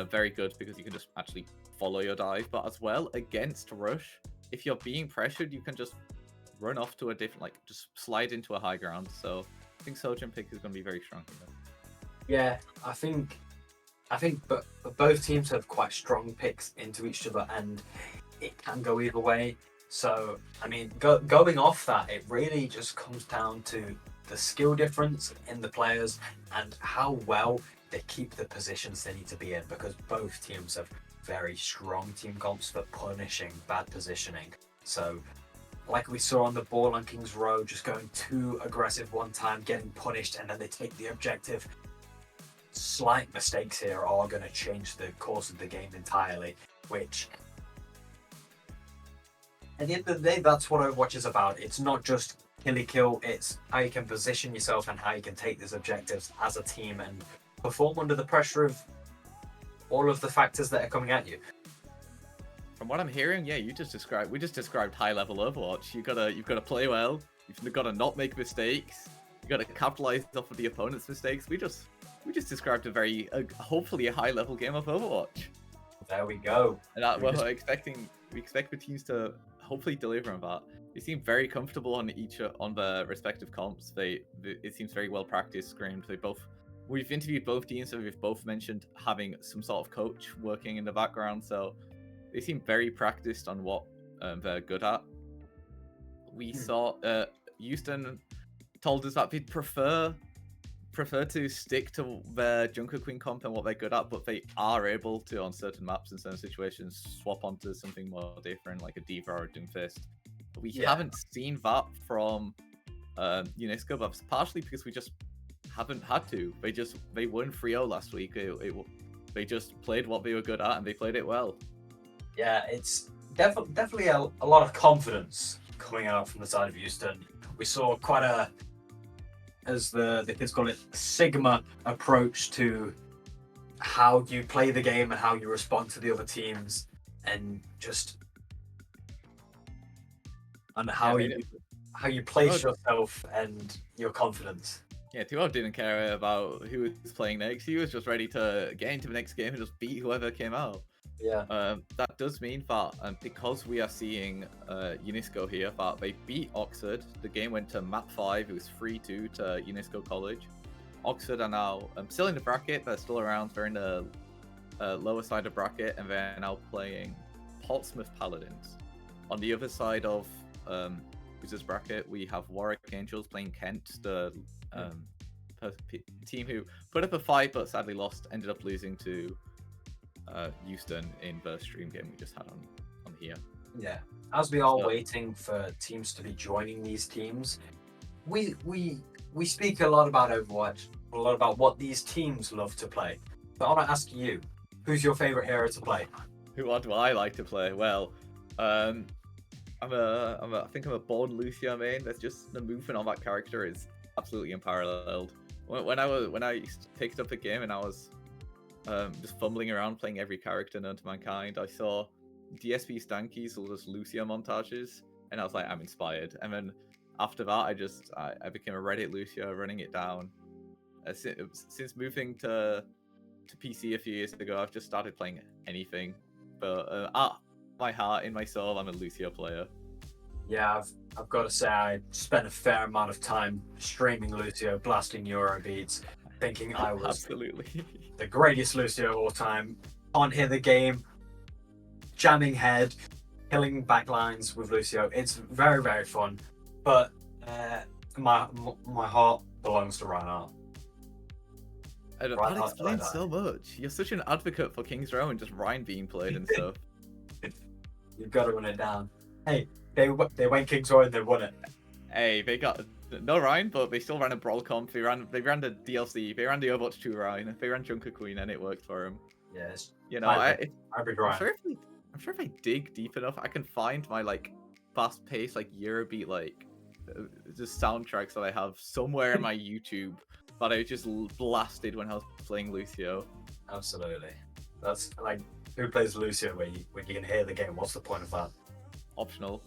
very good because you can just actually follow your dive, but as well against Rush, if you're being pressured, you can just run off to a different, just slide into a high ground. So I think Sojourn pick is going to be very strong here. Yeah, I think but both teams have quite strong picks into each other, and it can go either way. So I mean, going off that, it really just comes down to the skill difference in the players and how well they keep the positions they need to be in, because both teams have very strong team comps for punishing bad positioning. So like we saw on the ball on King's Row, just going too aggressive one time, getting punished, and then they take the objective. Slight mistakes here are going to change the course of the game entirely, which at the end of the day, that's what Overwatch is about. It's not just killy kill. It's how you can position yourself and how you can take these objectives as a team and perform under the pressure of all of the factors that are coming at you. From what I'm hearing, yeah, we just described high level Overwatch. You've gotta play well. You've gotta not make mistakes. You gotta capitalize off of the opponent's mistakes. We just described hopefully a high level game of Overwatch. There we go. And we expect the teams to hopefully deliver on that. They seem very comfortable on the respective comps. It seems very well practiced, scrimmed. We've interviewed both teams, and we've both mentioned having some sort of coach working in the background. So they seem very practiced on what they're good at. We saw Houston told us that they'd prefer to stick to their Junker Queen comp and what they're good at, but they are able to, on certain maps and certain situations, swap onto something more different, like a Diva or a Doomfist. We haven't seen that from UNESCO, but it's partially because we just haven't had to. They won 3-0 last week. They just played what they were good at, and they played it well. Yeah, it's definitely a lot of confidence coming out from the side of Houston. We saw quite a, as the kids call it, Sigma approach to how you play the game and how you respond to the other teams, and how you place yourself and your confidence. Yeah, 2-0 didn't care about who was playing next. He was just ready to get into the next game and just beat whoever came out. Yeah. That does mean that because we are seeing UNESCO here, that they beat Oxford. The game went to map 5. It was 3-2 to UNESCO College. Oxford are now still in the bracket. They're still around. They're in the lower side of bracket, and they're now playing Portsmouth Paladins. On the other side of Losers bracket, we have Warwick Angels playing Kent, the team who put up a fight but sadly lost, ended up losing to Houston in the stream game we just had on here. Yeah. As we are waiting for teams to be joining these teams, we speak a lot about Overwatch, a lot about what these teams love to play. But I want to ask you, who's your favorite hero to play? What do I like to play? Well, I think I'm a born Lucio main. That's just the movement on that character is absolutely unparalleled. When I picked up a game and I was just fumbling around playing every character known to mankind, I saw DSP Stanky's all just Lucio montages, and I was like, I'm inspired. And then after that, I became a Reddit Lucio, running it down. Since moving to PC a few years ago, I've just started playing anything. But at my heart, in my soul, I'm a Lucio player. Yeah, I've got to say, I spent a fair amount of time streaming Lucio, blasting Eurobeats, thinking I was absolutely the greatest Lucio of all time. Can't hear the game, jamming head, killing backlines with Lucio. It's very, very fun. But my heart belongs to Reinhardt. That explains so much. You're such an advocate for King's Row and just Ryan being played and stuff. You've got to run it down. Hey, they went King's Row and they won it. Hey, they got no Ryan, but they still ran a Brawl comp. They ran the DLC. They ran the Overwatch 2 Ryan. They ran Junker Queen, and it worked for him. Yes. You know, Ryan. I'm sure if I dig deep enough, I can find my fast-paced Eurobeat just soundtracks that I have somewhere in my YouTube that I just blasted when I was playing Lucio. Absolutely. That's who plays Lucio when you can hear the game? What's the point of that? Optional.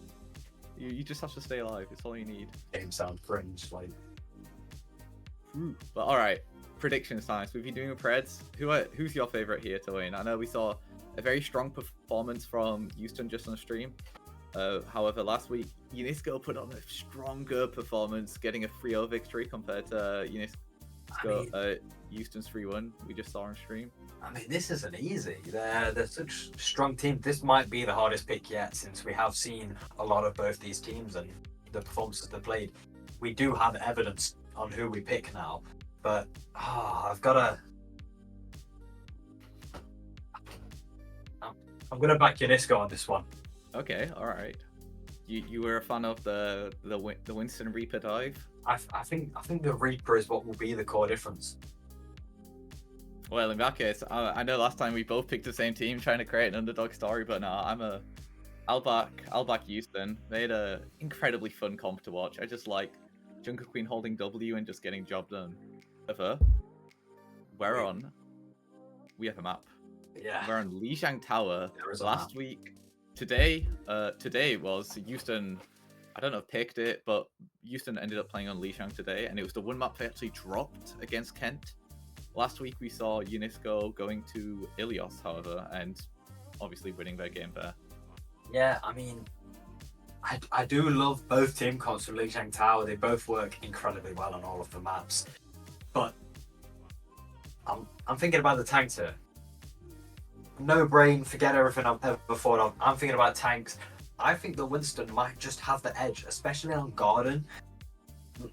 You just have to stay alive. It's all you need. Game sound cringe, But all right, predictions time. So if you're doing a Preds, who's your favorite here to win? I know we saw a very strong performance from Houston just on stream. However, last week UNESCO put on a stronger performance, getting a 3-0 victory compared to Houston's 3-1 we just saw on stream. I mean, this isn't easy. They're such a strong team. This might be the hardest pick yet, since we have seen a lot of both these teams and the performances they played. We do have evidence on who we pick now, but I'm gonna back UNESCO on this one. Okay, all right. You were a fan of the Winston Reaper dive? I think the Reaper is what will be the core difference. Well, in that case, I know last time we both picked the same team trying to create an underdog story, but no, I'm Albach Houston. They had a incredibly fun comp to watch. I just like Junker Queen holding W and just getting job done. We're on. We have a map. Yeah. We're on Lijiang Tower. There is a Last map. week, today was Houston. I don't know if picked it, but Houston ended up playing on Lijiang today, and it was the one map they actually dropped against Kent. Last week we saw Unisco going to Ilios, however, and obviously winning their game there. Yeah, I mean, I do love both team comps from Lijiang Tower. They both work incredibly well on all of the maps. But I'm thinking about the tanks here. No brain, forget everything I've ever thought of. I'm thinking about tanks. I think the Winston might just have the edge, especially on Garden.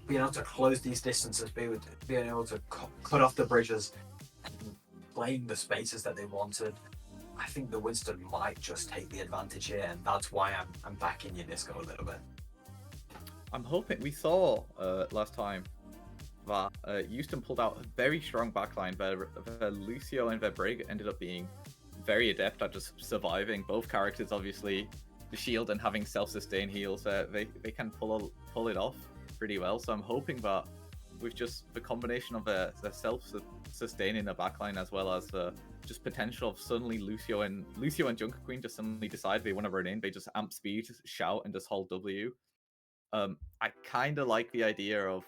Being able to close these distances, being able to cut off the bridges, and playing the spaces that they wanted. I think the Winston might just take the advantage here, and that's why I'm backing Unisco a little bit. I'm hoping we saw last time that Houston pulled out a very strong backline. Their Lucio and their Brig ended up being very adept at just surviving. Both characters, obviously, the shield and having self-sustain heals, they can pull it off pretty well. So I'm hoping that with just the combination of their self-sustain in the backline, as well as just potential of suddenly Lucio and Junker Queen just suddenly decide they want to run in, they just amp speed, shout, and just hold W. I kind of like the idea of.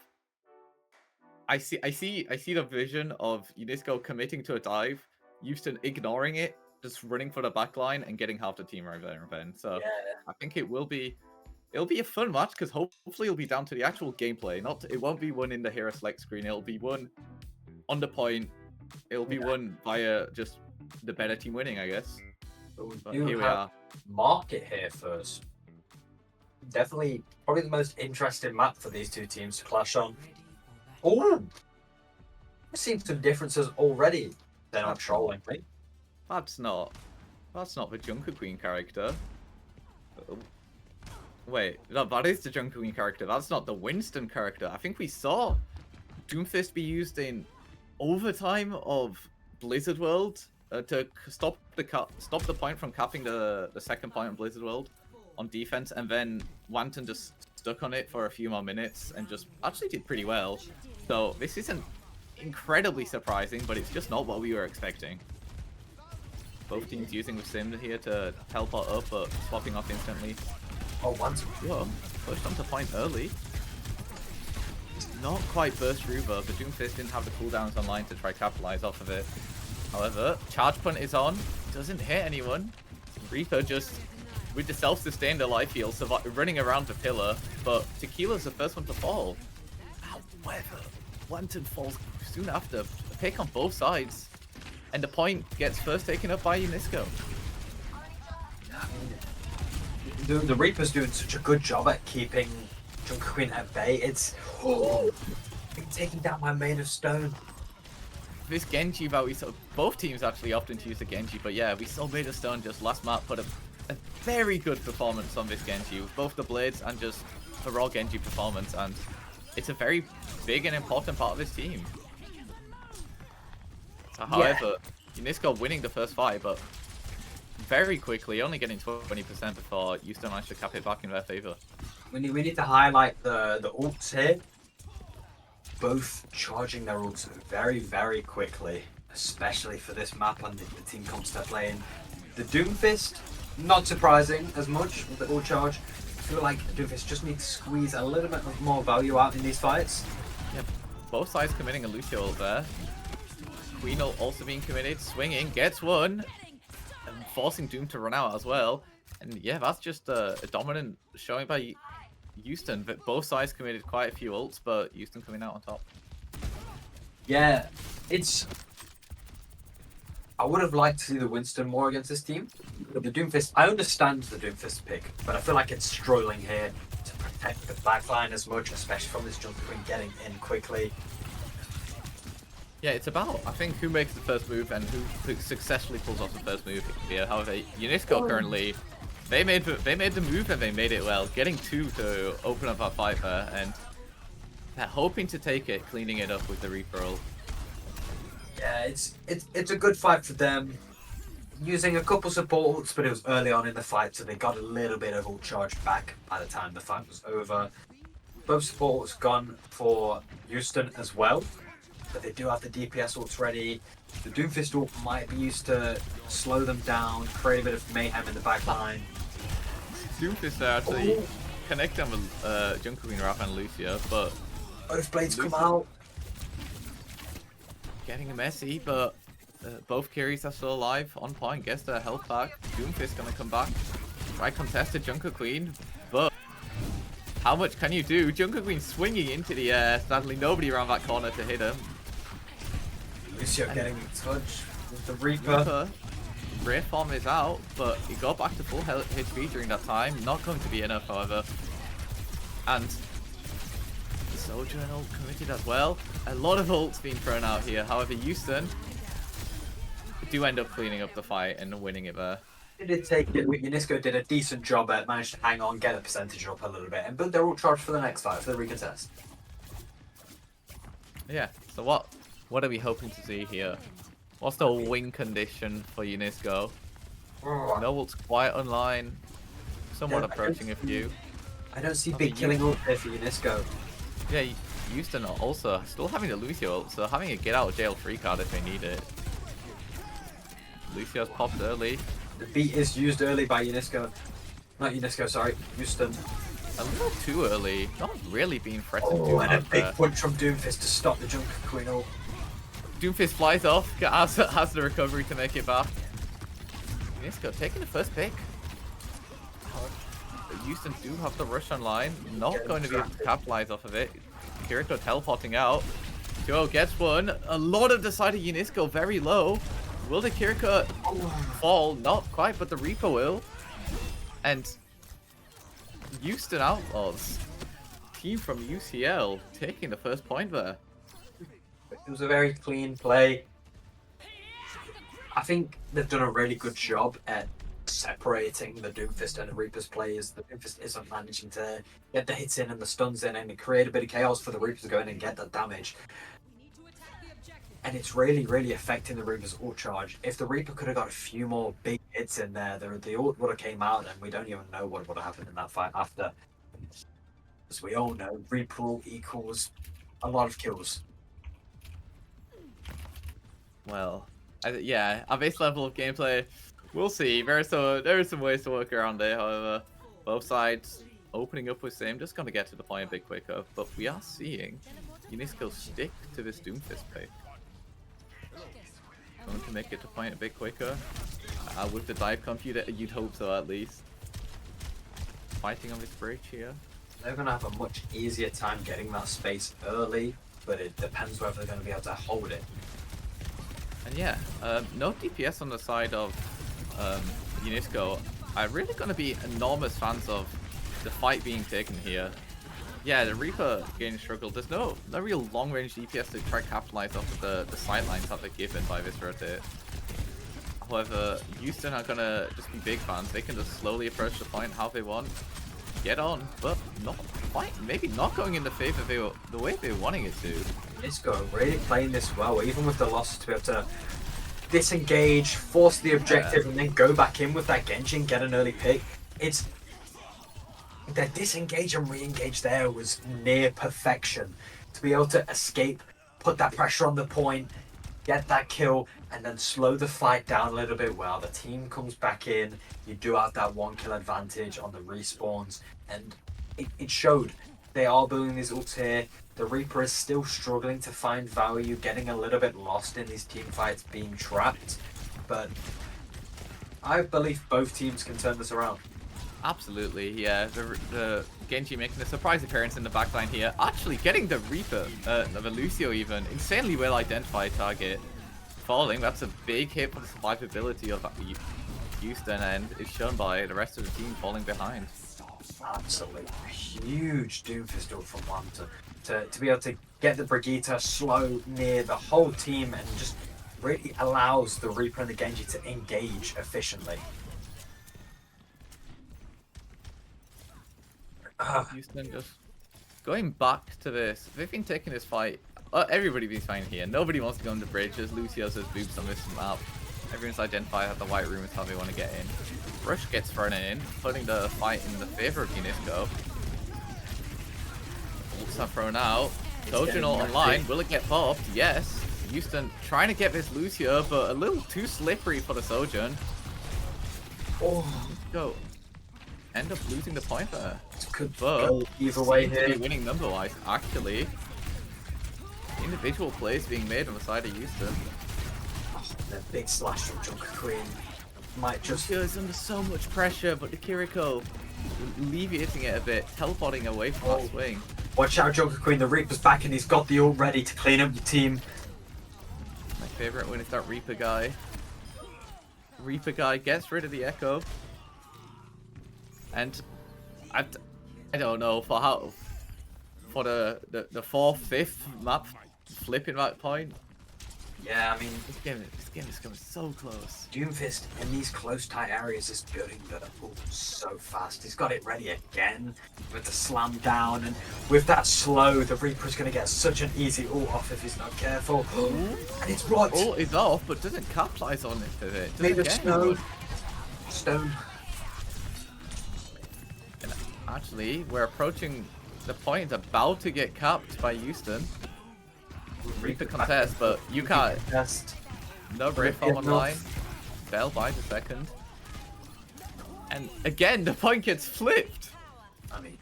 I see the vision of Unisco committing to a dive, Houston ignoring it, just running for the backline and getting half the team right there and then. So Yeah. I think it'll be a fun match because hopefully it'll be down to the actual gameplay. It won't be won in the hero select screen. It'll be won on the point. It'll be won via just the better team winning, I guess. But here we are. Market here first. Definitely, probably the most interesting map for these two teams to clash on. Oh, I've seen some differences already. They're not trolling me. That's not the Junker Queen character. Wait, no, that is the Junker Queen character. That's not the Winston character. I think we saw Doomfist be used in overtime of Blizzard World to stop the point from capping the second point on Blizzard World on defense, and then Wanton just stuck on it for a few more minutes and just actually did pretty well. So this isn't incredibly surprising, but it's just not what we were expecting. Both teams using the sim here to teleport up, but swapping off instantly. Oh, Wanton. Whoa, pushed onto point early. Not quite burst through though. The Doomfist didn't have the cooldowns online to try capitalize off of it. However, charge punt is on. Doesn't hit anyone. Reaper just with the self-sustain, the life heal, running around the pillar, but Tequila's the first one to fall. However, Wanton falls soon after. A pick on both sides, and the point gets first taken up by Unisco. The Reaper's doing such a good job at keeping Junker Queen at bay. It's taking down my Maid of Stone. This Genji that we saw, both teams actually often use the Genji, but yeah, we saw Maid of Stone just last map put a very good performance on this Genji with both the blades and just the raw Genji performance, and it's a very big and important part of this team. So, however, Unisco winning the first fight, but very quickly, only getting 20% before Houston managed to cap it back in their favor. We need to highlight the ults here. Both charging their ults very, very quickly, especially for this map and the team comps they're playing. The Doomfist, not surprising as much with the ult charge. I feel like Doomfist just needs to squeeze a little bit more value out in these fights. Yep, both sides committing a Lucio ult there. Queen ult also being committed, swinging, gets one, and forcing Doom to run out as well. And yeah, that's just a dominant showing by Houston. But both sides committed quite a few ults, but Houston coming out on top. Yeah, I would have liked to see the Winston more against this team. But the Doomfist, I understand the Doomfist pick, but I feel like it's struggling here to protect the backline as much, especially from this Junker Queen getting in quickly. Yeah, it's about, I think, who makes the first move and who successfully pulls off the first move here. However, Unisco currently, they made the move and they made it well, getting two to open up our fight there, and they're hoping to take it, cleaning it up with the Reaper ult. Yeah, it's a good fight for them. using a couple support ults, but it was early on in the fight, so they got a little bit of ult charge back by the time the fight was over. Both support ults gone for Houston as well, but they do have the DPS ults ready. The Doomfist ult might be used to slow them down, create a bit of mayhem in the back line. Doomfist are actually connecting with Junker Queen, Raph, and Lucio, but Both blades come out. getting messy, but both carries are still alive, on point, gets their health back. Doomfist gonna come back, try contested Junker Queen, but how much can you do? Junker Queen swinging into the air, sadly nobody around that corner to hit him. Lucio getting in touch with the Reaper. Rare form is out, but he got back to full HP during that time. Not going to be enough, however. And the Sojourn ult committed as well. A lot of ults being thrown out here. However, Houston do end up cleaning up the fight and winning it there. They did take it. Unisco did a decent job at managed to hang on, get the percentage up a little bit, and but they're all charged for the next fight, for the recontest. Yeah, so what are we hoping to see here? What's the win condition for Unisco? No ults quite online. Somewhat approaching a few. I don't see big killing ult here for Unisco. Yeah, Houston are also still having the Lucio ult, so having a get out of jail free card if they need it. Lucio's popped early. The beat is used early by Unisco. Not Unisco, sorry, Houston. A little too early. Not really being threatened too Oh, and a much big there. punch from Doomfist to stop the Junker Queen ult. Doomfist flies off, has the recovery to make it back. Unisco taking the first pick. Houston do have the rush online. Not going to be able to capitalize off of it. Kiriko teleporting out. Joe gets one. A lot of the side of Unisco very low. Will the Kiriko fall? Not quite, but the Reaper will. And Houston Outlaws, team from UCL, taking the first point there. It was a very clean play. I think they've done a really good job at separating the Doomfist and the Reaper's players. The Doomfist isn't managing to get the hits in and the stuns in and create a bit of chaos for the Reapers to go in and get that damage. And it's really, really affecting the Reaper's ult charge. If the Reaper could have got a few more big hits in there, the ult would have came out and we don't even know what would have happened in that fight after. As we all know, Reaper ult equals a lot of kills. Well, yeah, our base level of gameplay, we'll see. There are some ways to work around it, however. Both sides opening up with same, just going to get to the point a bit quicker. But we are seeing Unisco stick to this Doomfist pick. Going to make it to point a bit quicker. With the dive computer, you'd hope so at least. Fighting on this bridge here. They're going to have a much easier time getting that space early, but it depends whether they're going to be able to hold it. And yeah, no DPS on the side of Unisco. I'm really going to be enormous fans of the fight being taken here. Yeah, the Reaper getting struggled. There's no real long-range DPS to try to capitalize off of the sidelines that they're given by this rotate. However, Houston are going to just be big fans. They can just slowly approach the point how they want. Get on, but not quite. Maybe not going in the favor the way they were wanting it to. Unisco really playing this well, even with the loss, to be able to disengage, force the objective, and then go back in with that Genji and get an early pick. It's their disengage and re-engage there was near perfection. To be able to escape, put that pressure on the point, get that kill, and then slow the fight down a little bit while the team comes back in. You do have that 1 kill advantage on the respawns, and it showed. They are building these ults here. The Reaper is still struggling to find value, getting a little bit lost in these team fights, being trapped. But I believe both teams can turn this around. Absolutely, yeah. The Genji making a surprise appearance in the backline here. Actually getting the Reaper, the Lucio even. Insanely well identified target. Falling, that's a big hit for the survivability of Houston, and it's shown by the rest of the team falling behind. Absolutely huge Doomfist ult from one to be able to get the Brigitte slow near the whole team and just really allows the Reaper and the Genji to engage efficiently. Houston just going back to this. They've been taking this fight. Everybody's been fighting here. Nobody wants to go on the bridge. There's Lucio's boots on this map. Everyone's identified the white room is how they want to get in. Rush gets thrown in, putting the fight in the favor of Unisco. Ults are thrown out. Sojourn online. Will it get popped? Yes. Houston trying to get this loose here, but a little too slippery for the Sojourn. Oh, Go. End up losing the point there. could But go either way seems to here. be winning number-wise, actually. Individual plays being made on the side of Houston. The big slash from Junker Queen might just. Lucio is under so much pressure, but the Kiriko alleviating it a bit, teleporting away from that swing. Watch out, Junker Queen. The Reaper's back and he's got the ult ready to clean up your team. My favorite one is that Reaper guy. Reaper guy gets rid of the Echo. And I don't know for how for the 4th, 5th map flipping that point. Yeah, I mean, This game is coming so close. Doomfist in these close tight areas is building the ult so fast. He's got it ready again with the slam down, and with that slow, the Reaper's going to get such an easy ult off if he's not careful. And it's blocked. Ult is off, but doesn't capitalize on it with it. Made Doesn't of get anyone. stone. And actually, we're approaching the point about to get capped by Houston. Reaper contest, but you can't. Contest. No Riff online. Fell by the second. And again, the point gets flipped. I mean,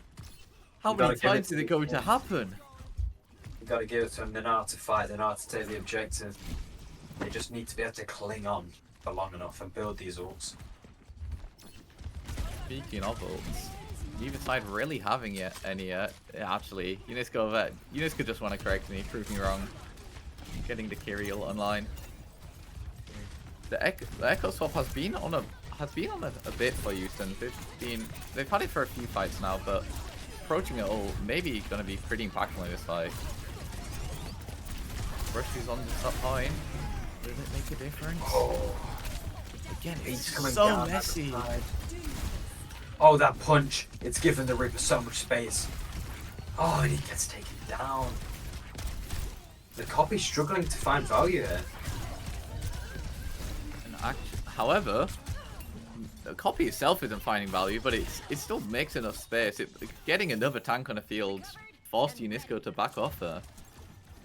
How You many gotta give it times to is it the going to team. happen? you got to give it to them. They know how to fight. They know how to take the objective. They just need to be able to cling on for long enough and build these ults. Speaking of ults, neither side really having any yet. Actually, Unisco just want to correct me, prove me wrong. Getting the Kiri ult online. The Echo swap has been on a bit for Houston. They've had it for a few fights now, but approaching it all maybe gonna be pretty impactful in this fight. Rush is on the top point. Will it make a difference? Oh, Again, he's it's coming so down that messy. side. Oh, that punch. It's given the Reaper so much space. Oh, and he gets taken down. The copy's struggling to find value here. However, the copy itself isn't finding value, but it still makes enough space. Getting another tank on the field forced Unisco to back off there.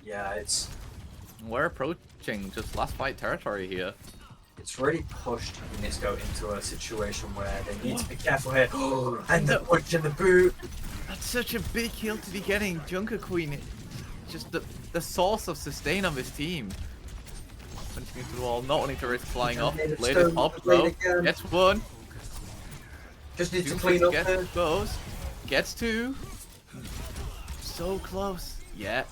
Yeah, it's We're approaching just last fight territory here. really pushed Unisco into a situation where they need to be careful here. And the punch and the boot. That's such a big kill to be getting. Junker Queen, just the source of sustain on this team. Punching into the wall, not wanting to risk flying off. Made of Latest stone, pop played though. again. Gets one. Just needs to Doomfist clean up there. goes. Gets two. So close. Yeah.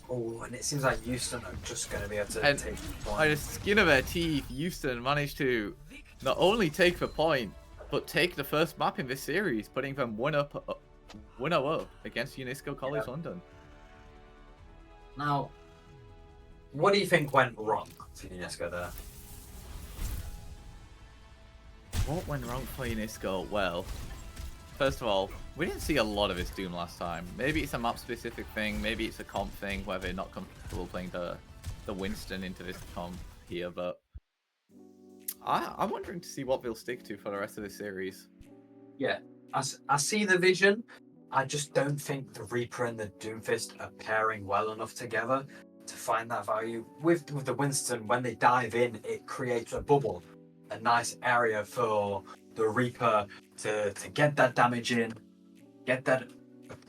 Oh, and it seems like Houston are just going to be able to And take the by point. the skin of their teeth, Houston managed to not only take the point, but take the first map in this series, putting them 1-0 against Unisco College London. Now, what do you think went wrong for Unisco there? What went wrong for Unisco? Well, first of all, we didn't see a lot of his Doom last time. Maybe it's a map-specific thing, maybe it's a comp thing where they're not comfortable playing the Winston into this comp here, but I'm wondering to see what they'll stick to for the rest of this series. Yeah, I see the vision. I just don't think the Reaper and the Doomfist are pairing well enough together to find that value. With the Winston, when they dive in, it creates a bubble, a nice area for the Reaper to get that damage in, get that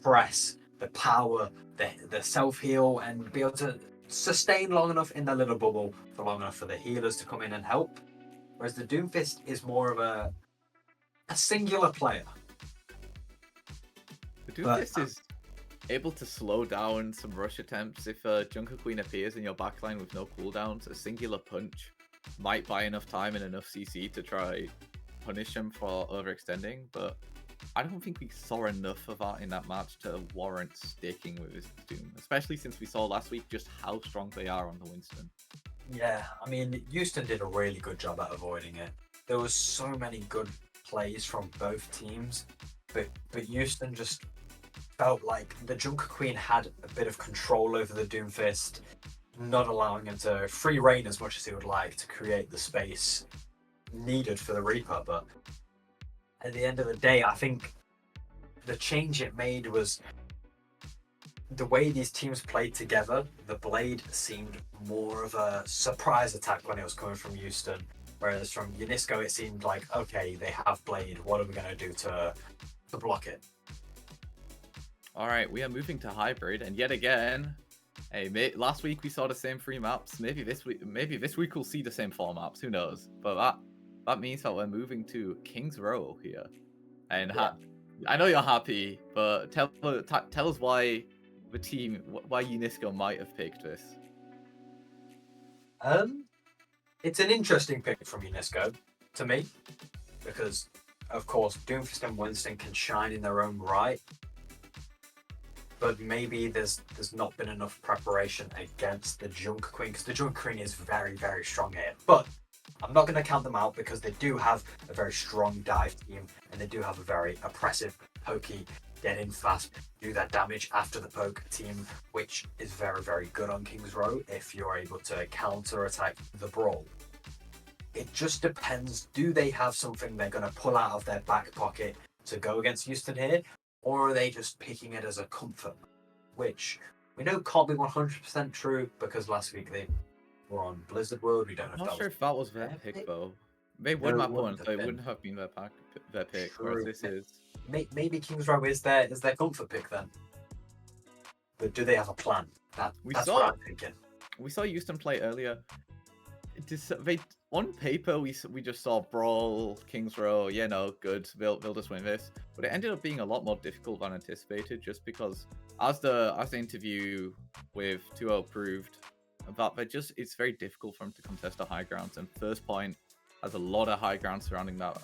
press, the power, the self-heal, and be able to sustain long enough in that little bubble for long enough for the healers to come in and help. Whereas the Doomfist is more of a singular player. The Doomfist is able to slow down some rush attempts. If Junker Queen appears in your backline with no cooldowns, a singular punch might buy enough time and enough CC to try punish him for overextending, but I don't think we saw enough of that in that match to warrant sticking with his Doom, especially since we saw last week just how strong they are on the Winston. Yeah, I mean, Houston did a really good job at avoiding it. There was so many good plays from both teams, but Houston just felt like the Junker Queen had a bit of control over the Doomfist, not allowing him to free reign as much as he would like to create the space needed for the Reaper. But at the end of the day, I think the change it made was the way these teams played together. The Blade seemed more of a surprise attack when it was coming from Houston, whereas from Unisco it seemed like, okay, they have Blade, what are we going to do to block it? All right, we are moving to hybrid, and yet again, hey, last week we saw the same 3 maps. Maybe this week we'll see the same 4 maps. Who knows? But that means that we're moving to King's Row here, and I know you're happy, but tell us why why Unisco might have picked this. It's an interesting pick from Unisco to me, because of course Doomfist and Winston can shine in their own right, but maybe there's not been enough preparation against the Junk Queen, because the Junk Queen is very, very strong here. But I'm not going to count them out, because they do have a very strong dive team, and they do have a very oppressive, pokey, get in fast, do that damage after the poke team, which is very, very good on King's Row if you're able to counter attack the Brawl. It just depends, do they have something they're going to pull out of their back pocket to go against Houston here, or are they just picking it as a comfort? Which we know can't be 100% true, because last week they were on Blizzard World. We don't know I'm not sure if that was their pick though. They would have won, so it wouldn't have been their pick. Whereas this is maybe King's Row is their comfort pick then. But do they have a plan? That's what I'm thinking. We saw Houston play earlier. On paper, we just saw Brawl, King's Row, good, they'll just win this. But it ended up being a lot more difficult than anticipated, just because as the interview with 2-0 proved, that it's very difficult for them to contest the high grounds, and First Point has a lot of high ground surrounding that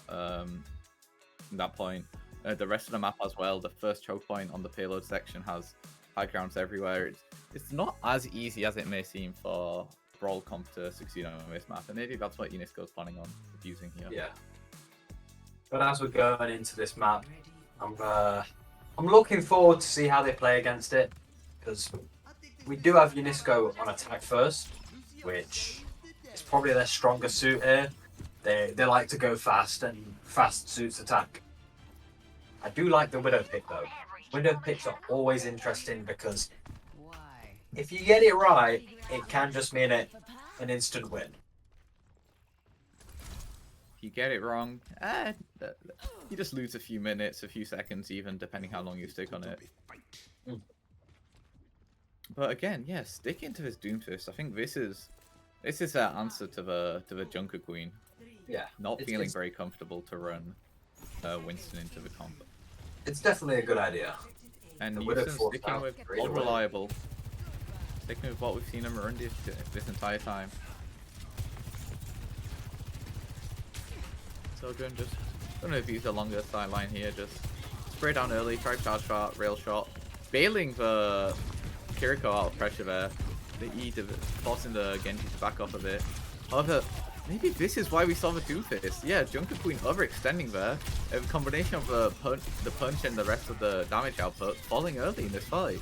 point. The rest of the map as well, the first choke point on the payload section has high grounds everywhere. It's not as easy as it may seem for Brawl comp to succeed on this map, and maybe that's what Unisco's planning on using here. Yeah. But as we're going into this map, I'm looking forward to see how they play against it, because we do have Unisco on attack first, which is probably their strongest suit here. They like to go fast, and fast suits attack. I do like the Widow pick though. Widow picks are always interesting, because if you get it right, it can just mean an instant win. If you get it wrong, you just lose a few minutes, a few seconds even, depending how long you stick on it. But again, sticking to this Doomfist, I think this is their answer to the Junker Queen. Yeah. Not feeling very comfortable to run Winston into the combo. It's definitely a good idea. And Houston sticking with unreliable. Sticking with what we've seen him run this entire time. So just gonna use the longer sideline here, just spray down early, try charge shot, rail shot, bailing the Kiriko out of pressure there. The E forcing the Genji to back off a bit. However, maybe this is why we saw the Doomfist. Yeah, Junker Queen overextending there. A combination of the punch and the rest of the damage output falling early in this fight.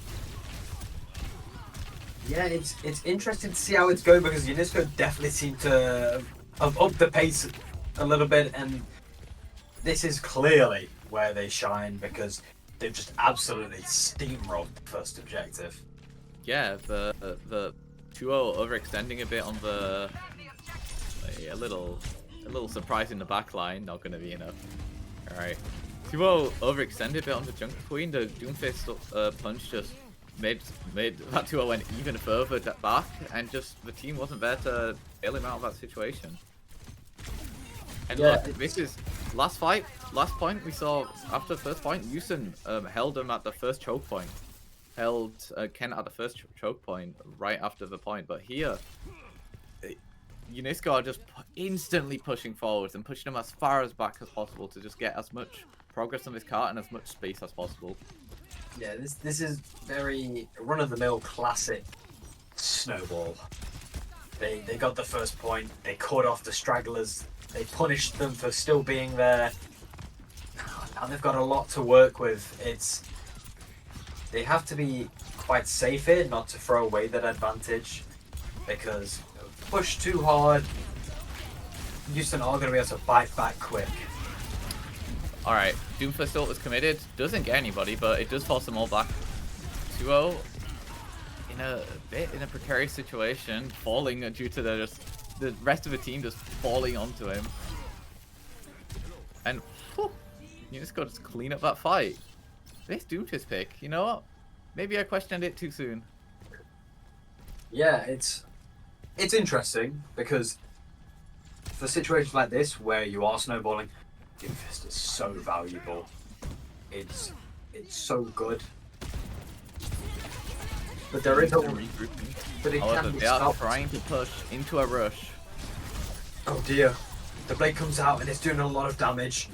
Yeah, it's interesting to see how it's going, because Unisco definitely seem to have upped the pace a little bit, and this is clearly where they shine, because they've just absolutely steamrolled the first objective. Yeah, the 2-0 overextending a bit on the a little surprise in the back line, not gonna be enough. Alright. 2-0 overextended a bit on the Junker Queen, the Doomfist punch just made that 2-0 went even further back, and just the team wasn't there to bail him out of that situation. And look, this is last point we saw after the first point, Houston held him at the first choke point. Held Ken at the first choke point right after the point, but here Unisco are just instantly pushing forwards and pushing him as far as back as possible to just get as much progress on this cart and as much space as possible. Yeah, this is very run-of-the-mill classic Snowball. They got the first point, they caught off the stragglers, they punished them for still being there. Now they've got a lot to work with. They have to be quite safe here, not to throw away that advantage. because push too hard, Houston are going to be able to bite back quick. Alright, Doomfist ult was committed. Doesn't get anybody, but it does force them all back. 2-0 in a precarious situation, falling due to the rest of the team just falling onto him. And you just got to clean up that fight. This Doomfist pick, you know what? Maybe I questioned it too soon. Yeah, it's interesting because for situations like this where you are snowballing, Doomfist is so valuable. It's so good. But there is a regrouping. but it However, can be they are stopped. trying to push into a rush. Oh dear. The blade comes out and it's doing a lot of damage.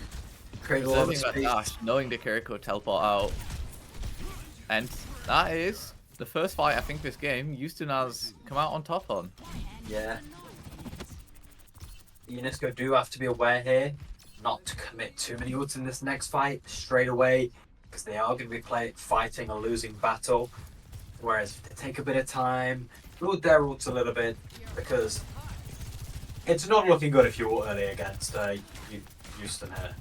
Creating a lot of Observing that space. dash, knowing the Kiriko teleport out. And that is the first fight I think this game Houston has come out on top on. Yeah. UNESCO do have to be aware here not to commit too many ults in this next fight straight away, because they are going to be fighting a losing battle. Whereas if they take a bit of time, build their ults a little bit, because it's not looking good if you ult early against Houston here,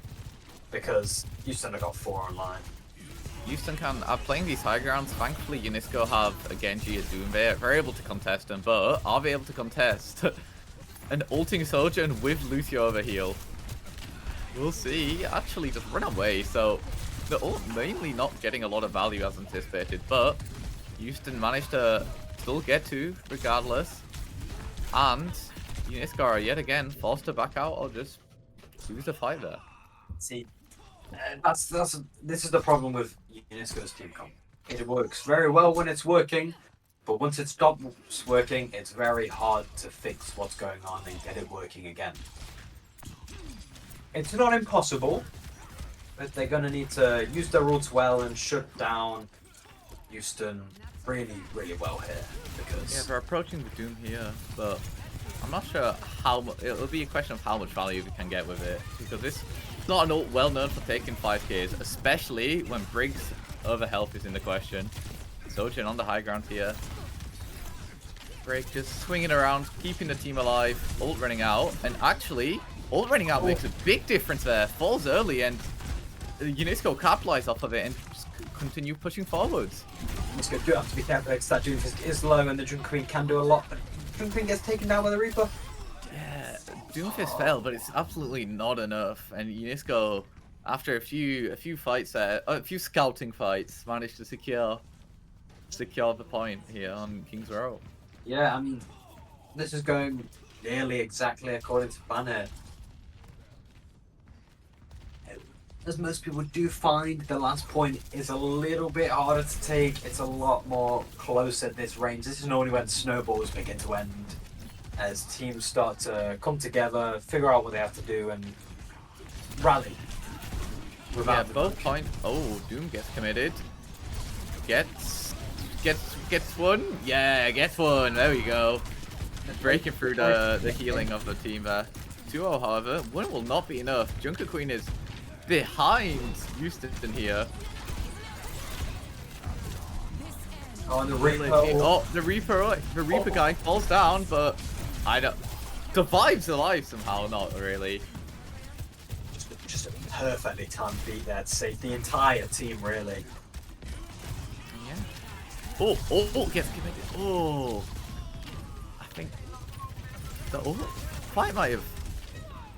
because Houston have got 4 online. Houston are playing these high grounds. Thankfully, Unisco have a Genji at Doombe. They're able to contest them, but are they able to contest an ulting Sojourn with Lucio over heal? We'll see. Actually, just run away. So the ult mainly not getting a lot of value as anticipated, but Houston managed to still get to regardless. And Unisco are yet again forced to back out or just lose the fight there. See, this is the problem with UNESCO's team comp. It works very well when it's working, but once it stops working, it's very hard to fix what's going on and get it working again. It's not impossible, but they're going to need to use their ults well and shut down Houston really, really well here. Because Yeah, they're approaching the Doom here, but I'm not sure how much. It'll be a question of how much value we can get with it, because this is not an ult well known for taking 5Ks, especially when Briggs over health is in the question. Sojourn on the high ground here. Break just swinging around, keeping the team alive. Ult running out, and actually, ult running out makes a big difference there. Falls early, and Unisco capitalize off of it and just continue pushing forwards. UNESCO do have to be careful because that Doomfist is low and the Drunk Queen can do a lot, but Drunk Queen gets taken down by the Reaper. Yeah, Doomfist fell, but it's absolutely not enough. And Unisco, after a few fights there, a few scouting fights, managed to secure the point here on King's Row. Yeah, I mean, this is going nearly exactly according to plan here. As most people do find, the last point is a little bit harder to take. It's a lot more close at this range. This is normally when snowballs begin to end, as teams start to come together, figure out what they have to do, and rally. Yeah, both points. Oh, Doom gets committed. Gets one. Yeah, gets one. There we go. Breaking through the healing of the team there. 2-0, however, one will not be enough. Junker Queen is behind Houston here. Oh, and the Reaper. Oh, the Reaper guy falls down, but I don't. Survives alive somehow. Not really. Just a perfectly timed beat there to save the entire team, really. Yeah. Oh, gets committed. Oh, I think the fight might have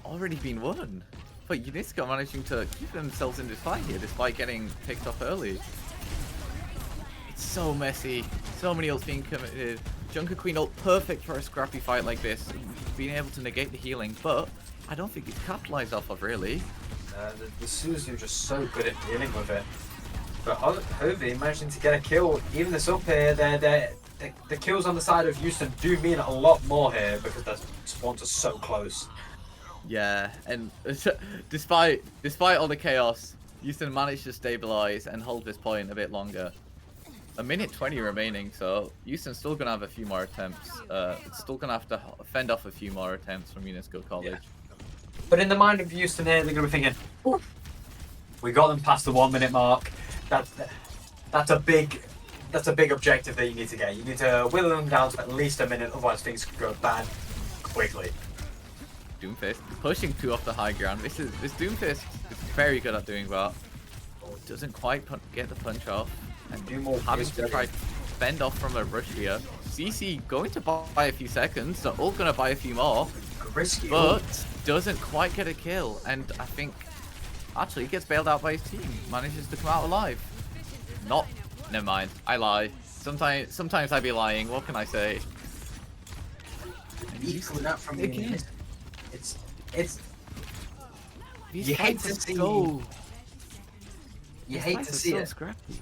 already been won. But Unisco managing to keep themselves in this fight here despite getting picked off early. It's so messy. So many ults being committed. Junker Queen ult perfect for a scrappy fight like this. Being able to negate the healing, but I don't think it's capitalized off of really. The Suzu are just so good at dealing with it. But Hovey managing to get a kill. Even this up here, the kills on the side of Houston do mean a lot more here because the spawns are so close. Yeah, and despite all the chaos, Houston managed to stabilize and hold this point a bit longer. A minute 20 remaining, so Houston's still gonna have a few more attempts. Still gonna have to fend off a few more attempts from Unisco College. Yeah. But in the mind of Houston here, they're gonna be thinking, "Oof, we got them past the 1 minute mark. That's a big that's a big objective that you need to get. You need to whittle them down to at least a minute, otherwise things could go bad quickly. Doomfist pushing 2 off the high ground. This Doomfist is very good at doing that. Doesn't quite get the punch off, and having to try fend off from a rush here. CC going to buy a few seconds. They're all gonna buy a few more, Risky, but doesn't quite get a kill. And I think actually gets bailed out by his team. Manages to come out alive. Not. Never mind. I lie. Sometimes I be lying. What can I say? equaling up from Again. It's These You hate fights to are see- so- you these hate fights to are see so it. scrappy.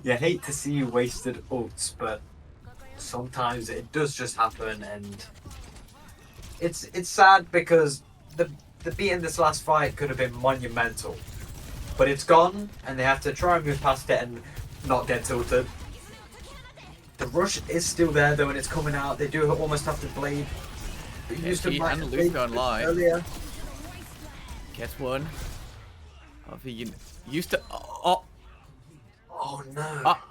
You hate to see wasted ults, but sometimes it does just happen, and it's sad because the beating this last fight could have been monumental, but it's gone, and they have to try and move past it and not get tilted. The rush is still there though, and it's coming out. They do almost have to blade. They used to he might and have Luke bladed going live. earlier. Gets one. Oh, he used to. Oh, Oh no! oh.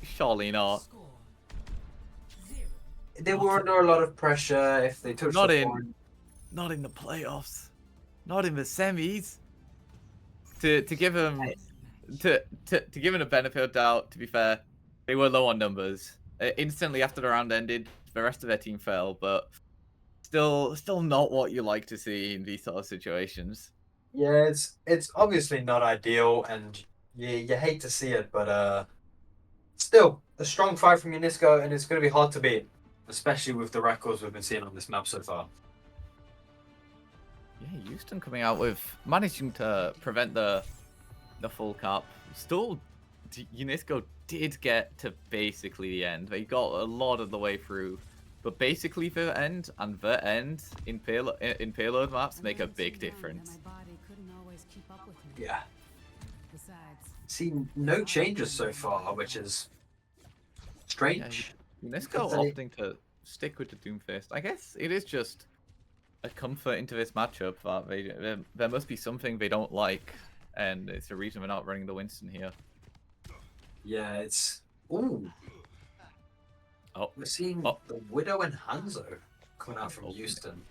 Surely not. They were under a lot of pressure. If they touched Not the in- point. Not in the playoffs. Not in the semis. To give him to give him a benefit of doubt. To be fair, they were low on numbers. Instantly after the round ended, the rest of their team fell, but still not what you like to see in these sort of situations. Yeah, it's obviously not ideal, and you hate to see it, but still a strong fight from Unisco, and it's going to be hard to beat, especially with the records we've been seeing on this map so far. Yeah, Houston coming out with managing to prevent the full cap. Still, Unisco did get to basically the end. They got a lot of the way through, but basically the end and the end in payload maps make a big difference. Yeah. Seen no changes so far, which is strange. Unisco They- opting to stick with the Doomfist. I guess it is just a comfort into this matchup that there must be something they don't like, and it's the reason we're not running the Winston here. Yeah, it's ooh. Oh, We're seeing Oh. the Widow and Hanzo coming out from Oh. Houston.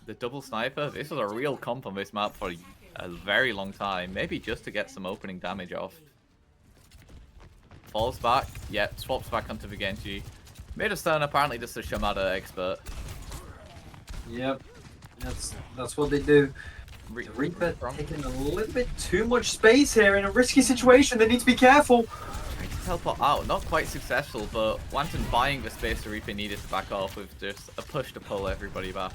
the double sniper. This was a real comp on this map for a very long time, maybe just to get some opening damage off. Falls back, yep, swaps back onto the Genji. Made a stun, apparently just a Shamada expert. Yep, that's what they do. Re- The Reaper Wrong. taking a little bit too much space here in a risky situation. They need to be careful. Trying to teleport out, not quite successful, but Wanton buying the space the Reaper needed to back off with just a push to pull everybody back.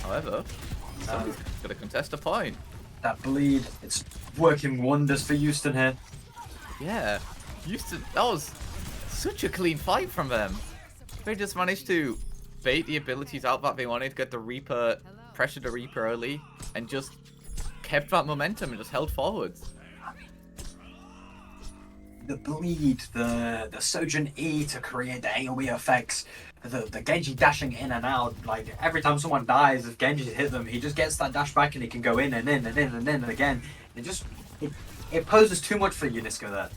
However, somebody's gonna contest a point. That bleed, it's working wonders for Houston here. Yeah, Houston, that was such a clean fight from them. They just managed to bait the abilities out that they wanted, get the Reaper, pressure the Reaper early, and just kept that momentum and just held forwards. The bleed, the Sojourn E to create the AoE effects, the Genji dashing in and out. Like every time someone dies, if Genji hit them, he just gets that dash back and he can go in and in and in and in and again. It poses too much for Unisco there.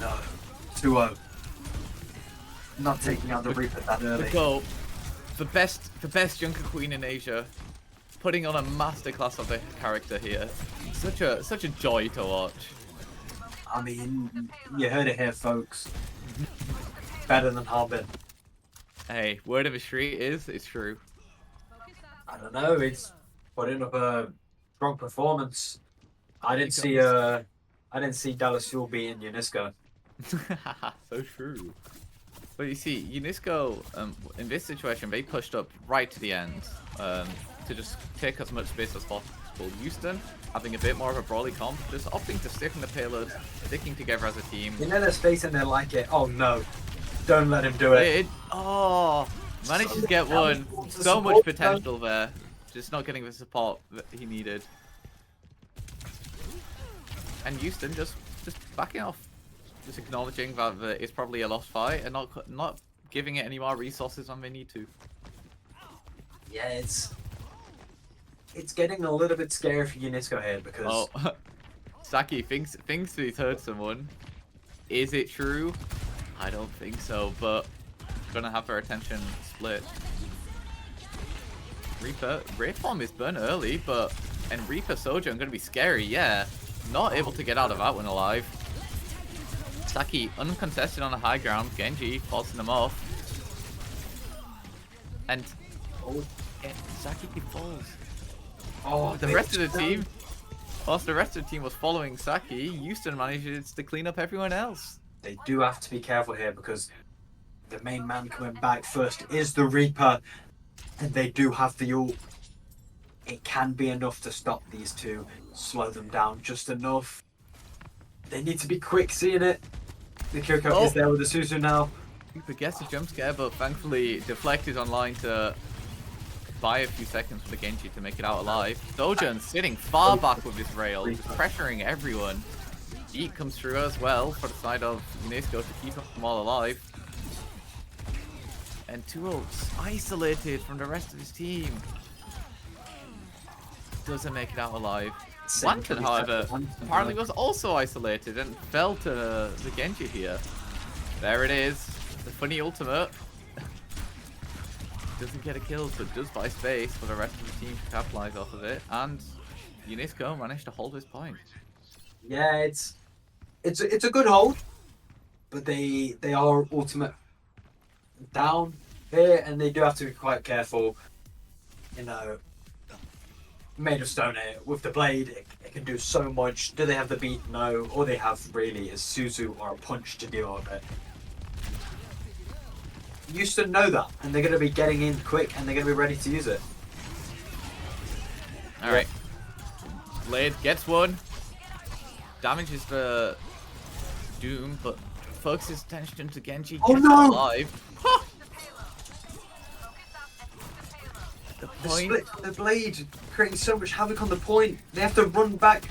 No, 2-0. Not taking out the Reaper that The early. goal, the best Junker Queen in Asia, putting on a masterclass of the character here. Such a joy to watch. I mean, you heard it here, folks. Better than Harbin. Hey, word of the street is it's true. I don't know. It's putting up a strong performance. I didn't see Dallas Fuel beating Unisco. So true. But you see, Unisco, in this situation, they pushed up right to the end to just take as much space as possible. Houston, having a bit more of a brawly comp, just opting to stick in the payload, sticking together as a team. You know their space and they like it. Oh no. Don't let him do it. Managed to get one. So much potential there. Just not getting the support that he needed. And Houston just backing off. Just acknowledging that it's probably a lost fight and not giving it any more resources than they need to. Yeah, it's getting a little bit scary for Unisco here because Oh, Saki thinks he's heard someone. Is it true? I don't think so, but gonna have her attention split. Reaper, Reform is burnt early, but and Reaper Sojourn gonna be scary, yeah. Not able to get out of that one alive. Saki uncontested on the high ground, Genji forcing them off. And Saki falls. oh, The rest of the team, whilst the rest of the team was following Saki, Houston manages to clean up everyone else. They do have to be careful here because the main man coming back first is the Reaper, and they do have the ult. It can be enough to stop these two, slow them down just enough. They need to be quick seeing it. The Kiriko is there with the Suzu now. Reaper gets a jump scare, but thankfully deflected online to buy a few seconds for the Genji to make it out alive. Sojourn sitting far back with his rail, just pressuring everyone. Eat comes through as well for the side of Unisco to keep them all alive. And 2-0 isolated from the rest of his team. Doesn't make it out alive. Wanton, however, apparently was also isolated and fell to the Genji here. There it is. The funny ultimate. Doesn't get a kill, but does buy space for the rest of the team to capitalize off of it. And Unisco managed to hold his point. Yeah, it's a good hold, but they are ultimate down here, and they do have to be quite careful. You know, made of stone here with the blade, it can do so much. Do they have the beat? No. All they have really is Suzu or a punch to deal with it. Used to know that, and they're going to be getting in quick, and they're going to be ready to use it. All right, Blade gets one. Damages the Doom, but focuses attention to Genji. Oh gets no! Alive. The The point. split, the blade, creating so much havoc on the point. They have to run back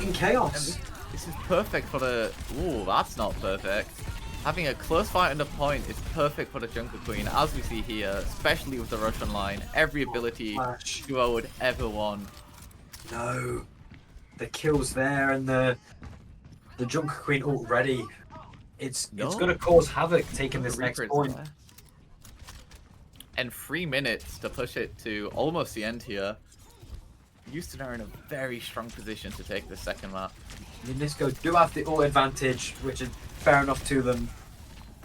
in chaos. This is perfect for the. Ooh, that's not perfect. Having a close fight on the point is perfect for the Junker Queen, as we see here, especially with the Russian line. Every ability Flash. duo would ever want. No, the kills there, and the Junker Queen already. It's going to cause havoc taking this next Reaper is point. there. And 3 minutes to push it to almost the end here. Houston are in a very strong position to take the second map. Unisco do have the ult advantage, which is fair enough to them,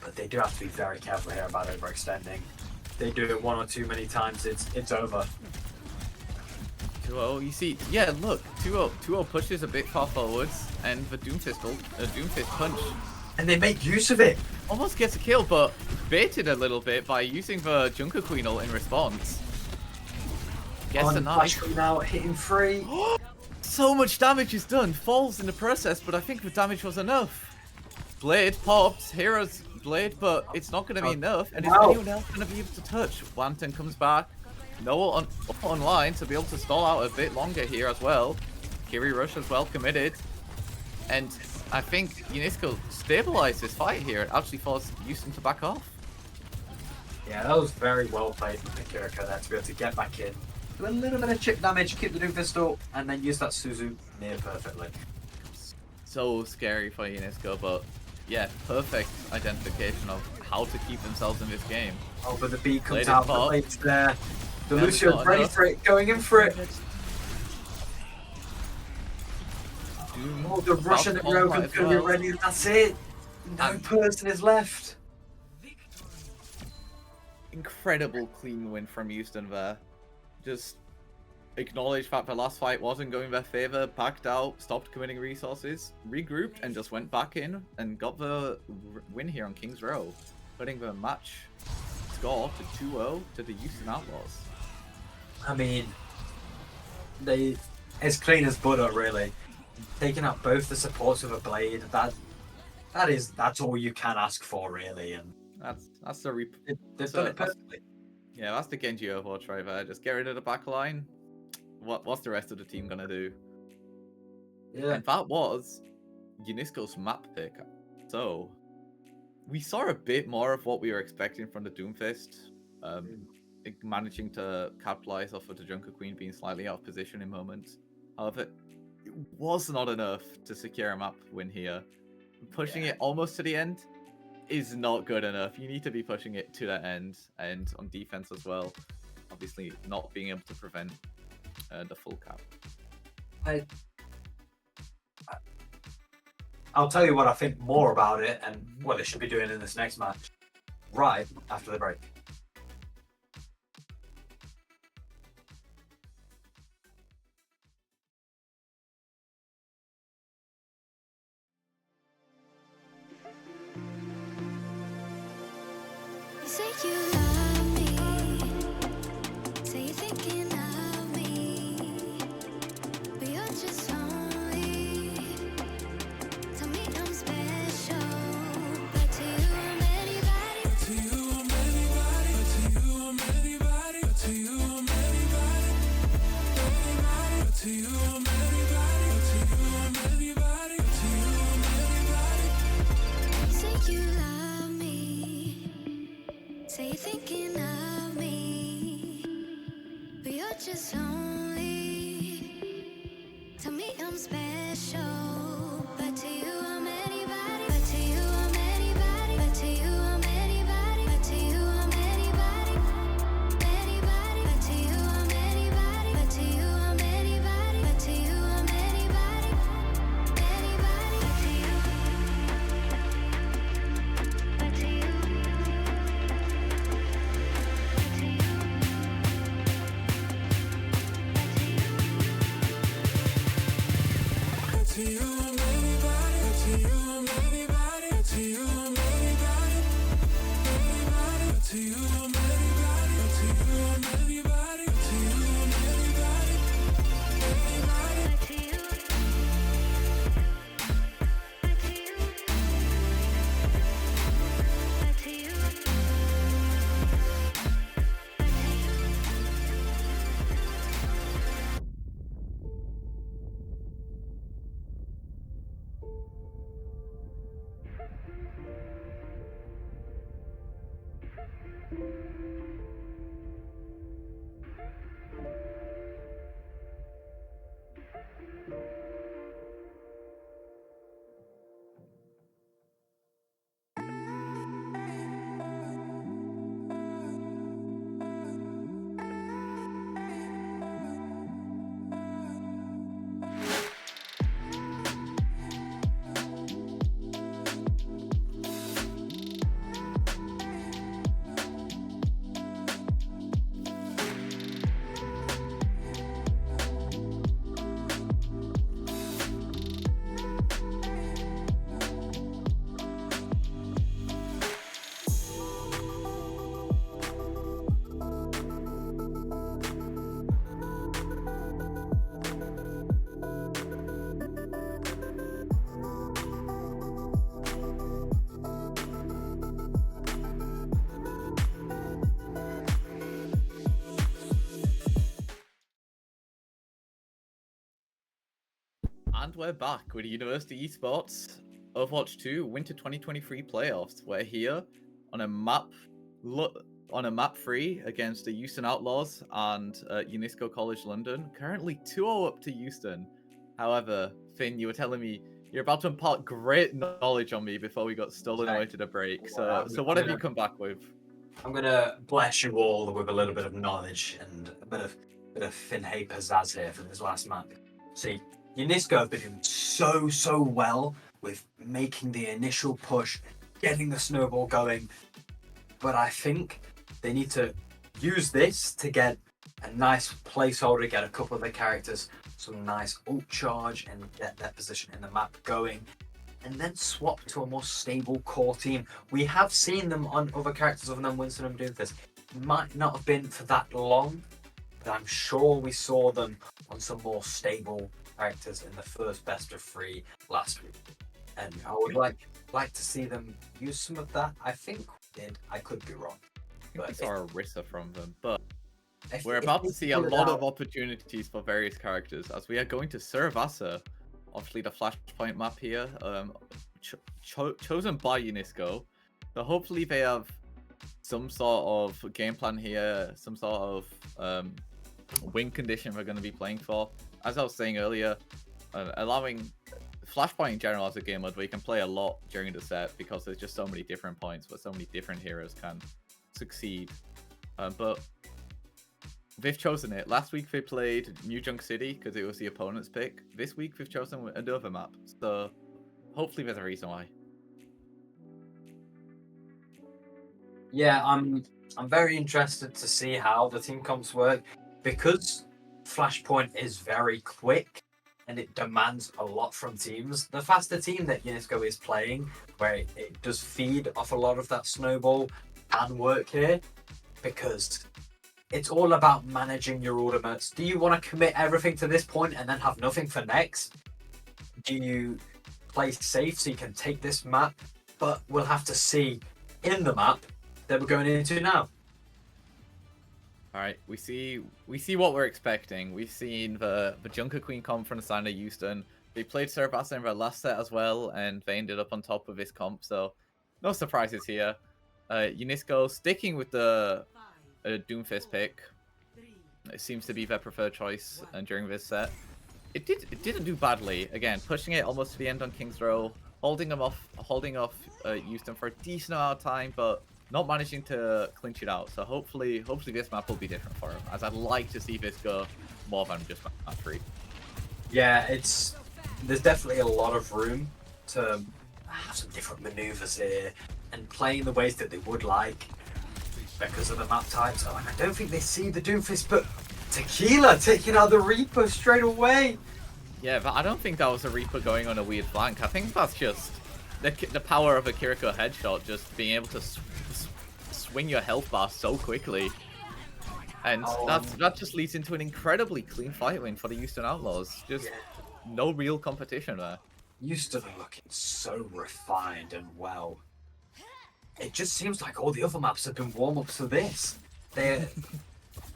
but they do have to be very careful here about overextending. They do it one or too many times, it's over. 2-0, you see, yeah, look, 2-0 pushes a bit far forwards, and the Doomfist punch And they make use of it. almost gets a kill, but baited a little bit by using the Junker Queen ult in response. Gets a knife. Flash now hitting free. So much damage is done, falls in the process, but I think the damage was enough. Blade pops, Hero's Blade, but it's not going to be enough, and is Wow. anyone else going to be able to touch? Wanton comes back, Noah online to be able to stall out a bit longer here as well. Kiri Rush as well committed, and I think Unisco stabilized this fight here and actually forced Houston to back off. Yeah, that was very well played from the Kiriko there to be able to get back in. Do a little bit of chip damage, keep the Doomfist ult, and then use that Suzu near perfectly. So scary for Unisco, but yeah, perfect identification of how to keep themselves in this game. Oh, but the beat comes Blade out, is the pop. blade's there. The Yeah, Lucio's not ready enough. for it, going in for it. Doom, Oh, the Russian and Southpaw Rogan's as going to be well. ready, and that's it. No And- person is left. Incredible clean win from Houston there. Just acknowledged that the last fight wasn't going their favor, backed out, stopped committing resources, regrouped, and just went back in and got the win here on King's Row, putting the match score to 2-0 to the Houston Outlaws. I mean, they as clean as butter, really. Taking out both the supports with a blade, that's all you can ask for, really. And That's the they've done it perfectly. yeah, that's the Genji Overwatch right there. Just get rid of the back line. What's the rest of the team gonna do? Yeah. And that was Unisco's map pick. So we saw a bit more of what we were expecting from the Doomfist. managing to capitalize off of the Junker Queen being slightly out of position in moments. However, it was not enough to secure a map win here. Pushing it almost to the end is not good enough. You need to be pushing it to the end, and on defense as well. Obviously, not being able to prevent the full cap. I'll tell you what I think more about it and what they should be doing in this next match right after the break. You say you love me, say you're thinking of me, but you're just lonely. Tell me I'm special, but to you I'm anybody. To you I'm anybody. To you I'm anybody. To you I'm anybody. Anybody. To you I'm anybody. To you I'm anybody. To you I'm anybody. You say you love me, say you're thinking of me, but you're just lonely. Tell me I'm special, but to you I'm anybody. But to you I'm anybody. But to you I'm anybody. But to you I'm anybody. Anybody. But to you I'm anybody. But to you I'm anybody. But to you I'm anybody. Anybody. But to you. But to you. To you I'm anybody. To you I'm anybody. To you I'm anybody. Anybody. To you I'm anybody. To you I'm anybody. To you I'm anybody. Anybody. But to you. But to you. But to you. And we're back with University Esports Overwatch 2 Winter 2023 playoffs. We're here on a map free against the Houston Outlaws and UNESCO College London. Currently 2-0 up to Houston. However, Finn, you were telling me you're about to impart great knowledge on me before we got stolen away to the break. So what have you come back with? I'm gonna bless you all with a little bit of knowledge and a bit of Finn Hay pizzazz here for this last map. See, UNESCO have been doing so well with making the initial push, getting the snowball going, but I think they need to use this to get a nice placeholder, get a couple of the characters some nice ult charge and get their position in the map going, and then swap to a more stable core team. We have seen them on other characters other than Winston doing this. It might not have been for that long, but I'm sure we saw them on some more stable characters in the first best of 3 last week. And I would like to see them use some of that. I think we did. I could be wrong. I think we saw a Rissa from them, but If- we're if about they to see a pull it lot out- of opportunities for various characters as we are going to Servasa, obviously the Flashpoint map here, chosen by UNESCO. So hopefully they have some sort of game plan here, some sort of win condition we're going to be playing for. As I was saying earlier, allowing Flashpoint in general as a game mode where you can play a lot during the set because there's just so many different points where so many different heroes can succeed. But they've chosen it. Last week they played New Junk City because it was the opponent's pick. This week they've chosen another map. So hopefully there's a reason why. Yeah, I'm very interested to see how the team comps work because Flashpoint is very quick and it demands a lot from teams. The faster team that Unisco is playing, where it does feed off a lot of that snowball, can work here because it's all about managing your ultimates. Do you want to commit everything to this point and then have nothing for next? Do you play safe so you can take this map? But we'll have to see in the map that we're going into now. All right, we see what we're expecting. We've seen the Junker Queen comp from the side of Houston. They played Cerebassa in their last set as well, and they ended up on top of this comp, so no surprises here. Unisco sticking with the Doomfist pick. It seems to be their preferred choice during this set. It didn't do badly. Again, pushing it almost to the end on King's Row, holding off Houston for a decent amount of time, but not managing to clinch it out. So hopefully this map will be different for him, as I'd like to see this go more than just map 3. Yeah, there's definitely a lot of room to have some different maneuvers here and play in the ways that they would like because of the map types. Oh, and I don't think they see the Doomfist, but Tequila taking out the Reaper straight away. Yeah, but I don't think that was a Reaper going on a weird flank. I think that's just the power of a Kiriko headshot, just being able to swing your health bar so quickly. And that just leads into an incredibly clean fight win for the Houston Outlaws. Just no real competition there. Houston are looking so refined and well. It just seems like all the other maps have been warm-ups for this.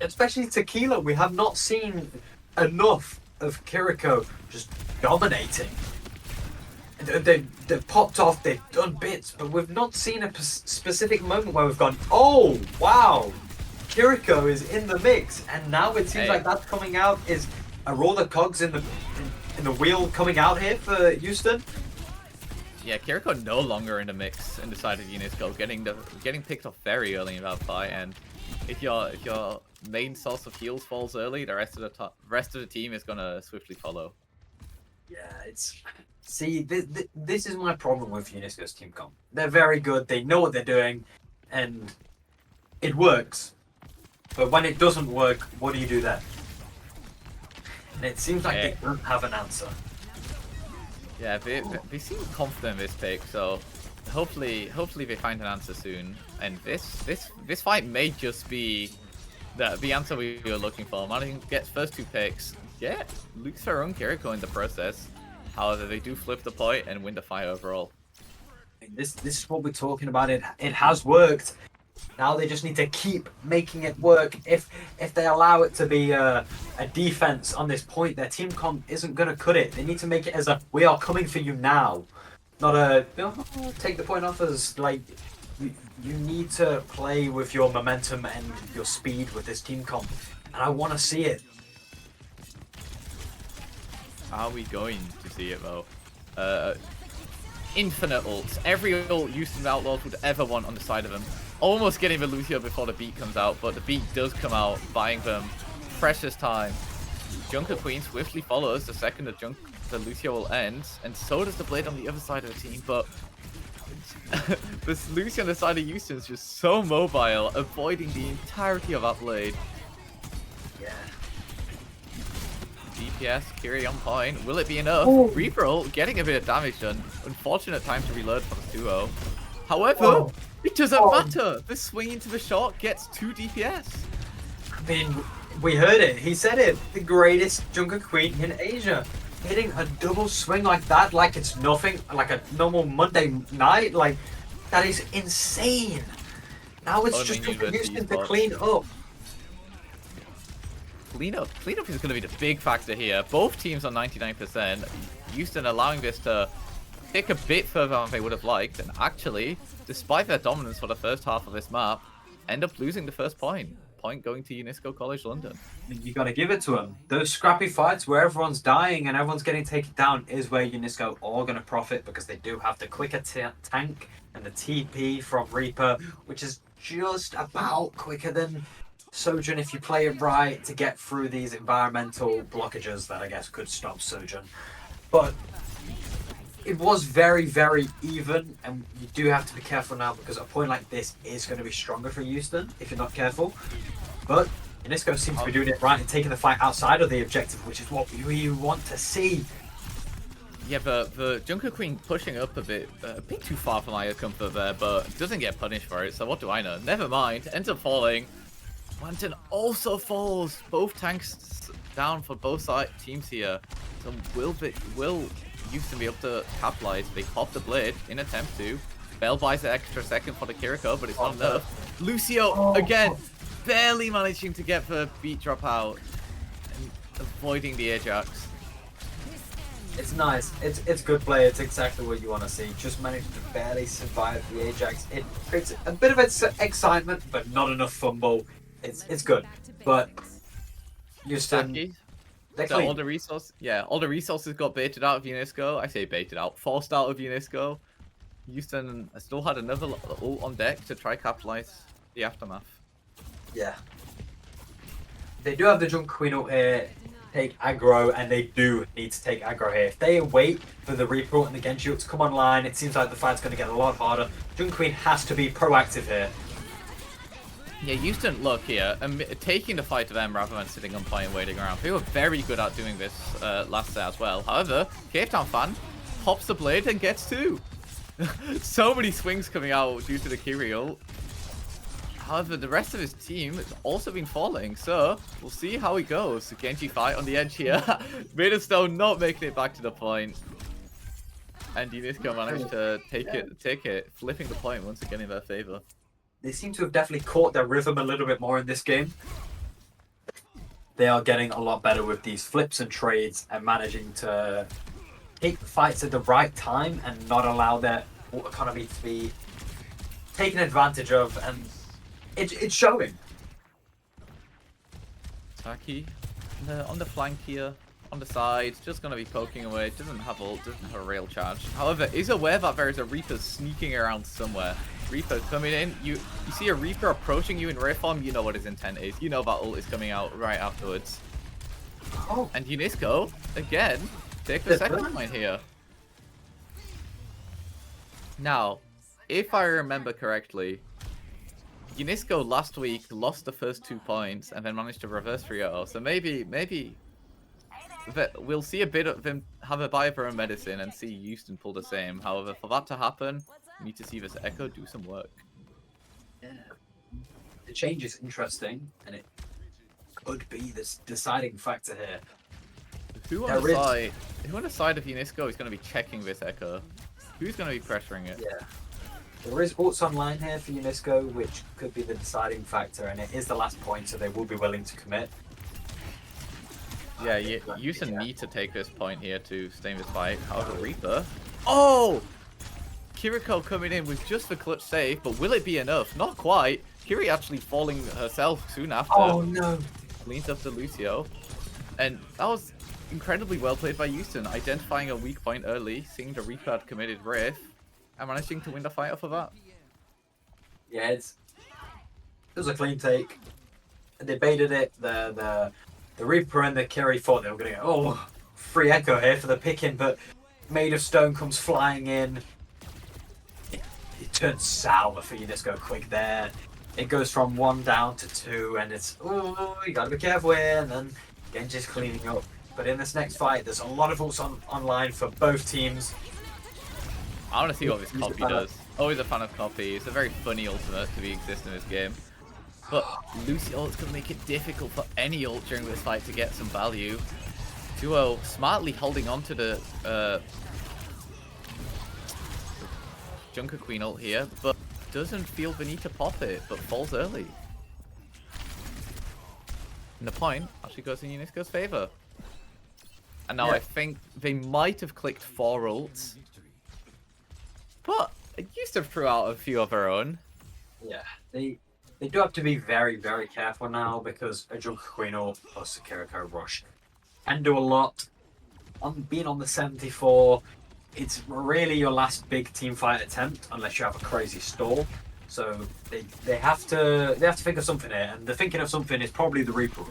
Especially Tequila, we have not seen enough of Kiriko just dominating. They've popped off, they've done bits, but we've not seen a specific moment where we've gone, oh, wow, Kiriko is in the mix. And now it seems like that's coming out. Are all the cogs in the wheel coming out here for Houston? Yeah, Kiriko no longer in the mix in the side of Unisco, getting picked off very early in that fight. And if your main source of heals falls early, the rest of the team is gonna swiftly follow. Yeah, this is my problem with Unisco's team comp. They're very good, they know what they're doing, and it works. But when it doesn't work, what do you do then? And it seems like they don't have an answer. Yeah, they seem confident in this pick, so hopefully they find an answer soon. And this fight may just be the answer we were looking for. Managing to get first 2 picks, lose their own Kiriko in the process. However, they do flip the point and win the fight overall. This is what we're talking about. It has worked. Now they just need to keep making it work. If they allow it to be a defense on this point, their team comp isn't going to cut it. They need to make it as a, we are coming for you now. Not a, take the point off as, like, you need to play with your momentum and your speed with this team comp. And I want to see it. How are we going to see it, though? Infinite ults. Every ult Houston Outlaws would ever want on the side of them. Almost getting the Lucio before the beat comes out, but the beat does come out, buying them precious time. Junker Queen swiftly follows the second the Lucio will end, and so does the Blade on the other side of the team, but this Lucio on the side of Houston is just so mobile, avoiding the entirety of that Blade. Yeah. DPS, Kiri on point. Will it be enough? Reaper ult getting a bit of damage done. Unfortunate time to reload for the 2-0. However, it doesn't matter. The swing into the shot gets 2 DPS. I mean, we heard it. He said it. The greatest Junker Queen in Asia. Hitting a double swing like that, like it's nothing, like a normal Monday night, like, that is insane. Now it's just for Houston to clean up. Cleanup is going to be the big factor here. Both teams on 99%. Houston allowing this to take a bit further than they would have liked, and actually, despite their dominance for the first half of this map, end up losing the first point. Point going to UNESCO College London. You got to give it to them. Those scrappy fights where everyone's dying and everyone's getting taken down is where UNESCO are going to profit, because they do have the quicker tank and the TP from Reaper, which is just about quicker than Sojourn if you play it right to get through these environmental blockages that I guess could stop Sojourn. But it was very, very even, and you do have to be careful now, because a point like this is going to be stronger for Houston if you're not careful. But UNESCO seems to be doing it right and taking the fight outside of the objective, which is what we want to see. Yeah, the Junker Queen pushing up a bit too far for my comfort there, but doesn't get punished for it, so what do I know? Never mind, ends up falling. Lantern also falls. Both tanks down for both side teams here. So will Houston be able to capitalize? They pop the blade in attempt to. Bell buys an extra second for the Kiriko, but it's not enough. Lucio, again, barely managing to get the beat drop out and avoiding the Ajax. It's nice. It's good play. It's exactly what you want to see. Just managed to barely survive the Ajax. It creates a bit of excitement, but not enough fumble. It's good. But Houston, so all the resources got baited out of UNESCO. I say baited out, forced out of UNESCO. Houston still had another ult on deck to try capitalize the aftermath. Yeah. They do have the Junk Queen ult here, take aggro, and they do need to take aggro here. If they wait for the Reaper ult and the Genji ult to come online, it seems like the fight's going to get a lot harder. Junk Queen has to be proactive here. Yeah, Houston, look here, taking the fight to them rather than sitting on point and waiting around. They were very good at doing this last set as well. However, Cape Town fan pops the blade and gets two. So many swings coming out due to the Kiri ult. However, the rest of his team has also been falling, so we'll see how it goes. The Genji fight on the edge here. Maidstone not making it back to the point. And UNESCO managed to take it, flipping the point once again in their favor. They seem to have definitely caught their rhythm a little bit more in this game. They are getting a lot better with these flips and trades and managing to take the fights at the right time and not allow their ult economy to be taken advantage of, and it's showing. Taki on the flank here, on the side, just going to be poking away. Doesn't have ult, doesn't have a real charge. However, is aware that there is a Reaper sneaking around somewhere. Reaper coming in, you see a Reaper approaching you in rare form, you know what his intent is. You know that ult is coming out right afterwards. Oh. And UNESCO, again, take the second point here. Now, if I remember correctly, UNESCO last week lost the first 2 points and then managed to reverse 3-0. So maybe we'll see a bit of them have a buy of their own medicine and see Houston pull the same. However, for that to happen, we need to see this Echo do some work. Yeah. The change is interesting, and it could be this deciding factor here. Who on the side of UNESCO is going to be checking this Echo? Who's going to be pressuring it? Yeah. There is ults online here for UNESCO, which could be the deciding factor, and it is the last point, so they will be willing to commit. Yeah, Houston need to take this point here to stay in this fight. However, Reaper... Oh! Kiriko coming in with just the clutch save, but will it be enough? Not quite. Kiri actually falling herself soon after. Oh no! Leans up to Lucio. And that was incredibly well played by Houston, identifying a weak point early, seeing the Reaper had committed Wraith, and managing to win the fight off of that. Yeah, it was a clean take. They baited it. The Reaper and the Kiri thought they were going to go, free Echo here for the picking, but Maid of Stone comes flying in. It turns sour for UNESCO quick there. It goes from 1 down to 2, and it's, you gotta be careful here, and then Genji's cleaning up. But in this next fight, there's a lot of ults online for both teams. I want to see what this copy does. Always a fan of copy. It's a very funny ultimate to be exist in this game. But Lucio is going to make it difficult for any ult during this fight to get some value. Duo smartly holding on to the Junker Queen ult here, but doesn't feel the need to pop it, but falls early. And the point actually goes in UNISCO's favor. And now I think they might have clicked 4 ults but it used to throw out a few of her own. Yeah, they do have to be very, very careful now because a Junker plus a Kiriko rush can do a lot. On being on the 74, it's really your last big team fight attempt unless you have a crazy stall. So they have to think of something here, and the thinking of something is probably the Reaper.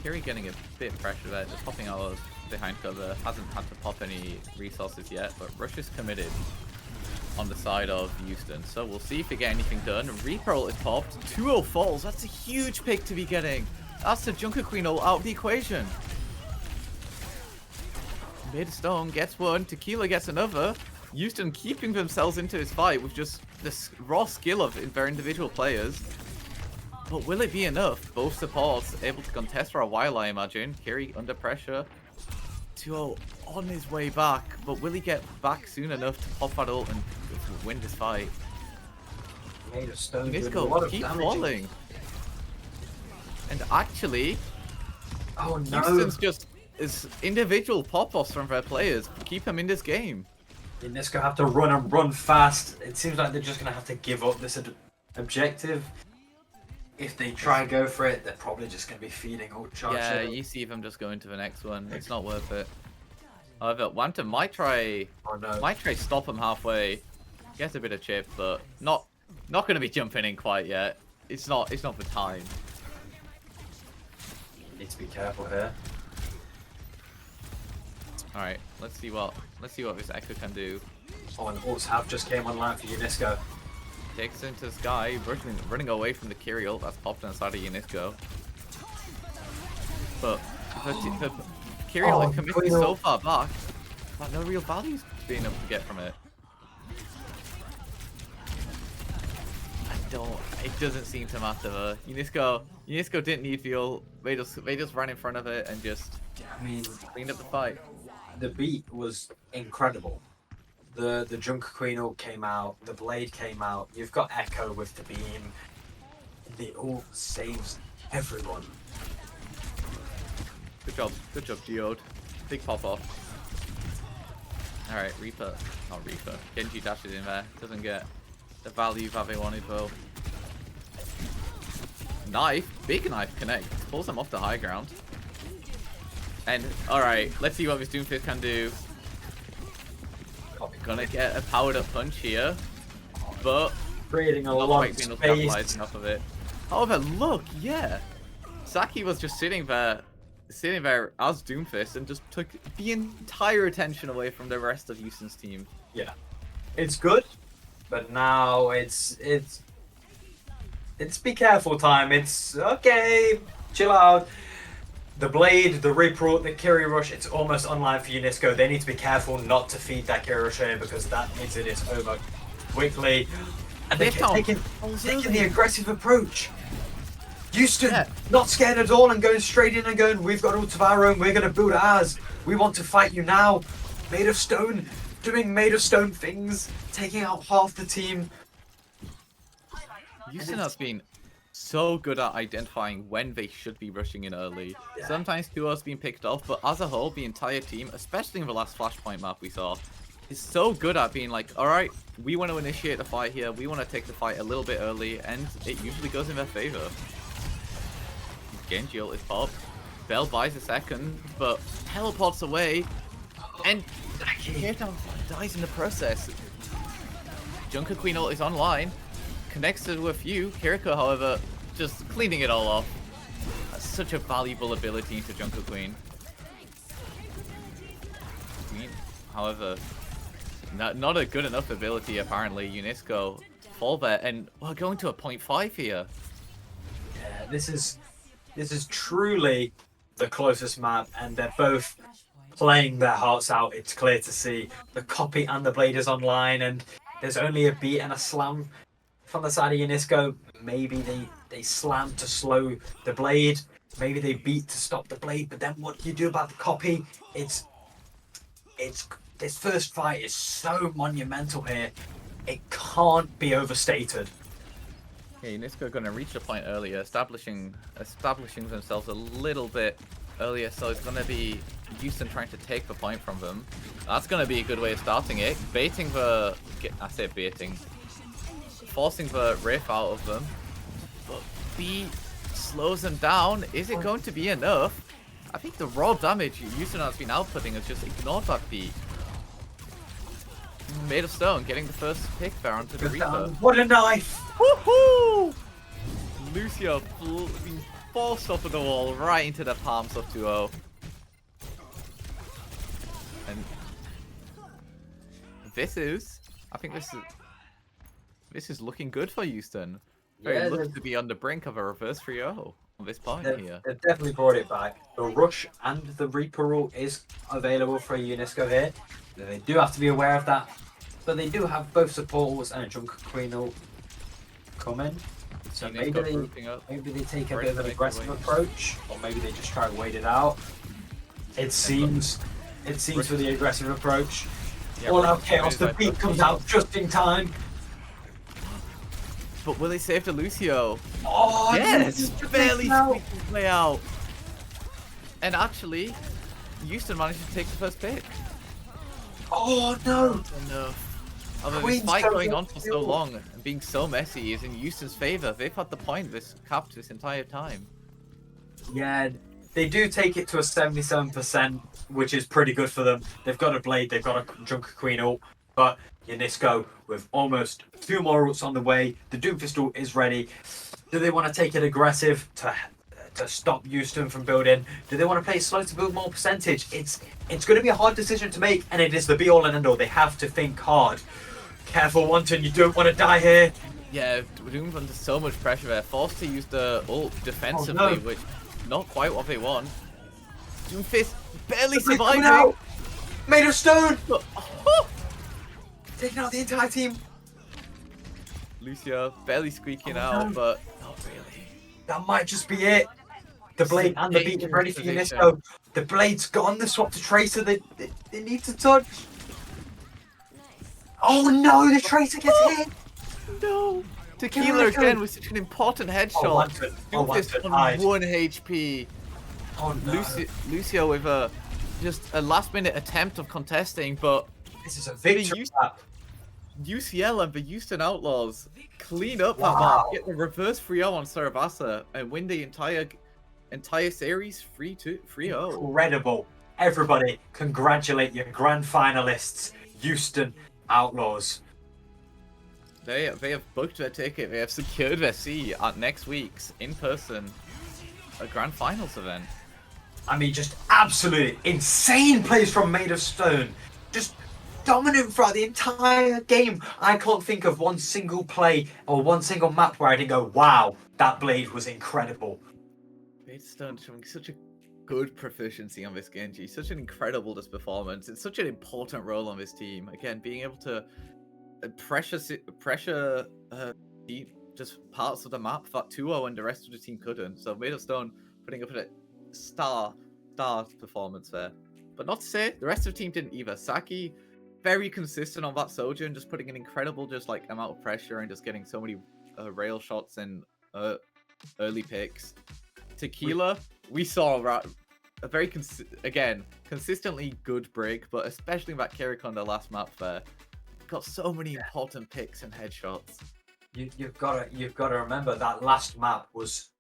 Kiri getting a bit of pressure there, just popping out of behind cover. Hasn't had to pop any resources yet, but Rush is committed on the side of Houston. So we'll see if they get anything done. Reaper ult is popped. 2-0 falls. That's a huge pick to be getting. That's the Junker Queen ult out of the equation. Midstone gets one. Tequila gets another. Houston keeping themselves into this fight with just this raw skill of their individual players. But will it be enough? Both supports able to contest for a while, I imagine. Kiri under pressure. 2-0 on his way back, but will he get back soon enough to pop that ult and win this fight? Made of stone. Nisco keep falling. And actually, oh no! Houston's just is individual pop-offs from their players keep them in this game. Nisco have to run and run fast. It seems like they're just gonna have to give up this objective. If they try and go for it, they're probably just going to be feeding all charge. Yeah, you see them just going to the next one. It's not worth it. However, Wanton might try stop him halfway. Gets a bit of chip, but not going to be jumping in quite yet. It's not the time. Need to be careful here. All right, let's see what this Echo can do. Oh, and ults have just came online for Unisco. Takes into the sky, running away from the Kiri ult that's popped inside of Unisco. But the Kiri ult is committed so far back, but no real value's being able to get from it. It doesn't seem to matter though. Unisco didn't need the ult. They just ran in front of it and just cleaned up the fight. The beat was incredible. The Junker Queen ult came out, the Blade came out, you've got Echo with the beam. The ult saves everyone. Good job, Geode. Big pop off. Alright, Reaper. Not Reaper. Genji dashes in there. Doesn't get the value that they wanted though. Knife, big knife connect. Pulls them off the high ground. And alright, let's see what this Doomfist can do. Gonna get a powered up punch here, but creating a lot of space. Enough of it. However, look, yeah, Saki was just sitting there as Doomfist and just took the entire attention away from the rest of Houston's team. Yeah, it's good, but now it's be careful time. It's okay, chill out. The Blade, the Reaper, the Kiri Rush, it's almost online for Unisco. They need to be careful not to feed that Kiri Rush here because that means it is over quickly. And they're taking the aggressive approach. Houston, not scared at all and going straight in and going, we've got ult of our own, we're going to build ours. We want to fight you now. Made of Stone, doing Made of Stone things, taking out half the team. Houston has been so good at identifying when they should be rushing in early. Yeah. Sometimes 2-0's been picked off, but as a whole, the entire team, especially in the last Flashpoint map we saw, is so good at being like, alright, we want to initiate the fight here, we want to take the fight a little bit early, and it usually goes in their favor. Genji ult is popped. Bell buys a second, but teleports away, and Kirtan dies in the process. Junker Queen ult is online. Connects to a few. Kiriko, however, just cleaning it all off. That's such a valuable ability to Junker Queen. However, not a good enough ability apparently. Unisco fall there, and we're going to a 0.5 here. Yeah, this is truly the closest map, and they're both playing their hearts out. It's clear to see the copy and the Blade is online, and there's only a beat and a slam from the side of Unisco. Maybe they slam to slow the Blade. Maybe they beat to stop the Blade. But then what do you do about the copy? It's this first fight is so monumental here. It can't be overstated. Yeah, Unisco are going to reach the point earlier, establishing themselves a little bit earlier, so it's gonna be Houston trying to take the point from them. That's gonna be a good way of starting it. Baiting the, I say baiting, forcing the riff out of them. But B slows them down. Is it going to be enough? I think the raw damage Houston has been outputting has just ignored that beat. Made of Stone getting the first pick there onto the Reaper. What a knife! Woohoo! Lucio being forced off of the wall right into the palms of 2-0. And I think this is looking good for Houston. Very Yeah, lucky to be on the brink of a reverse 3-0 on this point here. They've definitely brought it back. The Rush and the Reaper rule is available for Unisco here. They do have to be aware of that. But they do have both support ults and a Drunk Queen ult coming. So maybe they take a bit of an aggressive approach, or maybe they just try to wait it out. It seems for the aggressive approach. Yeah, All out chaos, the beat comes out just in time. But will they save the Lucio? Oh, Yes! just Barely out. squeaking his way out. And actually, Houston managed to take the first pick. Oh no! Enough. Although this Queen's fight so going good on for so still. long and being so messy is in Houston's favor. They've had the point this capped this entire time. Yeah, they do take it to a 77%, which is pretty good for them. They've got a Blade, they've got a Drunk Queen ult, but Unisco with almost 2 more ults on the way. The Doomfist ult is ready. Do they want to take it aggressive to stop Houston from building? Do they want to play slow to build more percentage? It's going to be a hard decision to make, and it is the be-all and end-all. They have to think hard. Careful, Wanton, you don't want to die here. Yeah, Doom's under so much pressure. They're forced to use the ult defensively, Oh, no. which not quite what they want. Doomfist barely Coming surviving. out. Made of Stone! But, Taking out the entire team. Lucio barely squeaking Oh, out, no. but not really. That might just be it. The Blade and the beat are ready for Unisco. The Blade's gone. The swap to Tracer. They need to touch. Oh no! The Tracer gets hit. No! Tequila again with such an important headshot. Doomfist on 1 HP. Oh no! Lucio with just a last-minute attempt of contesting, but This is a victory lap. UCL and the Houston Outlaws clean up that Wow. map, get the reverse 3-0 on Sarabasa, and win the entire series 3-0. Incredible. Everybody, congratulate your grand finalists, Houston Outlaws. They have booked their ticket. They have secured their seat at next week's in-person grand finals event. I mean, just absolutely insane plays from Made of Stone. Just dominant throughout the entire game. I can't think of one single play or one single map where I didn't go, wow, that Blade was incredible. Stone showing such a good proficiency on this Genji, such an incredible performance. It's such an important role on this team. Again, being able to pressure just parts of the map that 2-0 and the rest of the team couldn't. So Made of Stone putting up a star performance there. But not to say the rest of the team didn't either. Saki very consistent on that Soldier and just putting an incredible amount of pressure and just getting so many rail shots and early picks. Tequila, we saw a very consistently good break, but especially in that Kirik on the last map there, got so many important picks and headshots. You've got to remember that last map was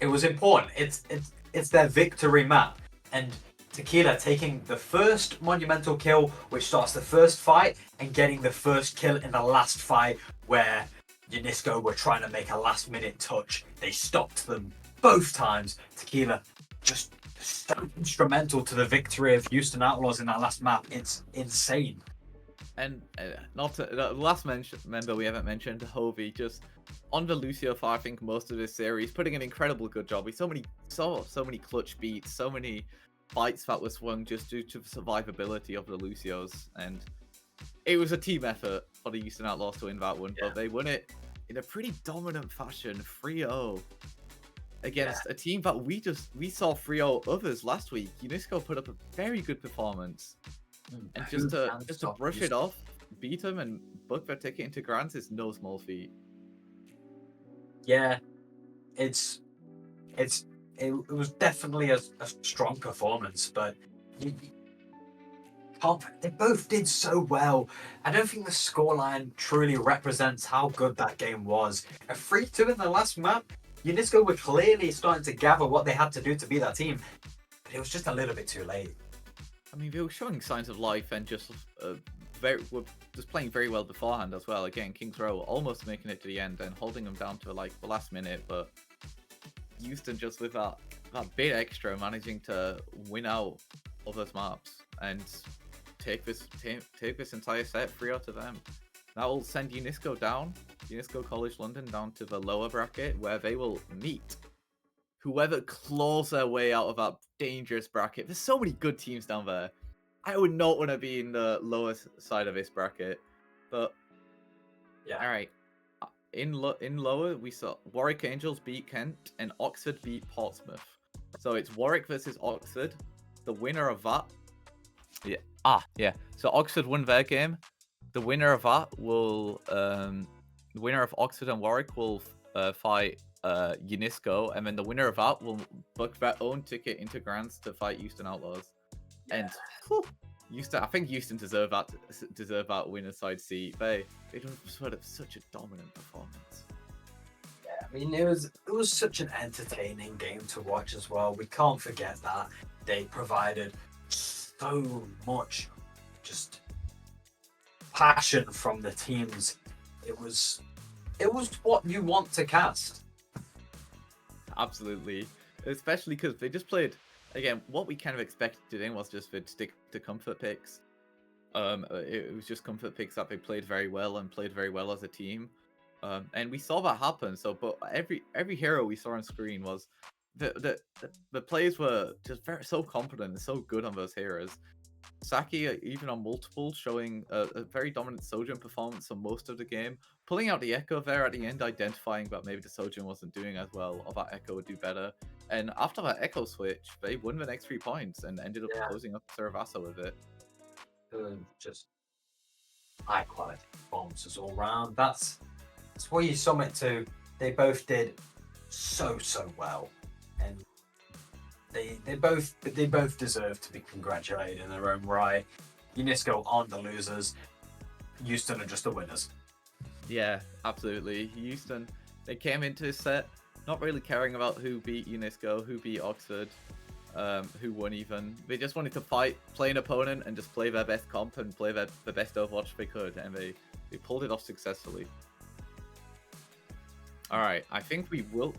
important. It's their victory map, and Tequila taking the first monumental kill, which starts the first fight, and getting the first kill in the last fight where Unisco were trying to make a last minute touch. They stopped them both times. Tequila just so instrumental to the victory of Houston Outlaws in that last map. It's insane. And the last member we haven't mentioned, Hovey, just on the Lucio for I think most of this series, putting an incredible good job. We so many clutch beats, so many fights that were swung just due to the survivability of the Lucios, and it was a team effort for the Houston Outlaws to win that one, but they won it in a pretty dominant fashion, 3-0. Against a team that we saw 3-0 others last week. Unisco put up a very good performance. And just to brush it off, beat them and book their ticket into Grands is no small feat. Yeah, it's it was definitely a strong performance, but you they both did so well. I don't think the scoreline truly represents how good that game was. A 3-2 in the last map. UNESCO were clearly starting to gather what they had to do to beat that team, but it was just a little bit too late. I mean, they were showing signs of life and just were just playing very well beforehand as well. Again, Kings Row almost making it to the end and holding them down to like the last minute, but Houston just with that bit extra managing to win out of those maps and take this entire set 3 out of them. That will send UNESCO College London down to the lower bracket where they will meet whoever claws their way out of that dangerous bracket. There's so many good teams down there. I would not want to be in the lowest side of this bracket. But yeah, all right. In lower, we saw Warwick Angels beat Kent and Oxford beat Portsmouth. So it's Warwick versus Oxford. The winner of that. Yeah. So Oxford won their game. The winner of that will, the winner of Oxford and Warwick will fight UNESCO, and then the winner of that will book their own ticket into Grands to fight Houston Outlaws. And Houston, I think Houston deserve that winner side seat. They just had such a dominant performance. Yeah, I mean it was such an entertaining game to watch as well. We can't forget that they provided so much just passion from the teams. It was what you want to cast. Absolutely, especially because they just played again. What we kind of expected in was just they'd stick to comfort picks. It was just comfort picks that they played very well and played very well as a team. And we saw that happen. So, but every hero we saw on screen was the players were just so confident and so good on those heroes. Saki, even on multiple, showing a very dominant Sojourn performance on most of the game. Pulling out the Echo there at the end, identifying that maybe the Sojourn wasn't doing as well, or that Echo would do better. And after that Echo switch, they won the next 3 points and ended up closing up Saravasa with it. Just high quality performances all round. That's what you sum it to. They both did so well, and they both deserve to be congratulated in their own right. UNESCO aren't the losers. Houston are just the winners. Yeah, absolutely. Houston, they came into this set not really caring about who beat UNESCO, who beat Oxford, who won even. They just wanted to play an opponent and just play their best comp and play the best Overwatch they could, and they pulled it off successfully. Alright, I think we will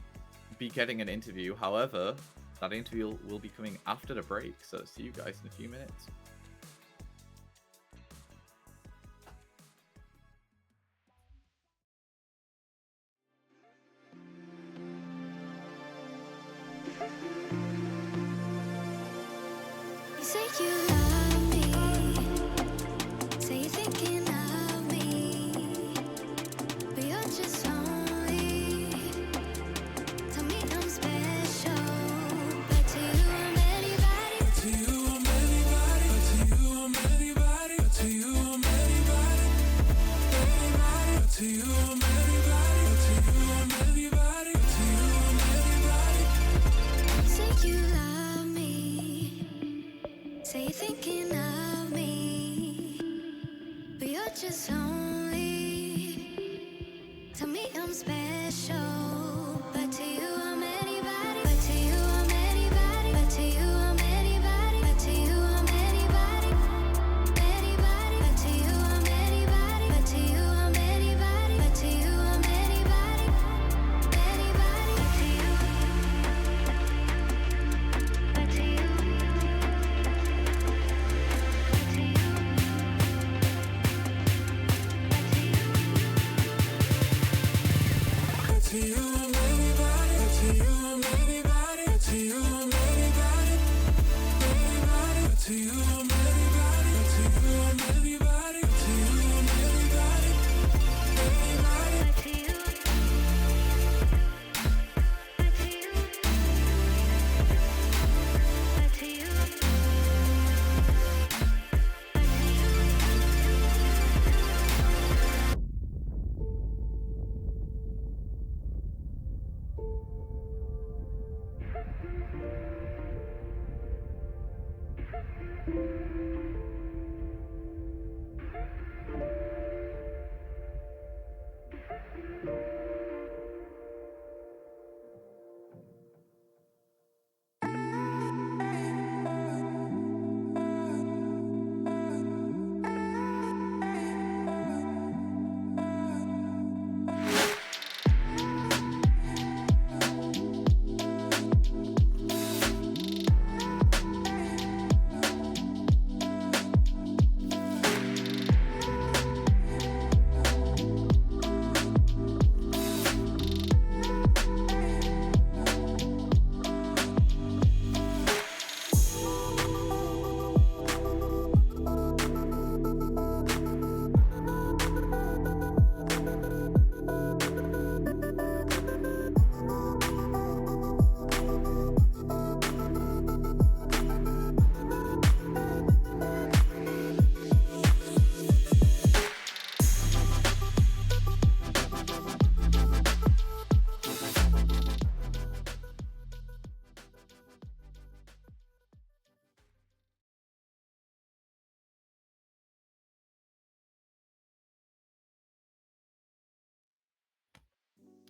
be getting an interview. However, that interview will be coming after the break, so see you guys in a few minutes. You say you love me, say you're thinking of me, but you're just lonely. Tell me I'm special, but to you I'm anybody. But to you I'm anybody. But to you I'm anybody. But to you I'm anybody. Anybody. But to you I'm anybody. But to you I'm anybody. But to you I'm anybody. You say you love me, say you're thinking of me, but you're just lonely. Tell me I'm special, but to you I'm anybody. But to you I'm anybody. But to you I'm anybody. But to you I'm anybody. Anybody. But to you I'm anybody. But to you I'm anybody. But to you I'm anybody. Anybody. But to you. But to you. But to you. But to you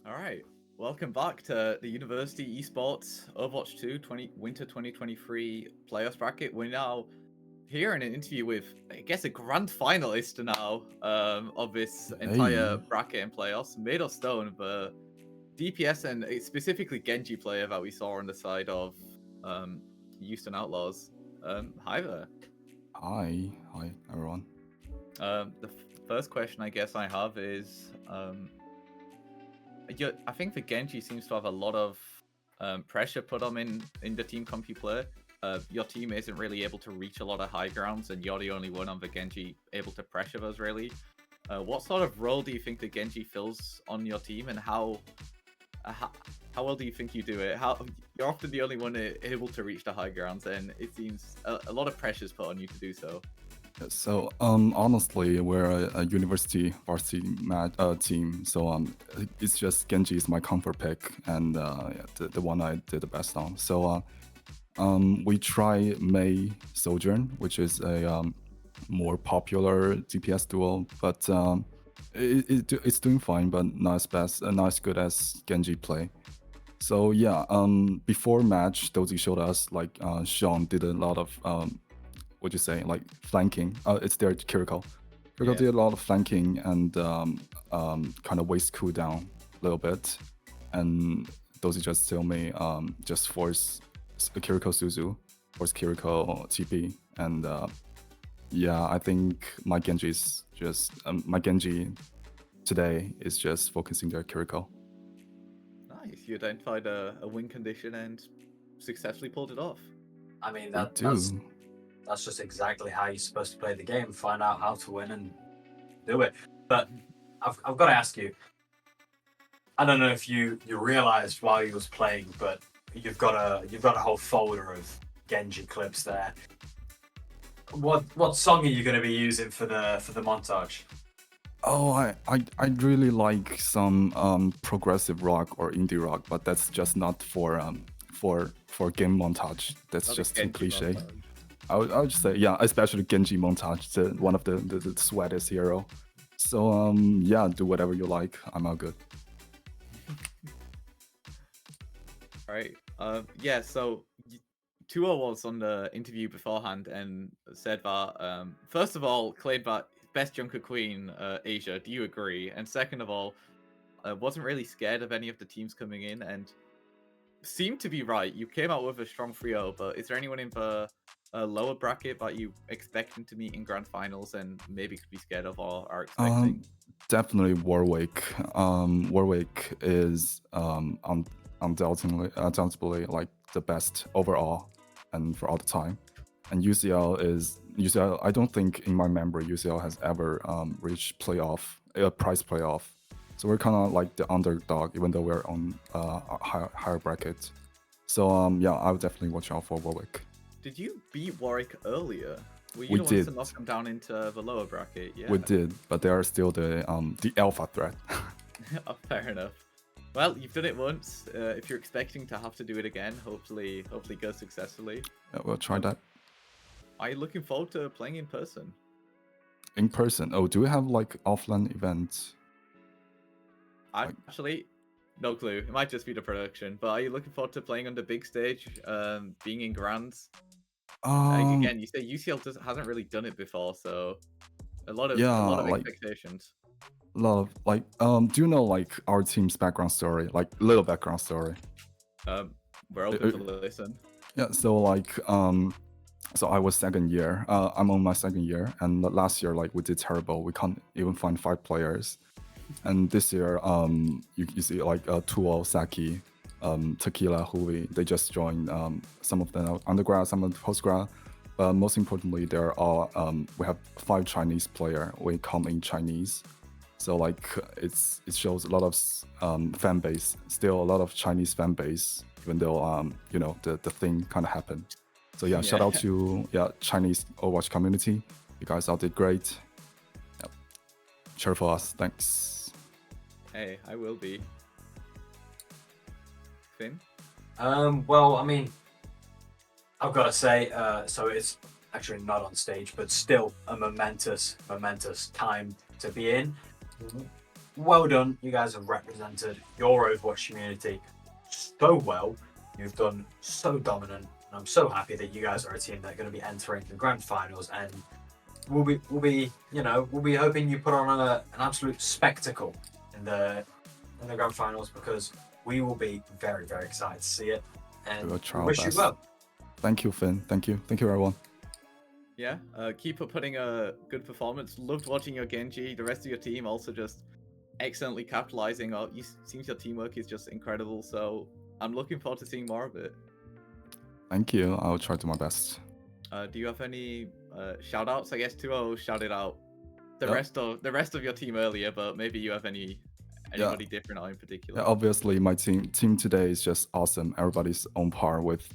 All right, welcome back to the University Esports Overwatch 2 Winter 2023 playoffs bracket. We're now here in an interview with, I guess, a grand finalist now of this entire bracket and playoffs, Made of Stone, the DPS and specifically Genji player that we saw on the side of Houston Outlaws. Hi there. Hi everyone. The first question I guess I have is, I think the Genji seems to have a lot of pressure put on in the team comp you play. Your team isn't really able to reach a lot of high grounds, and you're the only one on the Genji able to pressure those really. What sort of role do you think the Genji fills on your team, and how well do you think you do it? You're often the only one able to reach the high grounds, and it seems a lot of pressure is put on you to do so. So honestly, we're a university varsity team, so it's just Genji is my comfort pick, and the one I did the best on. So we try Mei Sojourn, which is a more popular DPS duo, but it's doing fine, but not as good as Genji play. So yeah, before match, Dozy showed us like Sean did a lot of what'd you say, like flanking. It's their Kiriko. Kiriko did a lot of flanking and kind of waste cooldown a little bit, and Dozy just tell me just force Kiriko Suzu, force Kiriko TP, and yeah, I think my Genji is just my Genji today is just focusing their Kiriko. Nice, you identified a win condition and successfully pulled it off. I mean, that's just exactly how you're supposed to play the game. Find out how to win and do it. But I've got to ask you. I don't know if you realized while you was playing, but you've got a whole folder of Genji clips there. What song are you going to be using for the montage? Oh, I really like some progressive rock or indie rock, but that's just not for game montage. That's just too cliche. Montage. I would just say, yeah, especially Genji montage, one of the sweatest hero. So yeah, do whatever you like. I'm all good. Right. Yeah. So Tuo was on the interview beforehand and said that first of all, claimed that best Junker Queen Asia. Do you agree? And second of all, wasn't really scared of any of the teams coming in and seemed to be right. You came out with a strong 3-0, but is there anyone in the lower bracket that you expecting to meet in grand finals and maybe could be scared of or are expecting? Definitely Warwick. Warwick is undoubtedly like the best overall and for all the time. And UCL. I don't think in my memory UCL has ever reached prize playoff. So we're kind of like the underdog, even though we're on a higher bracket. So yeah, I would definitely watch out for Warwick. Did you beat Warwick earlier? Were you the ones to knock them down into the lower bracket? Yeah. We did, but they are still the alpha threat. Oh, fair enough. Well, you've done it once. If you're expecting to have to do it again, hopefully go successfully. Yeah, we'll try that. are you looking forward to playing in person? In person. Oh, do we have like offline events? Actually, no clue. It might just be the production. But are you looking forward to playing on the big stage, being in grands? Again, you say UCL hasn't really done it before, so a lot of like expectations. a lot of like do you know like our team's background story, like little background story? We're open to listen. Yeah, so like so I was second year. I'm on my second year, and last year like we did terrible. We can't even find 5 players. And this year, you see like Tuo, Saki, Tequila, who they just joined. Some of them are undergrad, some of them postgrad. But most importantly, there are we have 5 Chinese player. We come in Chinese, so like it shows a lot of fan base. Still a lot of Chinese fan base, even though you know the thing kind of happened. So yeah, shout out to Chinese Overwatch community. You guys all did great. Yep. Cheer for us. Thanks. Hey, I will be. Finn? Well, I mean, I've got to say, so it's actually not on stage, but still a momentous time to be in. Well done. You guys have represented your Overwatch community so well. You've done so dominant. And I'm so happy that you guys are a team that are going to be entering the grand finals, and we'll be hoping you put on an absolute spectacle in the grand finals, because we will be very excited to see it, and we wish you well. Thank you, Finn. Thank you everyone. Yeah, keep up putting a good performance. Loved watching your Genji. The rest of your team also just excellently capitalizing. Seems your teamwork is just incredible. So I'm looking forward to seeing more of it. Thank you. I'll try to do my best. Do you have any shout outs? I guess Tuo shouted out the rest of your team earlier, but maybe you have anybody different or in particular. Yeah, obviously my team today is just awesome. Everybody's on par with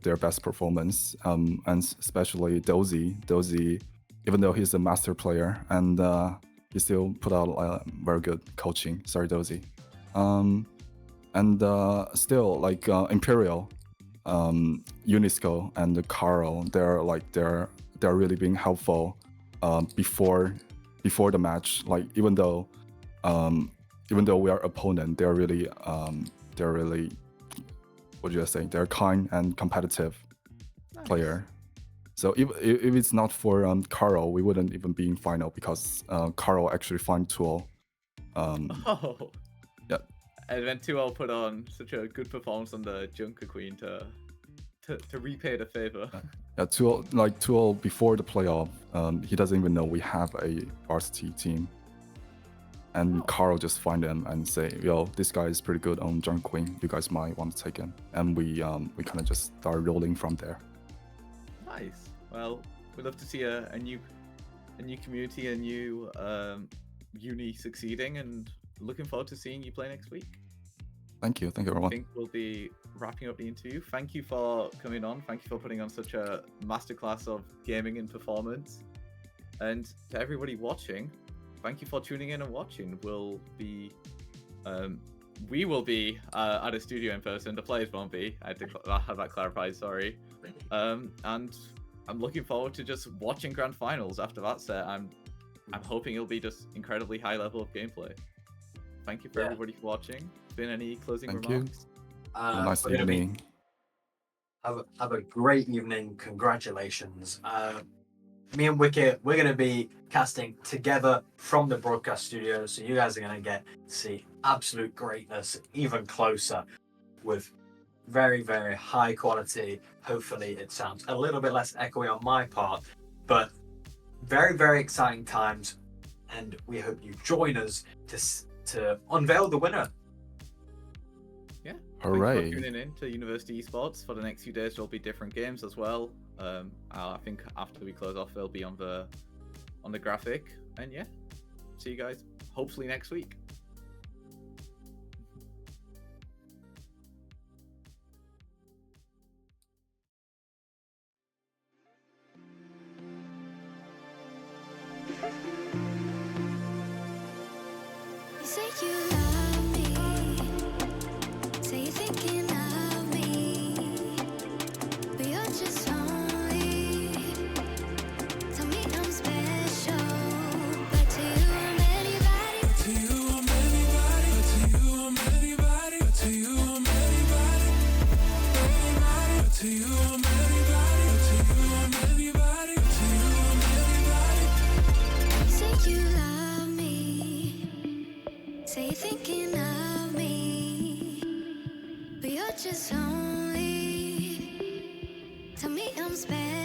their best performance. And especially Dozy, even though he's a master player, and he still put out very good coaching. Sorry, Dozy. And still like Imperial, Unisco and Carl, they're really being helpful before the match. Like even though we are opponent, they're really what do you say? They're kind and competitive player. So if it's not for Carl, we wouldn't even be in final, because Carl actually find Tuo. Yeah. And then Tuo put on such a good performance on the Junker Queen to repay the favor. Yeah, Tuo before the playoff, he doesn't even know we have a varsity team. And Carl just find him and say, "Yo, this guy is pretty good on Junker Queen. You guys might want to take him." And we kind of just start rolling from there. Nice. Well, we'd love to see a new community, a new uni succeeding, and looking forward to seeing you play next week. Thank you everyone. I think we'll be wrapping up the interview. Thank you for coming on. Thank you for putting on such a masterclass of gaming and performance. And to everybody watching, thank you for tuning in and watching. We will be at a studio in person. The players won't be. I had to have that clarified. Sorry. And I'm looking forward to just watching grand finals after that set. I'm hoping it'll be just incredibly high level of gameplay. Thank you for everybody for watching. Been any closing remarks? Nice evening. Have a great evening. Congratulations. Me and Wicket, we're going to be casting together from the broadcast studio, so you guys are going to get to see absolute greatness even closer with very high quality. Hopefully it sounds a little bit less echoey on my part, but very exciting times, and we hope you join us to unveil the winner. Yeah. Hooray. Thanks for tuning in to University Esports. For the next few days, there'll be different games as well. I think after we close off, they'll be on the graphic. And yeah, see you guys hopefully next week. You say you love me, say you're thinking of me, but you're just lonely.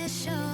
show.